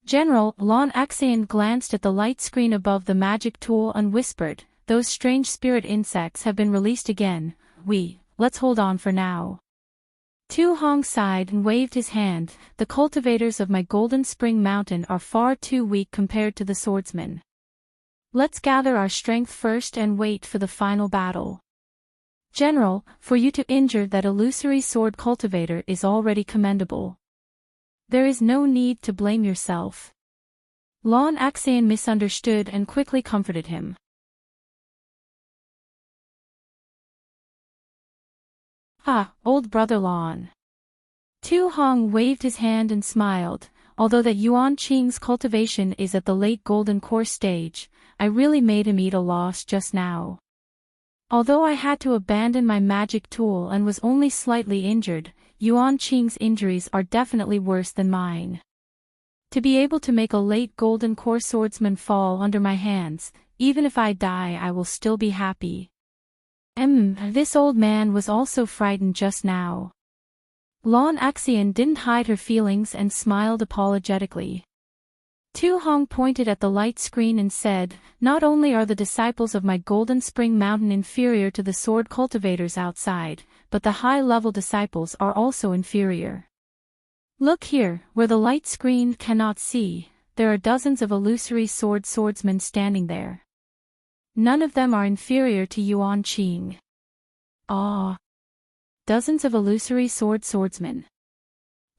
General, Lon Axian glanced at the light screen above the magic tool and whispered, those strange spirit insects have been released again, let's hold on for now. Tu Hong sighed and waved his hand. The cultivators of my Golden Spring Mountain are far too weak compared to the swordsmen. Let's gather our strength first and wait for the final battle. General, for you to injure that illusory sword cultivator is already commendable. There is no need to blame yourself. Lon Axian misunderstood and quickly comforted him. Ah, old brother Lon. Tu Hong waved his hand and smiled. Although that Yuan Qing's cultivation is at the late golden core stage, I really made him eat a loss just now. Although I had to abandon my magic tool and was only slightly injured, Yuan Qing's injuries are definitely worse than mine. To be able to make a late golden core swordsman fall under my hands, even if I die I will still be happy. This old man was also frightened just now. Lon Axian didn't hide her feelings and smiled apologetically. Tu Hong pointed at the light screen and said, not only are the disciples of my Golden Spring Mountain inferior to the sword cultivators outside, but the high-level disciples are also inferior. Look here, where the light screen cannot see, there are dozens of illusory swordsmen standing there. None of them are inferior to Yuan Qing. Ah! Dozens of illusory swordsmen.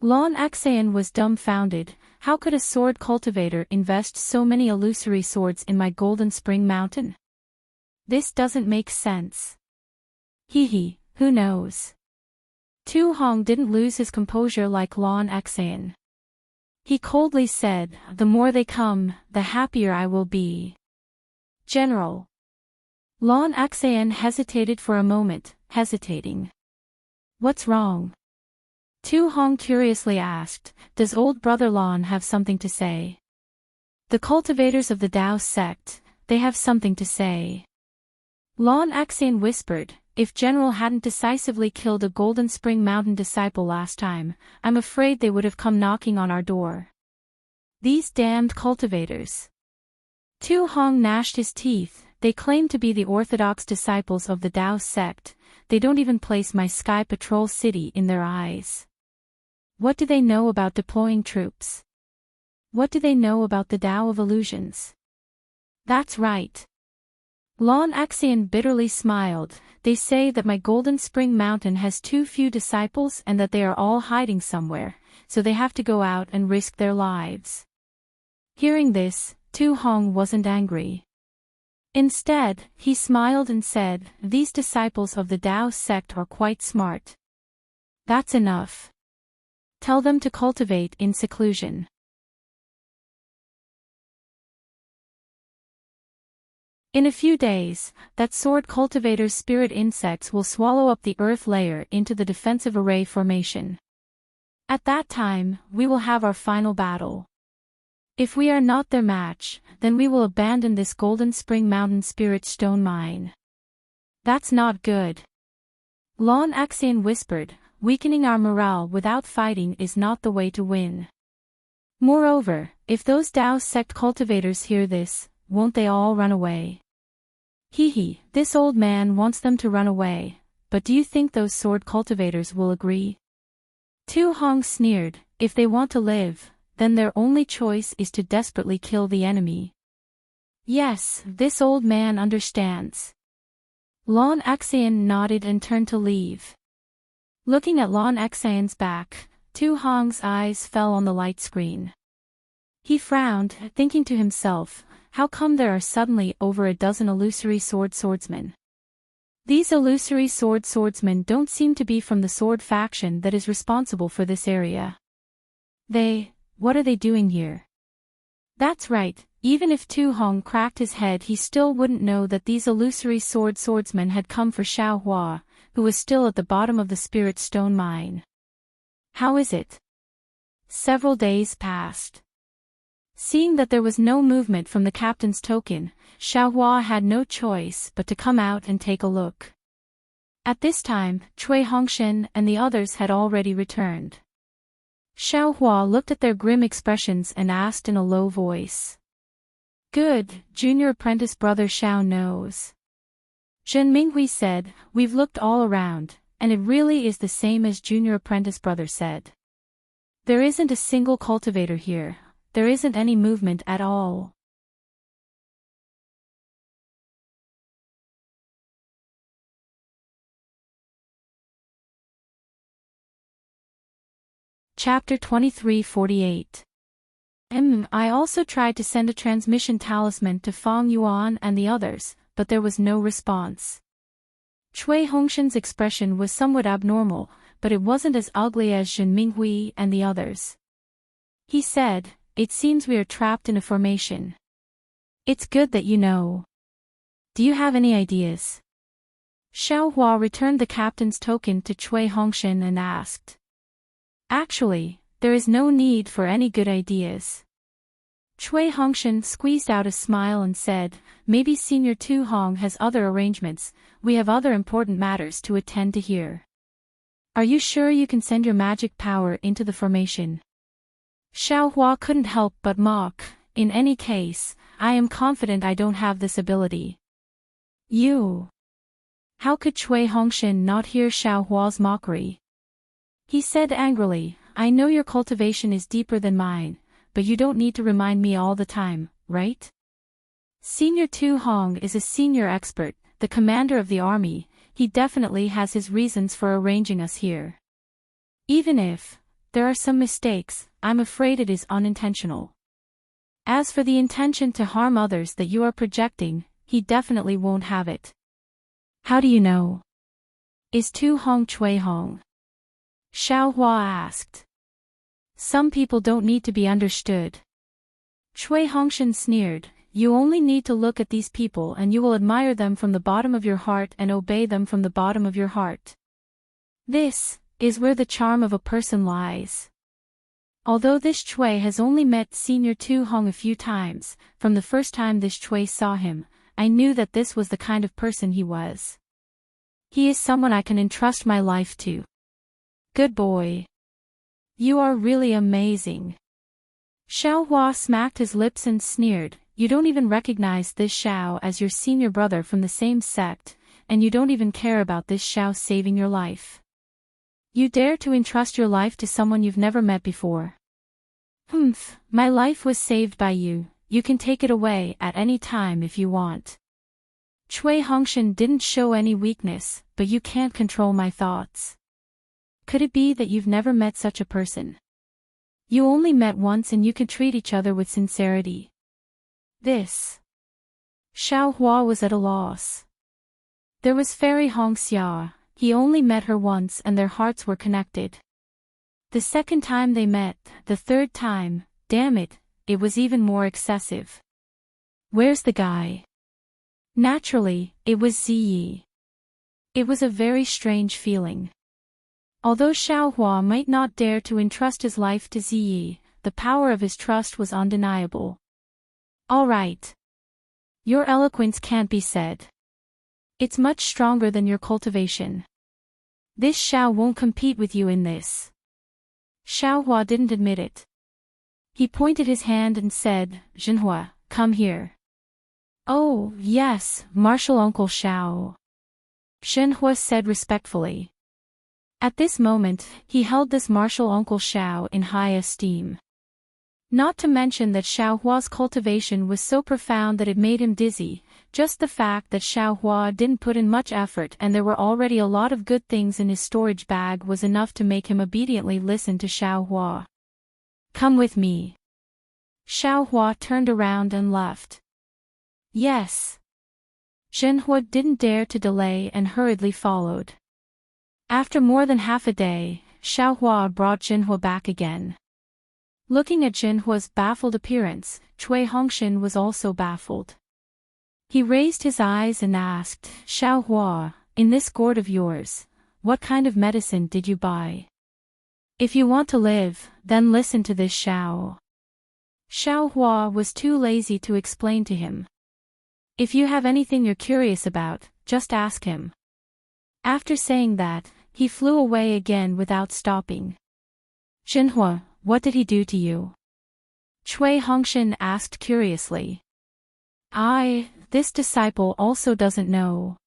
Lon Axian was dumbfounded. How could a sword cultivator invest so many illusory swords in my Golden Spring Mountain? This doesn't make sense. Who knows? Tu Hong didn't lose his composure like Lon Axian. He coldly said, the more they come, the happier I will be. General. Lon Axian hesitated for a moment, hesitating. What's wrong? Tu Hong curiously asked, does old brother Lon have something to say? The cultivators of the Dao sect, they have something to say. Lon Axian whispered, if General hadn't decisively killed a Golden Spring Mountain disciple last time, I'm afraid they would have come knocking on our door. These damned cultivators. Tu Hong gnashed his teeth. They claim to be the orthodox disciples of the Dao sect. They don't even place my Sky Patrol city in their eyes. What do they know about deploying troops? What do they know about the Dao of illusions? That's right. Lon Axian bitterly smiled. They say that my Golden Spring Mountain has too few disciples and that they are all hiding somewhere, so they have to go out and risk their lives. Hearing this, Tu Hong wasn't angry. Instead, he smiled and said, these disciples of the Dao sect are quite smart. That's enough. Tell them to cultivate in seclusion. In a few days, that sword cultivator's spirit insects will swallow up the earth layer into the defensive array formation. At that time, we will have our final battle. If we are not their match, then we will abandon this Golden Spring Mountain Spirit Stone Mine. That's not good. Lon Axian whispered, weakening our morale without fighting is not the way to win. Moreover, if those Dao sect cultivators hear this, won't they all run away? This old man wants them to run away, but do you think those sword cultivators will agree? Tu Hong sneered, if they want to live, then their only choice is to desperately kill the enemy. Yes, this old man understands. Lon Axian nodded and turned to leave. Looking at Lon Axian's back, Tu Hong's eyes fell on the light screen. He frowned, thinking to himself, how come there are suddenly over a dozen illusory swordsmen? These illusory swordsmen don't seem to be from the sword faction that is responsible for this area. What are they doing here? That's right, even if Tu Hong cracked his head he still wouldn't know that these illusory swordsmen had come for Xiao Hua, who was still at the bottom of the Spirit Stone Mine. How is it? Several days passed. Seeing that there was no movement from the captain's token, Xiao Hua had no choice but to come out and take a look. At this time, Cui Hongshen and the others had already returned. Xiao Hua looked at their grim expressions and asked in a low voice. Good, junior apprentice brother Xiao knows. Zhen Minghui said, we've looked all around, and it really is the same as junior apprentice brother said. There isn't a single cultivator here, there isn't any movement at all. Chapter 23:48. I also tried to send a transmission talisman to Feng Yuan and the others, but there was no response. Cui Hongshan's expression was somewhat abnormal, but it wasn't as ugly as Zhen Minghui and the others. He said, "It seems we are trapped in a formation. It's good that you know. Do you have any ideas?" Xiao Hua returned the captain's token to Cui Hongshan and asked. "Actually, there is no need for any good ideas." Cui Hongshan squeezed out a smile and said, "Maybe Senior Tu Hong has other arrangements, we have other important matters to attend to here. Are you sure you can send your magic power into the formation?" Xiao Hua couldn't help but mock, "In any case, I am confident I don't have this ability." You. How could Cui Hongshan not hear Xiao Hua's mockery? He said angrily, "I know your cultivation is deeper than mine, but you don't need to remind me all the time, right? Senior Tu Hong is a senior expert, the commander of the army, he definitely has his reasons for arranging us here. Even if there are some mistakes, I'm afraid it is unintentional. As for the intention to harm others that you are projecting, he definitely won't have it." "How do you know? Is Tu Hong Cui Hong?" Xiao Hua asked. "Some people don't need to be understood." Cui Hongshan sneered, "You only need to look at these people and you will admire them from the bottom of your heart and obey them from the bottom of your heart. This is where the charm of a person lies." Although this Cui has only met Senior Tu Hong a few times, from the first time this Cui saw him, I knew that this was the kind of person he was. He is someone I can entrust my life to. Good boy. You are really amazing. Xiao Hua smacked his lips and sneered, "You don't even recognize this Xiao as your senior brother from the same sect, and you don't even care about this Xiao saving your life. You dare to entrust your life to someone you've never met before. My life was saved by you, you can take it away at any time if you want. Cui Hongshan didn't show any weakness, but you can't control my thoughts. Could it be that you've never met such a person? You only met once and you can treat each other with sincerity. This." Xiao Hua was at a loss. There was Fairy Hong Xia, he only met her once and their hearts were connected. The second time they met, the third time, damn it, it was even more excessive. Where's the guy? Naturally, it was Ziyi. It was a very strange feeling. Although Xiao Hua might not dare to entrust his life to Ziyi, the power of his trust was undeniable. "All right. Your eloquence can't be said. It's much stronger than your cultivation. This Xiao won't compete with you in this." Xiao Hua didn't admit it. He pointed his hand and said, "Zhenhua, come here." "Oh, yes, Martial Uncle Xiao," Zhenhua said respectfully. At this moment, he held this martial Uncle Xiao in high esteem. Not to mention that Xiao Hua's cultivation was so profound that it made him dizzy, just the fact that Xiao Hua didn't put in much effort and there were already a lot of good things in his storage bag was enough to make him obediently listen to Xiao Hua. "Come with me." Xiao Hua turned around and left. "Yes." Zhenhua didn't dare to delay and hurriedly followed. After more than half a day, Xiao Hua brought Zhenhua back again. Looking at Zhenhua's baffled appearance, Cui Hongshan was also baffled. He raised his eyes and asked, "Xiao Hua, in this gourd of yours, what kind of medicine did you buy? If you want to live, then listen to this Xiao." Xiao Hua was too lazy to explain to him. "If you have anything you're curious about, just ask him." After saying that, he flew away again without stopping. "Zhenhua, what did he do to you?" Cui Hongshan asked curiously. This disciple also doesn't know."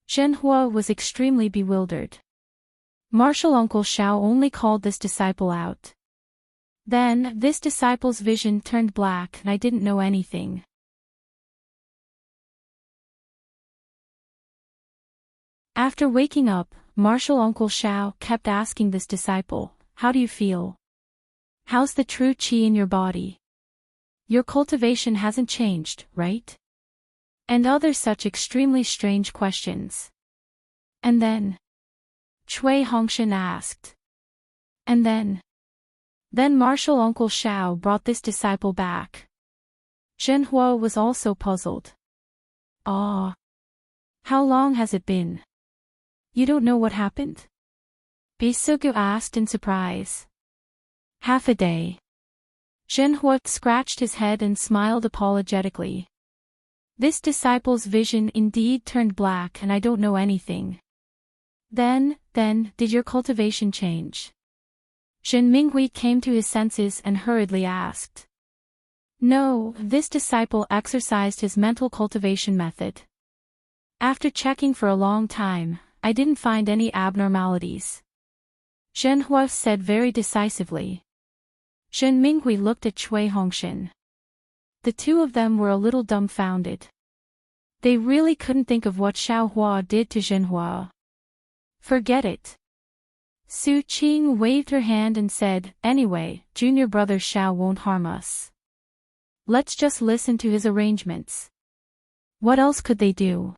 Zhenhua was extremely bewildered. Martial Uncle Xiao only called this disciple out. Then, this disciple's vision turned black and I didn't know anything. After waking up, Martial Uncle Xiao kept asking this disciple, "How do you feel? How's the true qi in your body? Your cultivation hasn't changed, right?" And other such extremely strange questions. And then Cui Hongshan asked. And then Martial Uncle Xiao brought this disciple back. Zhenhua was also puzzled. "Ah. How long has it been? You don't know what happened?" Beisugu asked in surprise. "Half a day." Zhenhua scratched his head and smiled apologetically. This disciple's vision indeed turned black and I don't know anything. Then, did your cultivation change?" Zhen Minghui came to his senses and hurriedly asked. No, this disciple exercised his mental cultivation method. After checking for a long time, I didn't find any abnormalities. Zhenhua said very decisively. Zhen Minghui looked at Cui Hongshan. The two of them were a little dumbfounded. They really couldn't think of what Xiaohua did to Zhenhua. Forget it. Su Qing waved her hand and said, "Anyway, junior brother Xiao won't harm us. Let's just listen to his arrangements." What else could they do?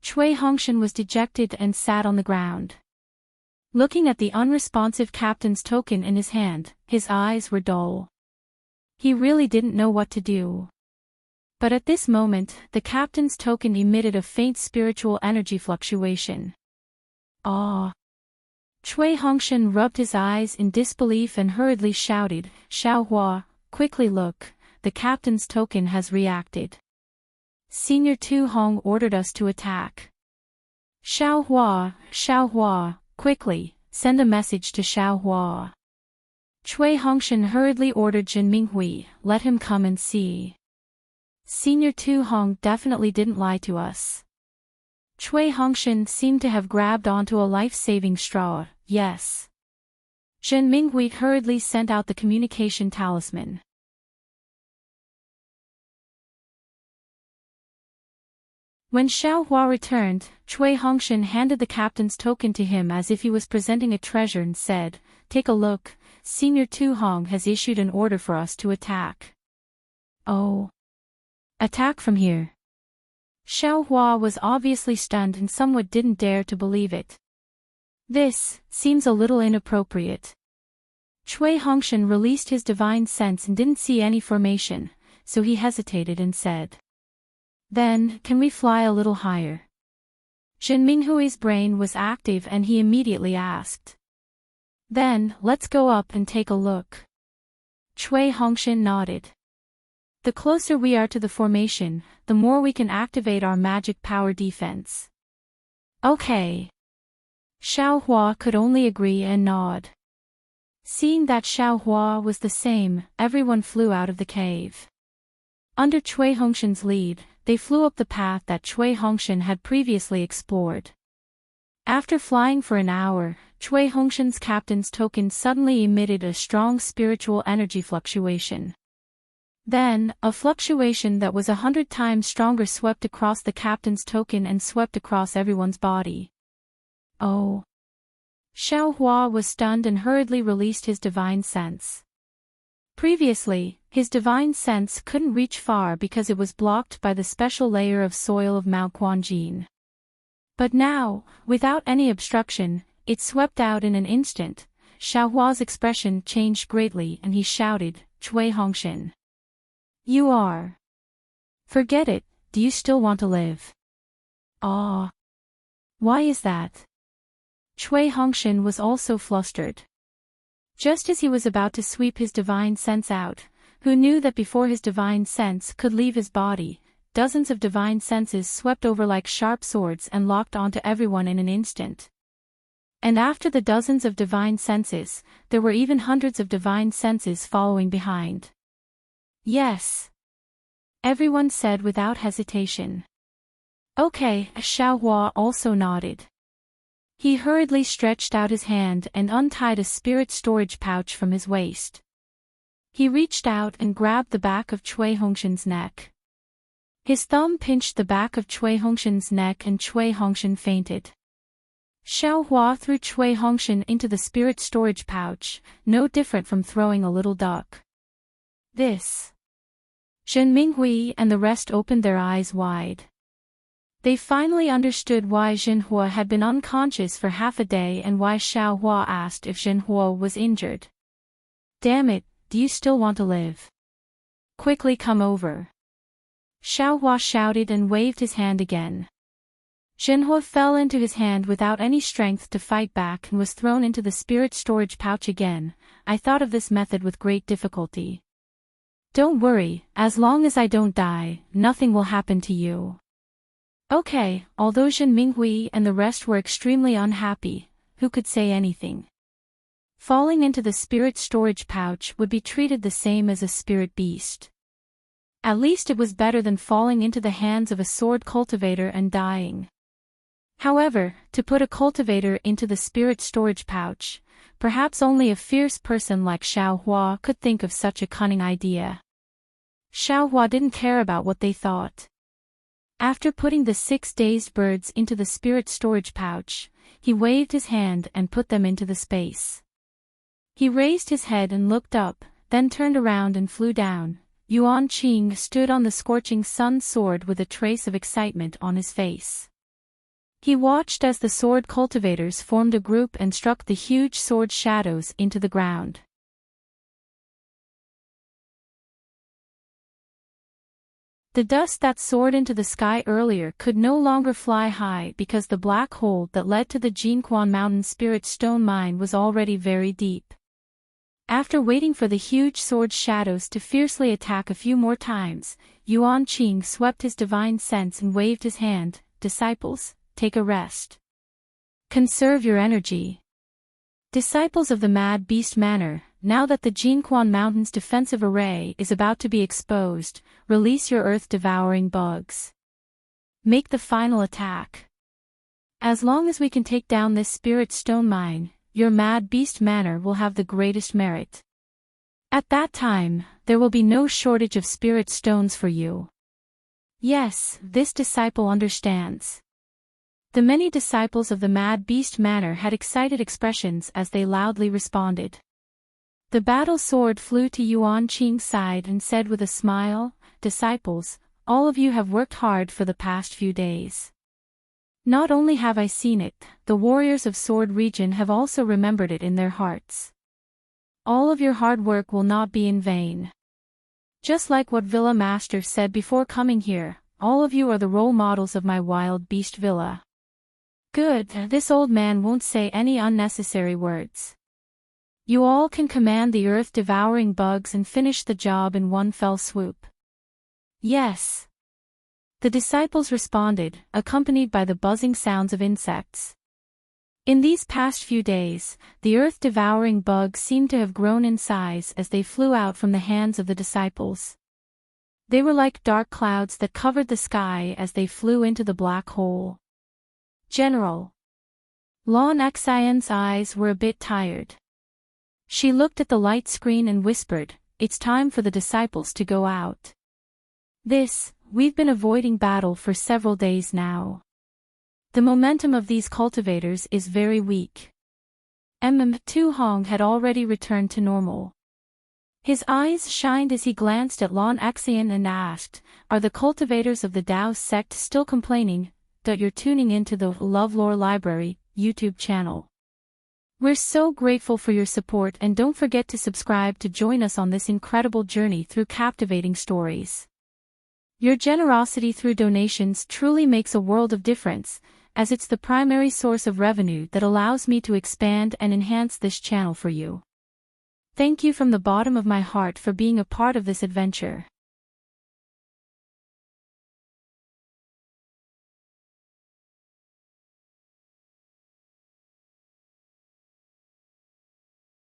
Cui Hongshan was dejected and sat on the ground. Looking at the unresponsive captain's token in his hand, his eyes were dull. He really didn't know what to do. But at this moment, the captain's token emitted a faint spiritual energy fluctuation. Ah! Cui Hongshan rubbed his eyes in disbelief and hurriedly shouted, "Xiaohua, quickly look, the captain's token has reacted. Senior Tu Hong ordered us to attack. Xiaohua, quickly, send a message to Xiaohua." Cui Hongshan hurriedly ordered Zhen Minghui, "Let him come and see. Senior Tu Hong definitely didn't lie to us." Cui Hongshan seemed to have grabbed onto a life-saving straw. Yes. Zhen Minghui hurriedly sent out the communication talisman. When Xiaohua returned, Cui Hongshan handed the captain's token to him as if he was presenting a treasure and said, "Take a look, Senior Tu Hong has issued an order for us to attack." "Oh. Attack from here?" Xiaohua was obviously stunned and somewhat didn't dare to believe it. "This seems a little inappropriate." Cui Hongshan released his divine sense and didn't see any formation, so he hesitated and said, "Then, can we fly a little higher?" Zhen Minghui's brain was active and he immediately asked. "Then, let's go up and take a look." Cui Hongshan nodded. "The closer we are to the formation, the more we can activate our magic power defense." "Okay." Xiaohua could only agree and nod. Seeing that Xiaohua was the same, everyone flew out of the cave. Under Cui Hongshan's lead, they flew up the path that Cui Hongshan had previously explored. After flying for an hour, Cui Hongshan's captain's token suddenly emitted a strong spiritual energy fluctuation. Then, a fluctuation that was 100 times stronger swept across the captain's token and swept across everyone's body. Oh! Xiaohua was stunned and hurriedly released his divine sense. Previously, his divine sense couldn't reach far because it was blocked by the special layer of soil of Mount Quanjin. But now, without any obstruction, it swept out in an instant. Xiaohua's expression changed greatly and he shouted, "Cui Hongshan! You are. Forget it, do you still want to live?" "Ah. Why is that?" Cui Hongshan was also flustered. Just as he was about to sweep his divine sense out, who knew that before his divine sense could leave his body, dozens of divine senses swept over like sharp swords and locked onto everyone in an instant. And after the dozens of divine senses, there were even hundreds of divine senses following behind. "Yes," everyone said without hesitation. "Okay," Xiaohua also nodded. He hurriedly stretched out his hand and untied a spirit storage pouch from his waist. He reached out and grabbed the back of Cui Hongshan's neck. His thumb pinched the back of Cui Hongshan's neck and Cui Hongshan fainted. Xiao Hua threw Cui Hongshan into the spirit storage pouch, no different from throwing a little duck. This. Zhen Minghui and the rest opened their eyes wide. They finally understood why Zhenhua had been unconscious for half a day and why Xiao Hua asked if Zhenhua was injured. Damn it, do you still want to live? Quickly come over. Xiao Hua shouted and waved his hand again. Zhenhua fell into his hand without any strength to fight back and was thrown into the spirit storage pouch again. I thought of this method with great difficulty. Don't worry, as long as I don't die, nothing will happen to you. Okay, although Zhen Minghui and the rest were extremely unhappy, who could say anything? Falling into the spirit storage pouch would be treated the same as a spirit beast. At least it was better than falling into the hands of a sword cultivator and dying. However, to put a cultivator into the spirit storage pouch, perhaps only a fierce person like Xiao Hua could think of such a cunning idea. Xiao Hua didn't care about what they thought. After putting the 6 dazed birds into the spirit storage pouch, he waved his hand and put them into the space. He raised his head and looked up, then turned around and flew down. Yuan Qing stood on the scorching sun sword with a trace of excitement on his face. He watched as the sword cultivators formed a group and struck the huge sword shadows into the ground. The dust that soared into the sky earlier could no longer fly high because the black hole that led to the Jinquan Mountain Spirit Stone Mine was already very deep. After waiting for the huge sword shadows to fiercely attack a few more times, Yuan Qing swept his divine sense and waved his hand. Disciples, take a rest. Conserve your energy. Disciples of the Mad Beast Manor, now that the Jinquan Mountain's defensive array is about to be exposed, release your earth-devouring bugs. Make the final attack. As long as we can take down this spirit stone mine, your Mad Beast Manor will have the greatest merit. At that time, there will be no shortage of spirit stones for you. Yes, this disciple understands. The many disciples of the Mad Beast Manor had excited expressions as they loudly responded. The battle sword flew to Yuan Qing's side and said with a smile, Disciples, all of you have worked hard for the past few days. Not only have I seen it, the warriors of Sword Region have also remembered it in their hearts. All of your hard work will not be in vain. Just like what Villa Master said before coming here, all of you are the role models of my wild beast villa. Good, this old man won't say any unnecessary words. You all can command the earth-devouring bugs and finish the job in one fell swoop. Yes. The disciples responded, accompanied by the buzzing sounds of insects. In these past few days, the earth-devouring bugs seemed to have grown in size as they flew out from the hands of the disciples. They were like dark clouds that covered the sky as they flew into the black hole. General. Lan Xian's eyes were a bit tired. She looked at the light screen and whispered, It's time for the disciples to go out. We've been avoiding battle for several days now. The momentum of these cultivators is very weak. Tu Hong had already returned to normal. His eyes shined as he glanced at Lan Xian and asked, Are the cultivators of the Dao sect still complaining that you're tuning into the LoveLore Library YouTube channel? We're so grateful for your support and don't forget to subscribe to join us on this incredible journey through captivating stories. Your generosity through donations truly makes a world of difference, as it's the primary source of revenue that allows me to expand and enhance this channel for you. Thank you from the bottom of my heart for being a part of this adventure.